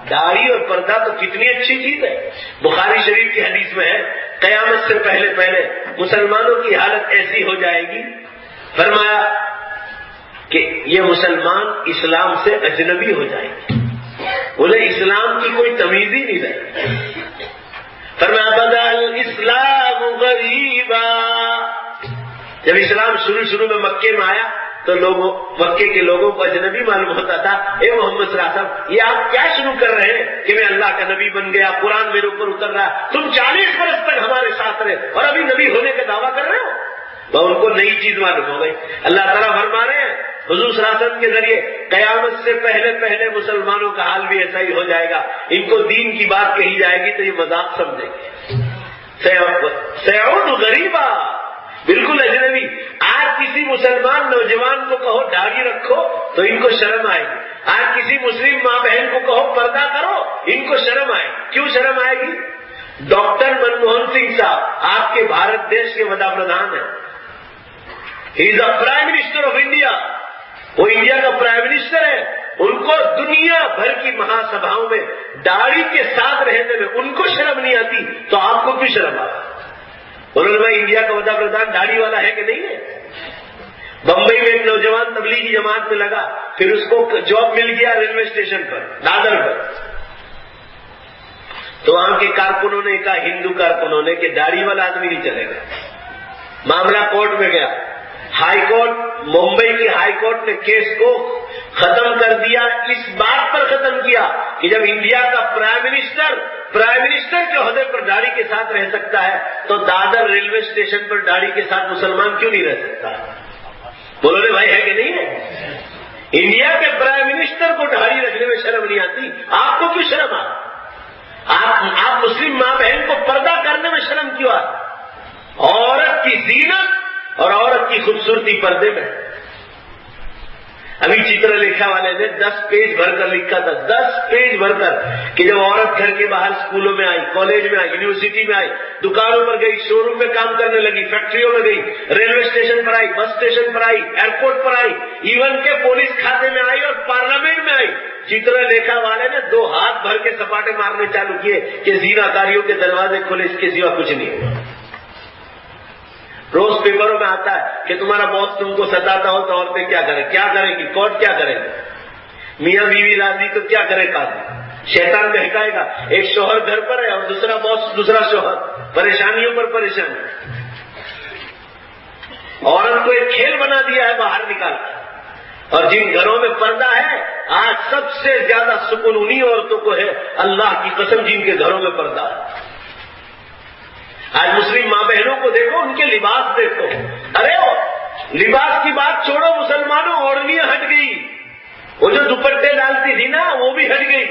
داڑھی اور پردہ تو کتنی اچھی چیز ہے. بخاری شریف کی حدیث میں ہے قیامت سے پہلے پہلے مسلمانوں کی حالت ایسی ہو جائے گی, فرمایا کہ یہ مسلمان اسلام سے اجنبی ہو جائیں گے, انہیں اسلام کی کوئی تمیز ہی نہیں رہے. فرمایا بدل اسلام غریبا, جب اسلام شروع میں مکے میں آیا تو لوگوں مکے کے لوگوں کو اجنبی معلوم ہوتا تھا. اے محمد صلی اللہ علیہ وسلم یہ آپ کیا شروع کر رہے ہیں کہ میں اللہ کا نبی بن گیا, قرآن میرے اوپر اتر رہا ہے, تم 40 برس تک ہمارے ساتھ رہے اور ابھی نبی ہونے کا دعویٰ کر رہے ہو. تو ان کو نئی چیز معلوم ہو گئی. اللہ تعالیٰ فرما رہے ہیں حضور صلی اللہ علیہ وسلم کے ذریعے قیامت سے پہلے پہلے مسلمانوں کا حال بھی ایسا ہی ہو جائے گا. ان کو دین کی بات کہی جائے گی تو یہ مذاق سمجھیں گے. سیعود غریبا, بالکل اجنبی. آج کسی مسلمان نوجوان کو کہو داڑھی رکھو تو ان کو شرم آئے گی. آج کسی مسلم ماں بہن کو کہو پردہ کرو, ان کو شرم آئے گی. کیوں شرم آئے گی؟ ڈاکٹر منموہن سنگھ صاحب آپ کے بھارت دیش کے وزیر پردھان ہیں, he is the prime minister of India, وہ انڈیا کا پرائم منسٹر ہے. ان کو دنیا بھر کی مہا سبھاؤں میں داڑھی کے ساتھ رہنے میں ان کو شرم نہیں آتی, تو آپ کو کیوں شرم آتا؟ انہوں نے بھائی انڈیا کا وزیر پردھان داڑھی والا ہے کہ نہیں ہے؟ بمبئی میں ایک نوجوان تبلیغی جماعت میں لگا, پھر اس کو جاب مل گیا ریلوے اسٹیشن پر دادر پر. تو وہاں کے کارکنوں نے کہا, ہندو کارکنوں نے, کہ داڑھی والا آدمی نہیں چلے گا. معاملہ کورٹ میں گیا. ہائی کورٹ, ممبئی کی ہائی کورٹ نے کیس کو ختم کر دیا. اس بات پر ختم کیا کہ جب انڈیا کا پرائم منسٹر کے عہدے پر داڑھی کے ساتھ رہ سکتا ہے تو دادر ریلوے اسٹیشن پر داڑھی کے ساتھ مسلمان کیوں نہیں رہ سکتا؟ بولو رے بھائی, ہے کہ نہیں ہے؟ انڈیا کے پرائم منسٹر کو داڑھی رکھنے میں شرم نہیں آتی, آپ کو کیوں شرم آتی؟ آپ مسلم ماں بہن کو پردہ کرنے میں شرم کیوں آتی؟ عورت کی زینت اور عورت کی خوبصورتی پردے میں. ابھی چتر لکھا والے نے 10 پیج بھر کر لکھا تھا, 10 پیج بھر کر, کہ جب عورت گھر کے باہر اسکولوں میں آئی, کالج میں آئی, یونیورسٹی میں آئی, دکانوں پر گئی, شو روم میں کام کرنے لگی, فیکٹریوں میں گئی, ریلوے اسٹیشن پر آئی, بس اسٹیشن پر آئی, ایئرپورٹ پر آئی, ایون کے پولیس کھاتے میں آئی اور پارلیمنٹ میں آئی. چتر لکھا والے نے 2 ہاتھ بھر کے سپاٹے مارنے چالو کیے کہ زینا کاریوں کے دروازے کھولے, اس کے سوا کچھ نہیں ہوا. روز پیپروں میں آتا ہے کہ تمہارا باس تم کو ستاتا ہو تو عورتیں کیا کریں گی, کورٹ کیا کرے گی, میاں بیوی راضی تو کیا کرے قاضی, شیطان بہکائے گا. ایک شوہر گھر پر ہے اور دوسرا باس, دوسرا شوہر, پریشانیوں پر پریشانی. عورت کو ایک کھیل بنا دیا ہے باہر نکال. اور جن گھروں میں پردہ ہے آج سب سے زیادہ سکون انہی عورتوں کو ہے, اللہ کی قسم, جن کے گھروں میں پردہ ہے. آج مسلم ماں بہنوں کو دیکھو, ان کے لباس دیکھو. ارے لباس کی بات چھوڑو, مسلمانوں اوڑھنیاں ہٹ گئی, وہ جو دوپٹے ڈالتی تھی نا وہ بھی ہٹ گئی.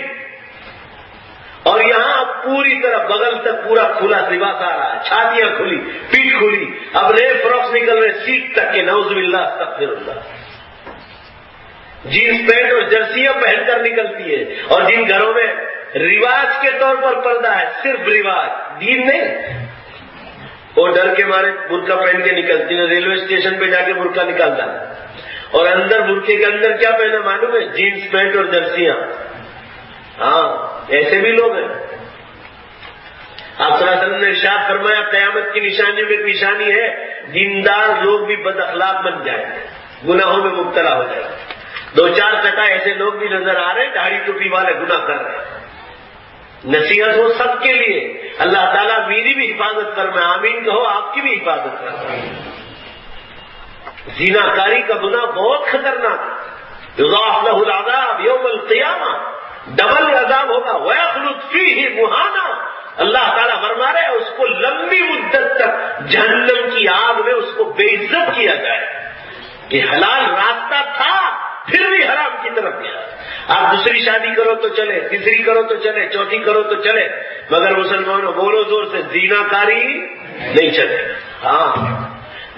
اور یہاں پوری طرح بغل تک پورا کھلا لباس آ رہا ہے, چھاتیاں کھلی, پیٹ کھلی, اب نئے فراکس نکل رہے سیٹ تک کے, نعوذ باللہ استغفر اللہ. جینس پینٹ اور جرسیاں پہن کر نکلتی ہے. اور جن گھروں میں رواج کے طور پر پردہ ہے, صرف رواج, دین نہیں, وہ ڈر کے مارے برقع پہن کے نکلتی ہے. ریلوے اسٹیشن پہ جا کے برقع نکالتا ہے, اور اندر برقعے کے اندر کیا پہنا معلوم ہے؟ جینس پینٹ اور جرسیاں. ہاں ایسے بھی لوگ ہیں. آپ صلی اللہ علیہ وسلم نے ارشاد فرمایا قیامت کی نشانیوں میں ایک نشانی ہے, دیندار لوگ بھی بد اخلاق بن جائیں, گناہوں میں مبتلا ہو جائیں. 2-4 ٹکا ایسے لوگ بھی نظر آ رہے ہیں, داڑھی ٹوپی والے گناہ کر رہے ہیں. نصیحت ہو سب کے لیے, اللہ تعالیٰ میری بھی حفاظت فرمائے, آمین کہو, آپ کی بھی حفاظت فرمائے. زنا کاری کا گناہ بہت خطرناک ہے. یضاعف لہ العذاب یوم القیامہ, ڈبل عذاب ہوگا. ویخلد فیہ مہانا, اللہ تعالیٰ فرما رہے ہیں اس کو لمبی مدت تک جہنم کی آگ میں اس کو بے عزت کیا جائے کہ حلال راستہ تھا پھر بھی حرام کی طرف گیا. آپ دوسری شادی کرو تو چلے, تیسری کرو تو چلے, چوتھی کرو تو چلے, مگر مسلمانوں بولو زور سے, زینا کاری نہیں چلے. ہاں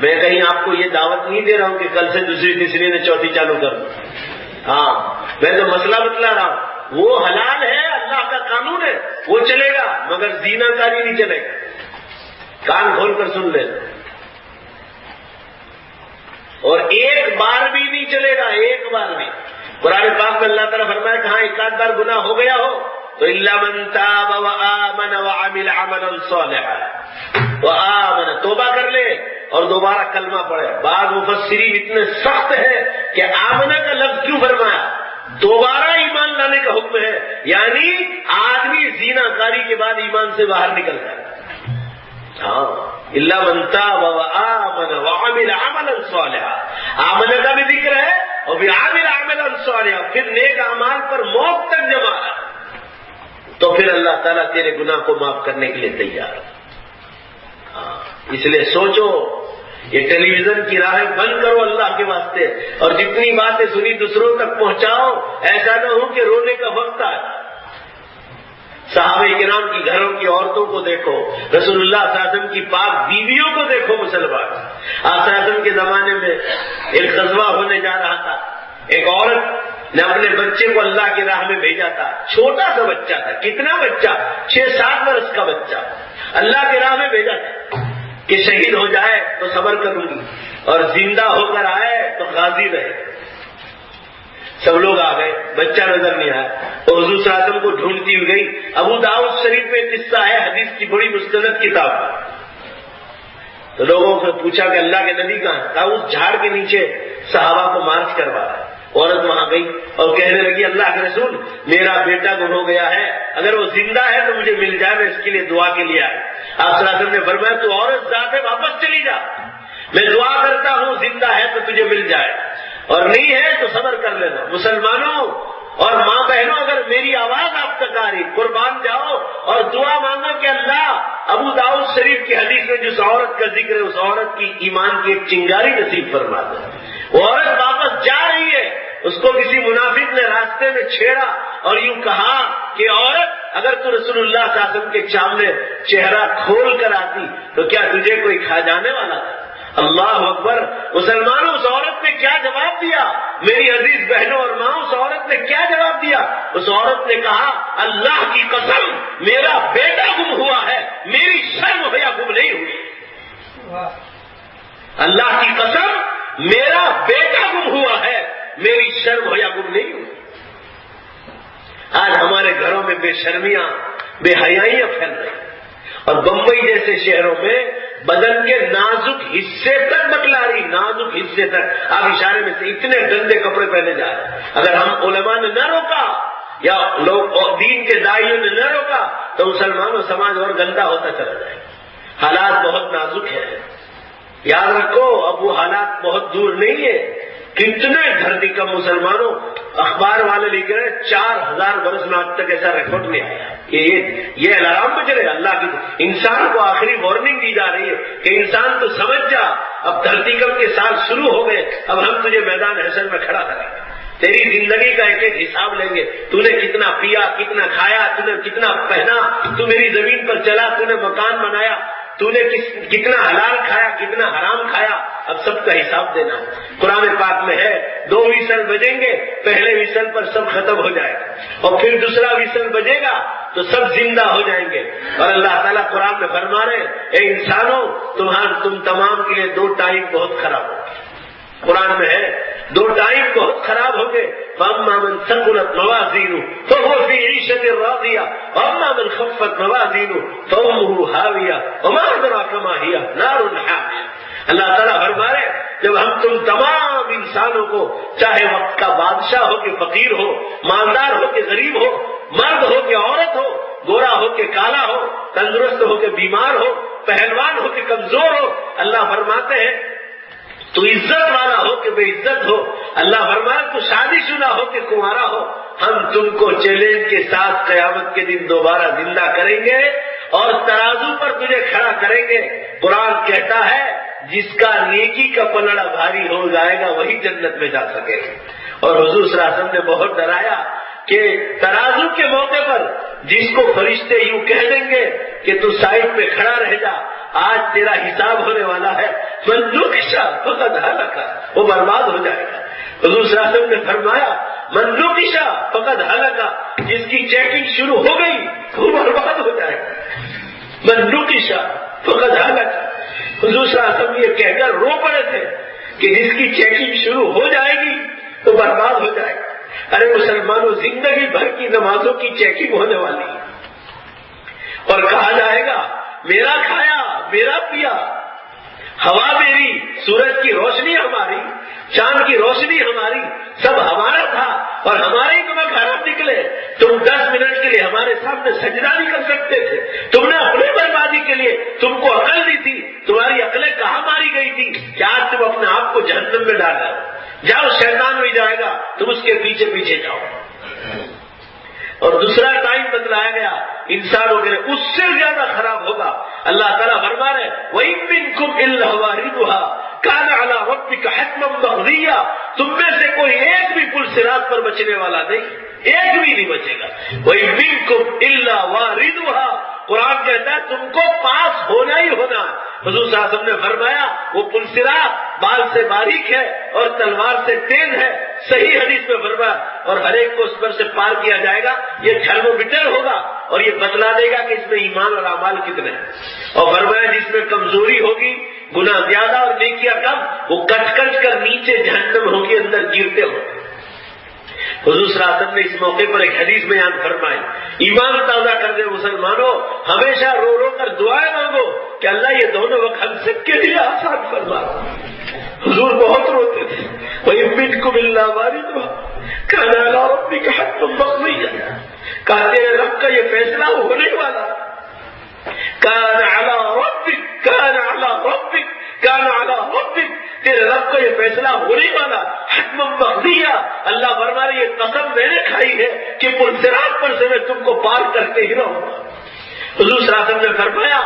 میں کہیں آپ کو یہ دعوت نہیں دے رہا ہوں کہ کل سے دوسری تیسری نے چوتھی چالو کر دوں. ہاں میں تو مسئلہ بتلا رہا ہوں. وہ حلال ہے، اللہ کا قانون ہے، وہ چلے گا، مگر زینا کاری نہیں چلے گا. کان کھول کر سن لے. اور ایک بار بھی نہیں چلے گا، ایک بار بھی. قرآن پاک میں اللہ تعالیٰ فرمایا کہ ہاں ایک آدھ بار گناہ ہو گیا ہو تو الا من تاب وآمن وعمل عملا صالحا، وآمن توبہ کر لے اور دوبارہ کلمہ پڑھے. بعض مفسرین اتنے سخت ہے کہ آمنہ کا لفظ کیوں فرمایا؟ دوبارہ ایمان لانے کا حکم ہے، یعنی آدمی زنا کاری کے بعد ایمان سے باہر نکلتا ہے. ہاں الا من تاب وآمن وعمل عملا صالحا، آمنہ کا بھی ذکر ہے اور وعمل عملا صالحا، پھر نیک اعمال پر موت تک جمع ہے تو پھر اللہ تعالیٰ تیرے گناہ کو معاف کرنے کے لیے تیار ہے. اس لیے سوچو، یہ ٹیلی ویژن کی راہیں بند کرو اللہ کے واسطے، اور جتنی باتیں سنی دوسروں تک پہنچاؤ. ایسا نہ ہو کہ رونے کا وقت آئے. صحابہ کرام کی گھروں کی عورتوں کو دیکھو، رسول اللہ صلی اللہ علیہ وسلم کی پاک بیویوں کو دیکھو. مسلمان آپ صلی اللہ علیہ وسلم کے زمانے میں ایک غزوہ ہونے جا رہا تھا. ایک عورت نے اپنے بچے کو اللہ کی راہ میں بھیجا تھا. چھوٹا سا بچہ تھا. کتنا بچہ؟ 6-7 برس کا بچہ. اللہ کی راہ میں بھیجا تھا کہ شہید ہو جائے تو صبر کروں گی اور زندہ ہو کر آئے تو غازی رہے. سب لوگ آ گئے، بچہ نظر نہیں آیا تو حضور صلی اللہ علیہ وسلم کو ڈھونڈتی ہوئی گئی. ابو داؤد شریف میں قصہ ہے، حدیث کی بڑی مستند کتاب ہے. تو لوگوں سے پوچھا کہ اللہ کے نبی کہاں؟ کہا اس جھاڑ کے نیچے صحابہ کو مارچ کروا رہا ہے. عورت وہاں گئی اور کہنے لگی اللہ کے رسول میرا بیٹا گم ہو گیا ہے، اگر وہ زندہ ہے تو مجھے مل جائے، میں اس کے لیے دعا کے لیے آیا. آپ صلی اللہ علیہ وسلم نے فرمایا تو عورت ذات ہے واپس چلی جا، میں دعا کرتا ہوں زندہ ہے تو تجھے مل جائے اور نہیں ہے تو صبر کر لینا. مسلمانوں اور ماں بہنوں، اگر میری آواز آپ تک آ رہی، قربان جاؤ اور دعا مانگو کہ اللہ ابو داؤد شریف کی حدیث میں جس عورت کا ذکر ہے اس عورت کی ایمان کی ایک چنگاری نصیب فرما دے. وہ عورت واپس جا رہی ہے، اس کو کسی منافق نے راستے میں چھیڑا اور یوں کہا کہ عورت اگر تو رسول اللہ صلی اللہ علیہ وسلم کے سامنے چہرہ کھول کر آتی تو کیا تجھے کوئی کھا جانے والا تھا؟ اللہ اکبر. مسلمانوں اس عورت نے کیا جواب دیا؟ میری عزیز بہنوں اور ماں، اس عورت نے کیا جواب دیا؟ اس عورت نے کہا اللہ کی قسم میرا بیٹا گم ہوا ہے، میری شرم ہو یا گم نہیں ہوئی. اللہ کی قسم میرا بیٹا گم ہوا ہے، میری شرم ہو یا گم نہیں ہوئی. آج ہمارے گھروں میں بے شرمیاں، بے حیائیاں پھیل رہی اور بمبئی جیسے شہروں میں بدن کے نازک حصے تک بتلا رہی، نازک حصے تک. آپ اشارے میں سے اتنے گندے کپڑے پہنے جا رہے ہیں. اگر ہم علماء نے نہ روکا یا لوگ دین کے داعیوں نے نہ روکا تو مسلمانوں سماج اور گندا ہوتا چلا جائے. حالات بہت نازک ہیں، یاد رکھو. اب وہ حالات بہت دور نہیں ہے. کتنے دھرتی کا مسلمانوں، اخبار والے لکھ رہے 4000 برس میں آج تک ایسا ریکارڈ نہیں آیا. یہ الارم بج رہے. اللہ کی انسان کو آخری وارننگ دی جا رہی ہے کہ انسان تو سمجھ جا، اب دھرتی کم کے سال شروع ہو گئے، اب ہم تجھے میدان حشر میں کھڑا کریں گے، تیری زندگی کا ایک ایک حساب لیں گے. تو نے کتنا پیا، کتنا کھایا، تو نے کتنا پہنا، تو میری زمین پر چلا، تو نے مکان بنایا، تو نے کتنا حلال کھایا، کتنا حرام کھایا، اب سب کا حساب دینا. قرآن پاک میں ہے 2 ویسل بجیں گے، پہلے ویسل پر سب ختم ہو جائے گا اور پھر دوسرا ویسل بجے گا تو سب زندہ ہو جائیں گے. اور اللہ تعالیٰ قرآن میں فرما رہے اے انسانوں تم تمام کے لیے 2 ٹائم بہت خراب ہو. قرآن میں ہے 2 ٹائم بہت خراب ہو گئے. فَأَمَّا مَنْ ثَقُلَتْ مَوَازِينُهُ فَهُوَ فِي عِيشَةٍ رَاضِيَةٍ وَأَمَّا مَنْ خَفَّتْ مَوَازِينُهُ فَأُمُّهُ هَاوِيَةٌ وَمَا أَدْرَاكَ مَا هِيَ نَارٌ حَامِيَةٌ. اللہ تعالیٰ فرما رہے جب ہم تم تمام انسانوں کو، چاہے وقت کا بادشاہ ہو کہ فقیر ہو، مالدار ہو کہ غریب ہو، مرد ہو کہ عورت ہو، گورا ہو کہ کالا ہو، تندرست ہو کہ بیمار ہو، پہلوان ہو کہ کمزور ہو، اللہ فرماتے ہیں تو عزت والا ہو کہ بے عزت ہو، اللہ فرمایا تو شادی شدہ ہو کہ کنوارا ہو، ہم تم کو چیلنج کے ساتھ قیامت کے دن دوبارہ زندہ کریں گے اور ترازو پر تجھے کھڑا کریں گے. قرآن کہتا ہے جس کا نیکی کا پلڑا بھاری ہو جائے گا وہی جنت میں جا سکے گا. اور حضور صلی اللہ علیہ وسلم نے بہت ڈرایا کہ ترازو کے موقع پر جس کو فرشتے یوں کہہ دیں گے کہ تو سائڈ پہ کھڑا رہ جا، آج تیرا حساب ہونے والا ہے، من نکشا فقد ہلک، وہ برباد ہو جائے گا۔ حضور صلی اللہ علیہ وسلم نے فرمایا من نکشا فقد ہلک، جس کی چیکنگ شروع ہو گئی وہ برباد ہو جائے گا۔ من نکشا فقد ہلک، حضور صلی اللہ علیہ وسلم یہ کہہ کر رو پڑے تھے کہ جس کی چیکنگ شروع ہو جائے گی تو برباد ہو جائے گا۔ ارے مسلمانوں، زندگی بھر کی نمازوں کی چیکنگ ہونے والی ہے، اور کہا جائے گا میرا کھایا میرا پیا، ہوا میری، سورج کی روشنی ہماری، چاند کی روشنی ہماری، سب ہمارا تھا، اور ہمارے ہی تمہیں خراب نکلے۔ تم 10 منٹ کے لیے ہمارے سامنے سجدہ نہیں کر سکتے تھے، تم نے اپنی بربادی کے لیے، تم کو عقل نہیں تھی، تمہاری عقلیں کہاں ماری گئی تھی کہ آج تم اپنے آپ کو جہنم میں ڈال رہے ہو؟ جاؤ، شیطان بھی جائے گا، تم اس کے پیچھے پیچھے جاؤ۔ اور دوسرا ٹائم بتلایا گیا انسانوں کے لیے اس سے زیادہ خراب ہوگا۔ اللہ تعالیٰ فرما رہے وَإِن مِّنكُمْ إِلَّا وَارِدُهَا كَانَ عَلَىٰ رَبِّكَ حَتْمًا مَّقْضِيًّا، تم میں سے کوئی ایک بھی پل صراط پر بچنے والا نہیں، ایک بھی نہیں بچے گا۔ وَإِن مِّنكُمْ إِلَّا وَارِدُهَا، قرآن کہتا ہے تم کو پاس ہونا ہی ہونا ہے۔ حضور صلی اللہ علیہ وسلم نے فرمایا وہ پل صراط بال سے باریک ہے اور تلوار سے تیز ہے، صحیح حدیث میں فرمایا، اور ہر ایک کو اس پر سے پار کیا جائے گا، یہ تھرمومیٹر ہوگا اور یہ بتلا دے گا کہ اس میں ایمان اور اعمال کتنے ہیں۔ اور فرمایا جس میں کمزوری ہوگی، گناہ زیادہ اور نیکیاں کم، وہ کٹ کٹ کر نیچے جہنم ہوگی، اندر گرتے ہوں۔ حضور صلی اللہ علیہ وسلم نے اس موقع پر ایک حدیث بیان فرمائی، ایمان تازہ کر دے مسلمانوں، ہمیشہ رو رو کر دعائیں مانگو کہ اللہ یہ دونوں وقت ہم سب کے لیے آسان فرما۔ حضور بہت روتے تھے، وَإِن مِّنكُمْ إِلَّا وَارِدُهَا كَانَ عَلَىٰ رَبِّكَ حَتْمًا مَّقْضِيًّا، کہتے ہیں رب کا یہ فیصلہ ہونے والا، كَانَ عَلَىٰ رَبِّكَ كَانَ عَلَىٰ رَبِّكَ كَانَ عَلَىٰ رَبِّكَ، تیرے رب کا یہ فیصلہ ہونے والا، حتمًا مقضیہ، اللہ فرما رہے یہ قسم میں نے کھائی ہے کہ پل صراط پر سے میں تم کو پار کر کے ہی رہوں گا۔ حضور صلی اللہ علیہ وسلم نے فرمایا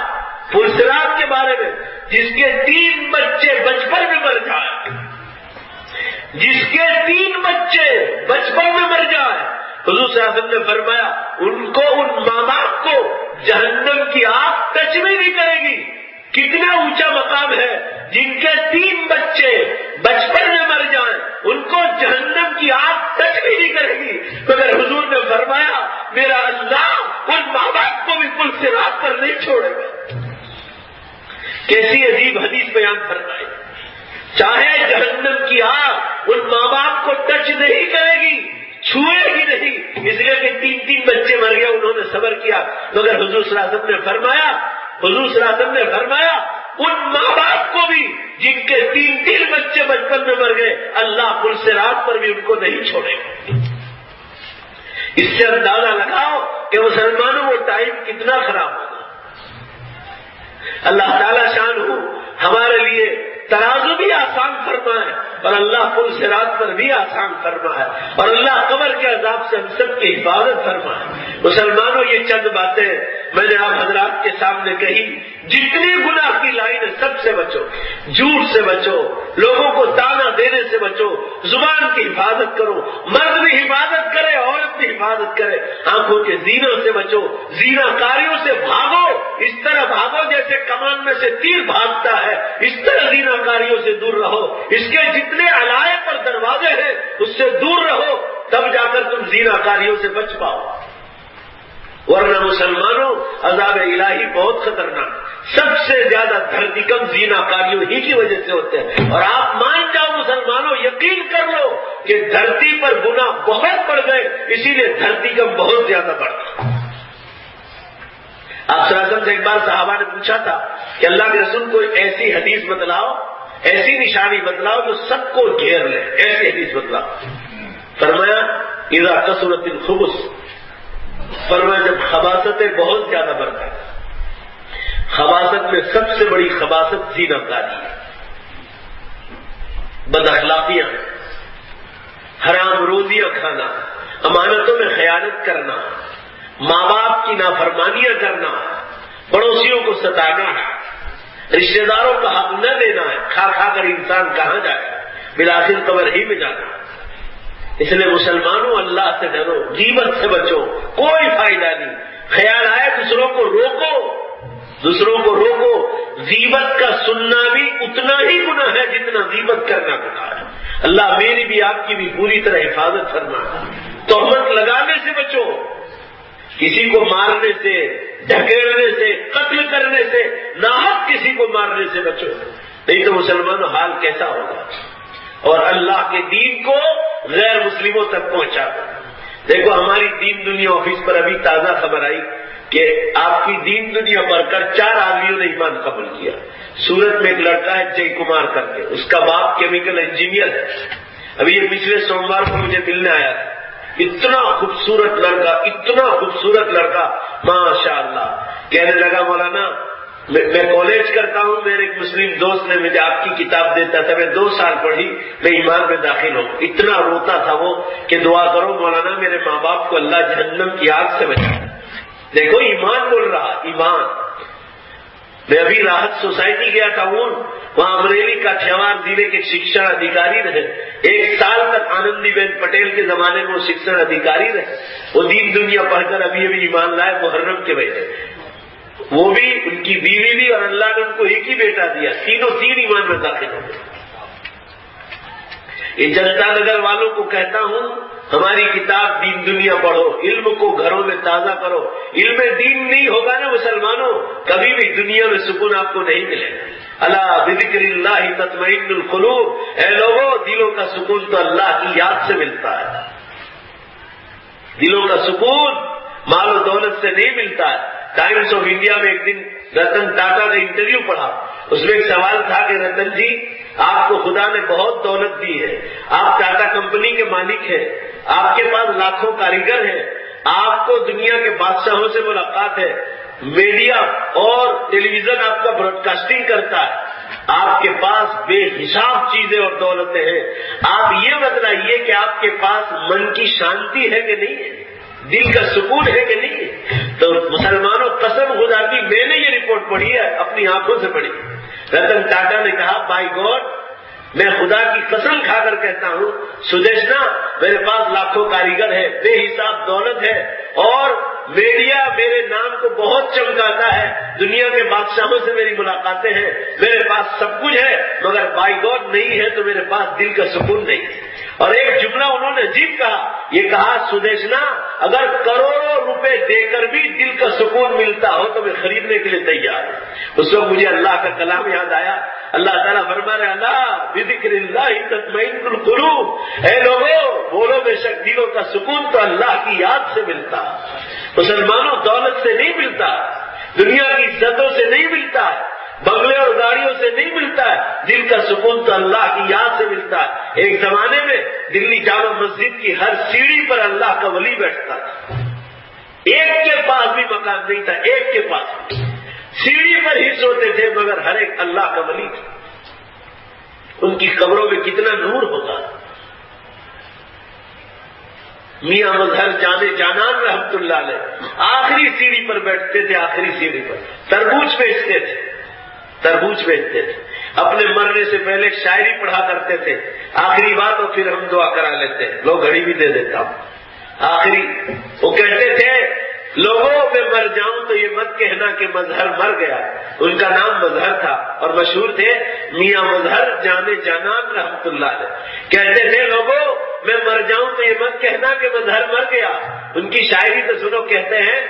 پل صراط کے بارے میں جس کے 3 بچے بچپن میں مر جائیں، جس کے 3 بچے بچپن میں مر جائیں، حضور صلی اللہ علیہ وسلم نے فرمایا ان کو، ان ماں باپ کو جہنم کی آگ ٹچ بھی نہیں کرے گی۔ کتنا اونچا مقام ہے، جن کے 3 بچے بچپن میں مر جائیں ان کو جہنم کی آگ ٹچ بھی نہیں کرے گی، مگر حضور نے فرمایا میرا اللہ ان ماں باپ کو بھی پل صراط پر نہیں چھوڑے گا۔ کیسی عجیب حدیث بیان فرمائی، چاہے جہنم کی آگ ان ماں باپ کو ٹچ نہیں کرے گی، چھوئے گی نہیں، اس لیے کہ 3 بچے مر گئے، انہوں نے صبر کیا، مگر حضور صلی اللہ علیہ وسلم نے فرمایا، حضور صلی اللہ علیہ وسلم نے فرمایا ان ماں باپ کو بھی جن کے 3 بچے بچپن میں مر گئے، اللہ پل صراط پر بھی ان کو نہیں چھوڑے گا۔ اس سے اندازہ لگاؤ کہ مسلمانوں وہ ٹائم کتنا خراب ہوگا۔ اللہ تعالی شان ہو ہمارے لیے ترازو بھی آسان فرمائے، اور اللہ پل صراط پر بھی آسان فرمائے، اور اللہ قبر کے عذاب سے ہم سب کی حفاظت فرمائے۔ مسلمانوں یہ چند باتیں میں نے آپ حضرات کے سامنے کہی، جتنی گناہ کی لائن ہے سب سے بچو، جھوٹ سے بچو، لوگوں کو تانا دینے سے بچو، زبان کی حفاظت کرو، مرد بھی حفاظت کرے، عورت بھی حفاظت کرے، آنکھوں کے زینوں سے بچو، زینہ کاریوں سے بھاگو، اس طرح بھاگو جیسے کمان میں سے تیر بھاگتا ہے، اس طرح زینہ کاریوں سے دور رہو، اس کے جتنے علائق اور دروازے ہیں اس سے دور رہو، تب جا کر تم زینہ کاریوں سے بچ پاؤ، ورنہ مسلمانوں عذاب الہی بہت خطرناک، سب سے زیادہ دھرتیکم زینہ کاریوں ہی کی وجہ سے ہوتے ہیں، اور آپ مان جاؤ مسلمانوں، یقین کر لو کہ دھرتی پر گناہ بہت بڑھ گئے، اسی لیے دھرتیکم بہت زیادہ بڑھتا۔ آپ صلی اللہ علیہ وسلم سے ایک بار صحابہ نے پوچھا تھا کہ اللہ کے رسول کو ایسی حدیث بتلاؤ، ایسی نشانی بتلاؤ جو سب کو گھیر لے، ایسی حدیث بتلاؤ۔ فرمایا اذا کثرت الخبث، فرمایا جب خباثتیں بہت زیادہ بڑھتی ہیں، خباثت میں سب سے بڑی خباثت زینہ کاری ہے، بد اخلاقیاں، حرام روزیاں کھانا، امانتوں میں خیانت کرنا، ماں باپ کی نافرمانیاں کرنا، پڑوسیوں کو ستانا ہے، رشتہ داروں کا حق نہ دینا ہے، کھا کھا کر انسان کہاں جائے، بالآخر قبر ہی میں جانا۔ اس لیے مسلمانوں اللہ سے ڈرو، غیبت سے بچو، کوئی فائدہ نہیں، خیال آئے دوسروں کو روکو، دوسروں کو روکو. غیبت کا سننا بھی اتنا ہی گناہ ہے جتنا غیبت کرنا گناہ ہے. اللہ میری بھی آپ کی بھی پوری طرح حفاظت فرمائے. تہمت لگانے سے بچو، کسی کو مارنے سے، ڈھکیڑنے سے، قتل کرنے سے، ناحق کسی کو مارنے سے بچو، نہیں تو مسلمانوں حال کیسا ہوگا. اور اللہ کے دین کو غیر مسلموں تک پہنچا دو. دیکھو ہماری دین دنیا آفس پر ابھی تازہ خبر آئی کہ آپ کی دین دنیا پڑھ کر 4 آدمیوں نے ایمان قبول کیا. سورت میں ایک لڑکا ہے جے کمار کر کے، اس کا باپ کیمیکل انجینئر ہے. ابھی یہ پچھلے سوموار کو مجھے ملنے آیا تھا. اتنا خوبصورت لڑکا، اتنا خوبصورت لڑکا، ماشاء اللہ. کہنے لگا مولانا میں کالج کرتا ہوں، میرے ایک مسلم دوست نے مجھے آپ کی کتاب دیتا تھا، میں 2 سال پڑھی، میں ایمان میں داخل ہوں. اتنا روتا تھا وہ کہ دعا کرو مولانا میرے ماں باپ کو اللہ جہنم کی آگ سے بچائے. دیکھو ایمان بول رہا، ایمان. میں ابھی راحت سوسائٹی گیا تھا، وہاں امریلی کاٹھیاوار ضلع کے شکشن ادھیکاری رہے. 1 سال تک آنندی بین پٹیل کے زمانے میں وہ شکشن ادھیکاری رہے. وہ دین دنیا پڑھ کر ابھی ایمان لائے محرم کے بجے. وہ بھی، ان کی بیوی بھی، اور اللہ نے ان کو ایک ہی بیٹا دیا. تینوں 3 ایمان میں داخل ہو گئے. یہ جنتا نگر والوں کو کہتا ہوں ہماری کتاب دین دنیا پڑھو، علم کو گھروں میں تازہ کرو. علم دین نہیں ہوگا نا مسلمانوں، کبھی بھی دنیا میں سکون آپ کو نہیں ملے گا. الا بذکر اللہ تطمئن القلوب. اے لوگوں، دلوں کا سکون تو اللہ کی یاد سے ملتا ہے. دلوں کا سکون مال و دولت سے نہیں ملتا ہے. ٹائمز آف انڈیا میں ایک دن رتن ٹاٹا کا انٹرویو پڑھا. اس میں ایک سوال تھا کہ رتن جی آپ کو خدا نے بہت دولت دی ہے، آپ ٹاٹا کمپنی کے مالک ہیں، آپ کے پاس لاکھوں کاریگر ہیں، آپ کو دنیا کے بادشاہوں سے ملاقات ہے، میڈیا اور ٹیلی ویژن آپ کا براڈ کاسٹنگ کرتا ہے، آپ کے پاس بے حساب چیزیں اور دولتیں ہیں. آپ یہ بتلائیے کہ آپ کے پاس من کی شانتی ہے کہ نہیں ہے، دل کا سکون ہے کہ نہیں ہے. تو مسلمانوں قسم خدا کی میں نے یہ رپورٹ پڑھی ہے، اپنی آنکھوں سے پڑھی. رتن ٹاٹا نے کہا بائی گاڈ میں خدا کی قسم کھا کر کہتا ہوں سدیشنا میرے پاس لاکھوں کاریگر ہے، بے حساب دولت ہے، اور میڈیا میرے نام کو بہت چمکاتا ہے، دنیا کے بادشاہوں سے میری ملاقاتیں ہیں، میرے پاس سب کچھ ہے، مگر بائی گاڈ نہیں ہے تو میرے پاس دل کا سکون نہیں ہے. اور ایک جملہ انہوں نے عجیب کہا، یہ کہا سدیشنا اگر کروڑوں روپے دے کر بھی دل کا سکون ملتا ہو تو میں خریدنے کے لیے تیار ہوں. اس وقت مجھے اللہ کا کلام یاد آیا. اللہ تعالیٰ فرما رہے اللہ بذکر اللہ تطمئن القلوب. اے لوگوں بولو بے شک دلوں کا سکون تو اللہ کی یاد سے ملتا. مسلمانوں دولت سے نہیں ملتا، دنیا کی عزتوں سے نہیں ملتا ہے، بنگلے اور گاڑیوں سے نہیں ملتا ہے. دل کا سکون تو اللہ کی یاد سے ملتا ہے. ایک زمانے میں دلی جامع مسجد کی ہر سیڑھی پر اللہ کا ولی بیٹھتا تھا. ایک کے پاس بھی مکان نہیں تھا، ایک کے پاس سیڑھی پر ہی سوتے تھے، مگر ہر ایک اللہ کا ولی تھا. ان کی قبروں میں کتنا نور ہوتا. میاں مظہر جانے جانان رحمت اللہ علیہ آخری سیڑھی پر بیٹھتے تھے، آخری سیڑھی پر تربوز بیچتے تھے، تربوز بیچتے تھے. اپنے مرنے سے پہلے ایک شاعری پڑھا کرتے تھے، آخری بات اور پھر ہم دعا کرا لیتے ہیں. لوگ گھڑی بھی دے دیتا ہوں. آخری وہ کہتے تھے لوگوں میں مر جاؤں تو یہ مت کہنا کہ مظہر مر گیا. ان کا نام مظہر تھا اور مشہور تھے میاں مظہر جانے جانان رحمت اللہ علیہ. کہتے تھے لوگوں میں مر جاؤں تو یہ مت کہنا کہ مظہر مر گیا. ان کی شاعری تو سنو، کہتے ہیں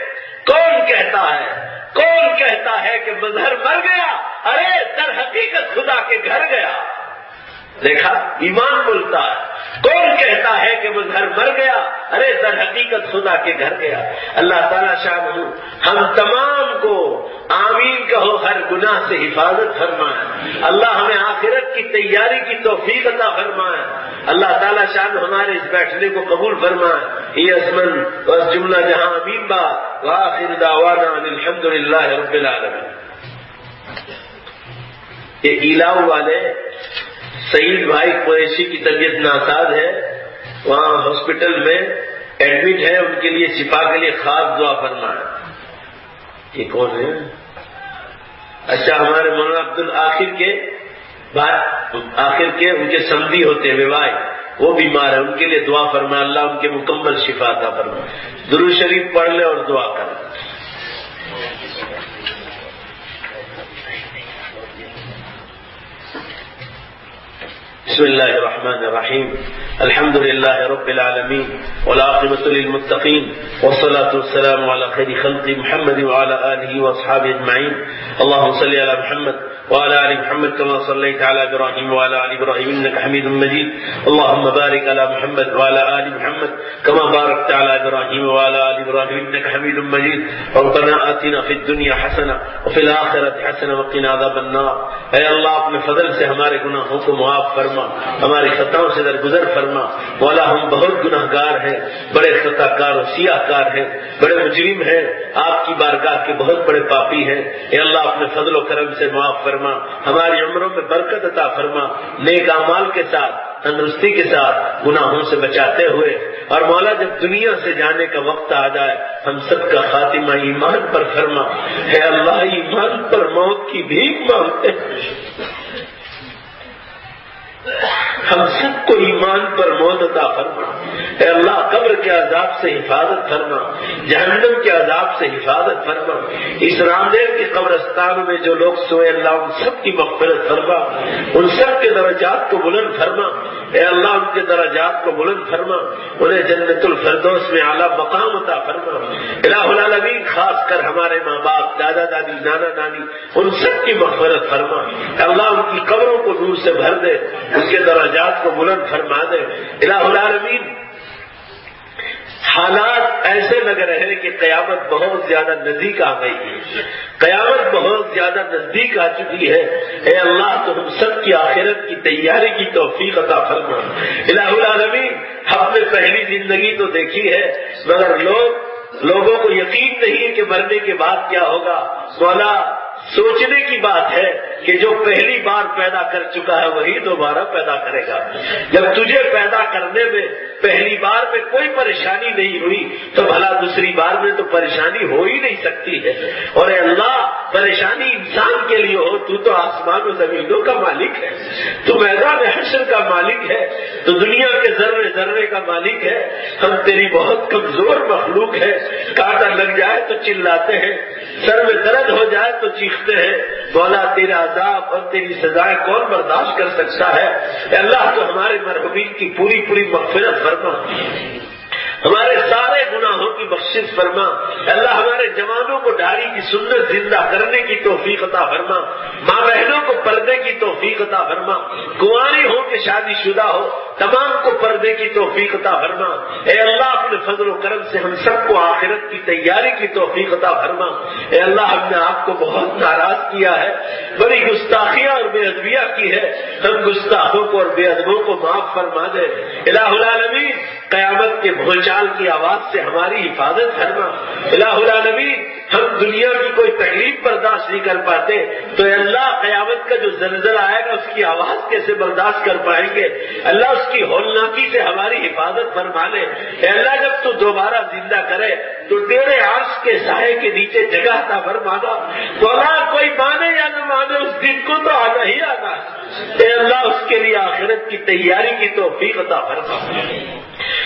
کون کہتا ہے کہ مظہر مر گیا، ارے در حقیقت خدا کے گھر گیا. دیکھا ایمان بولتا ہے. کون کہتا ہے کہ مظہر مر گیا، ارے در حقیقت خدا کے گھر گیا. اللہ تعالیٰ شان ہوں ہم تمام کو آمین کہو، ہر گناہ سے حفاظت فرمائے. اللہ ہمیں آخرت کی تیاری کی توفیق عطا فرمائے. اللہ تعالیٰ شان ہمارے اس بیٹھنے کو قبول فرمائے. یہ ازمن بس جملہ جہاں امین با وآخر دعوانا الحمد للہ رب العالمین. یہ علاؤ والے سعید بھائی قریشی کی طبیعت ناساز ہے، وہاں ہاسپٹل میں ایڈمٹ ہے، ان کے لیے شفا کے لیے خاص دعا فرمائے. یہ کون ہے؟ اچھا ہمارے مولانا عبد الآخر کے آخر کے ان کے سمدھی ہوتے ہیں بھائی، وہ بیمار ہے، ان کے لیے دعا فرمائے، اللہ ان کے مکمل شفا عطا فرمائے. درود شریف پڑھ لے اور دعا کریں. بسم الله الرحمن الرحيم. الحمد لله رب العالمين والعاقبة للمتقين والصلاة والسلام على خير خلق محمد وعلى آله وأصحابه أجمعين. اللهم صل على محمد وعلى آل محمد كما صليت على إبراهيم وعلى آل إبراهيم إنك حميد مجيد. اللهم بارك على محمد وعلى آل محمد كما باركت على إبراهيم وعلى آل إبراهيم إنك حميد مجيد. ربنا آتنا في الدنيا حسنة وفي الآخرة حسنة وقنا عذاب النار. اے اللہ اپنے فضل سے ہمارے گناہوں کو معاف فرما، ہماری خطاؤں سے درگزر فرما. مولا ہم بہت گناہ گار ہیں، بڑے خطا کار و سیاہ کار ہیں، بڑے مجرم ہیں، آپ کی بارگاہ کے بہت بڑے پاپی ہیں. اے اللہ اپنے فضل و کرم سے معاف فرما، ہماری عمروں میں برکت عطا فرما، نیک اعمال کے ساتھ تندرستی کے ساتھ گناہوں سے بچاتے ہوئے. اور مولا جب دنیا سے جانے کا وقت آ جائے ہم سب کا خاتمہ ایمان پر فرما. اے اللہ ایمان پر موت کی بھیک مانگتے ہیں، ہم سب کو ایمان پر موت عطا فرما. اے اللہ قبر کے عذاب سے حفاظت فرما، جہنم کے عذاب سے حفاظت فرما. اس رامدیر کے قبرستان میں جو لوگ سوئے اللہ ان سب کی مغفرت فرما، ان سب کے درجات کو بلند فرما. اے اللہ ان کے درجات کو بلند فرما، انہیں جنت الفردوس میں اعلیٰ مقام عطا فرما. الہ العالمین خاص کر ہمارے ماں باپ، دادا دادی، نانا نانی، ان سب کی مغفرت فرما. اللہ ان کی قبروں کو نور سے بھر دے، اس کے درجات کو بلند فرما دے. الہ العالمین حالات ایسے لگ رہے ہیں کہ قیامت بہت زیادہ نزدیک آ گئی ہے، قیامت بہت زیادہ نزدیک آ چکی ہے. اے اللہ تو ہم سب کی آخرت کی تیاری کی توفیق عطا فرما. الہ العالمین ہم نے پہلی زندگی تو دیکھی ہے مگر لوگوں کو یقین نہیں ہے کہ مرنے کے بعد کیا ہوگا. مولا سوچنے کی بات ہے کہ جو پہلی بار پیدا کر چکا ہے وہی دوبارہ پیدا کرے گا. جب تجھے پیدا کرنے میں پہلی بار میں کوئی پریشانی نہیں ہوئی تو بھلا دوسری بار میں تو پریشانی ہو ہی نہیں سکتی ہے. اور اے اللہ پریشانی انسان کے لیے ہو، تو آسمان و زمینوں کا مالک ہے، تو میدان حشر کا مالک ہے، تو دنیا کے ذرے ذرے کا مالک ہے. ہم تیری بہت کمزور مخلوق ہے، کانٹا لگ جائے تو چلاتے ہیں، سر میں درد ہو جائے تو چیختے ہیں. مولا تیرا عذاب اور تیری سزائیں کون برداشت کر سکتا ہے. اے اللہ تو ہمارے مرحومین کی پوری پوری مغفرت فرما، ہمارے سارے گناہوں کی بخشش فرما. اللہ ہمارے جوانوں کو داڑھی کی سنت زندہ کرنے کی توفیق عطا فرما، ماں بہنوں کو پردے کی توفیق عطا فرما، کنواری ہو کہ شادی شدہ ہو تمام کو پردے کی توفیق عطا فرما. اے اللہ اپنے فضل و کرم سے ہم سب کو آخرت کی تیاری کی توفیق عطا فرما. اے اللہ ہم نے آپ کو بہت ناراض کیا ہے، بڑی گستاخیاں اور بے ادبیاں کی ہے، ہم گستاخوں کو اور بے ادبوں کو معاف فرما دے. الہ العالمین قیامت کے بھونچال کی آواز سے ہماری حفاظت فرما. الہ العالمین ہم دنیا کی کوئی تکلیف برداشت نہیں کر پاتے تو اے اللہ قیامت کا جو زلزلہ آئے گا اس کی آواز کیسے برداشت کر پائیں گے. اللہ اس کی ہولناکی سے ہماری حفاظت فرما لے. اے اللہ جب تو دوبارہ زندہ کرے تو تیرے عرش کے سائے کے نیچے جگہ عطا فرما دو. مولا کوئی مانے یا نہ مانے اس دن کو تو آنا ہی آنا ہے. اے اللہ اس کے لیے آخرت کی تیاری کی توفیق عطا فرما.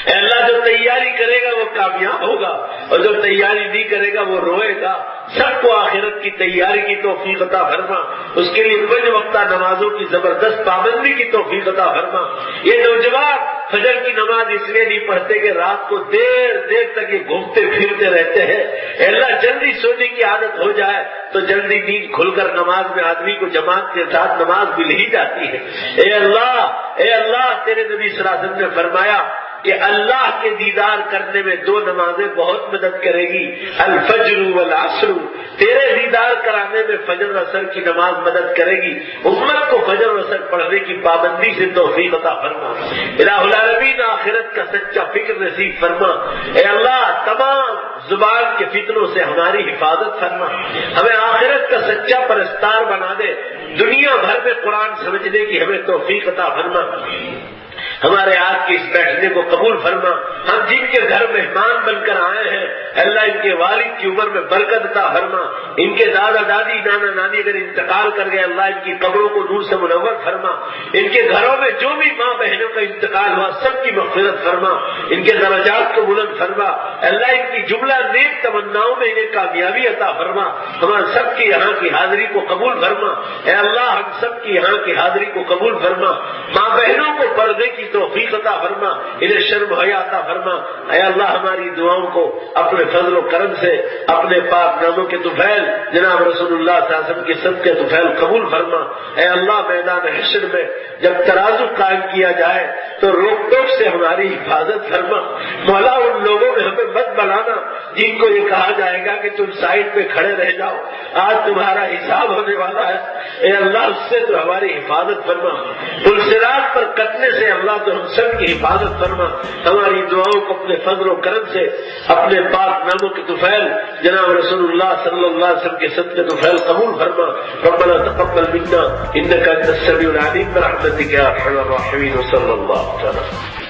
اے اللہ جو تیاری کرے گا وہ کامیاب ہوگا اور جو تیاری نہیں کرے گا وہ روئے گا. سب کو آخرت کی تیاری کی توفیق عطا فرما. اس کے لیے 5 وقتہ نمازوں کی زبردست پابندی کی توفیق عطا فرما. یہ نوجوان فجر کی نماز اس لیے نہیں پڑھتے کہ رات کو دیر دیر تک یہ گھومتے پھرتے رہتے ہیں. اے اللہ جلدی سونے کی عادت ہو جائے تو جلدی نیند کھل کر نماز میں آدمی کو جماعت کے ساتھ نماز مل ہی جاتی ہے. اے اللہ تیرے نبی صلی اللہ علیہ وسلم نے فرمایا کہ اللہ کے دیدار کرنے میں 2 نمازیں بہت مدد کرے گی، الفجر والعصر. تیرے دیدار کرانے میں فجر و عصر کی نماز مدد کرے گی. امت کو فجر و عصر پڑھنے کی پابندی سے توفیق عطا فرما. الہ العالمین آخرت کا سچا فکر نصیب فرما. اے اللہ تمام زبان کے فتنوں سے ہماری حفاظت فرما. ہمیں آخرت کا سچا پرستار بنا دے. دنیا بھر میں قرآن سمجھنے کی ہمیں توفیق عطا فرما. ہمارے آج کے اس بیٹھنے کو قبول فرما. ہم جن کے گھر مہمان بن کر آئے ہیں اللہ ان کے والد کی عمر میں برکت عطا فرما. ان کے دادا دادی نانا نانی اگر انتقال کر گئے اللہ ان کی قبروں کو نور سے منور فرما. ان کے گھروں میں جو بھی ماں بہنوں کا انتقال انتقال ہوا سب کی مغفرت فرما، ان کے درجات کو بلند فرما، اللہ ان کی جملہ نیک تمناؤں میں انہیں کامیابی عطا فرما، ہمارے سب کی یہاں کی حاضری کو قبول فرما، اے اللہ ہم سب کی یہاں کی حاضری کو قبول فرما، ماں بہنوں کو پردے کی توفیق عطا فرما، انہیں شرم حیا عطا فرما، اے اللہ ہماری دعاؤں کو اپنے فضل و کرم سے اپنے پاک ناموں کے طفیل جناب رسول اللہ صلی اللہ علیہ وسلم کے صدقے طفیل قبول فرما، اے اللہ میدان حشر میں جب ترازو قائم کیا جائے تو روک ٹوک سے ہماری حفاظت فرما، مولا ان لوگوں میں ہمیں مت بنانا جن کو یہ کہا جائے گا کہ تم سائڈ پہ کھڑے رہ جاؤ، آج تمہارا حساب ہونے والا ہے، اے اللہ اس سے تو ہماری حفاظت فرما، پل صراط پر کٹنے سے اللہ تو ہم سب کی حفاظت فرما، ہماری دعاؤں کو اپنے فضل و کرم سے اپنے پاک ناموں کے طفیل جناب رسول اللہ صلی اللہ علیہ وسلم کے صدقے طفیل قبول فرما، ربنا تقبل منا انك انت السميع العليم برحمتك يا ارحم الراحمين وصلى الله تعالى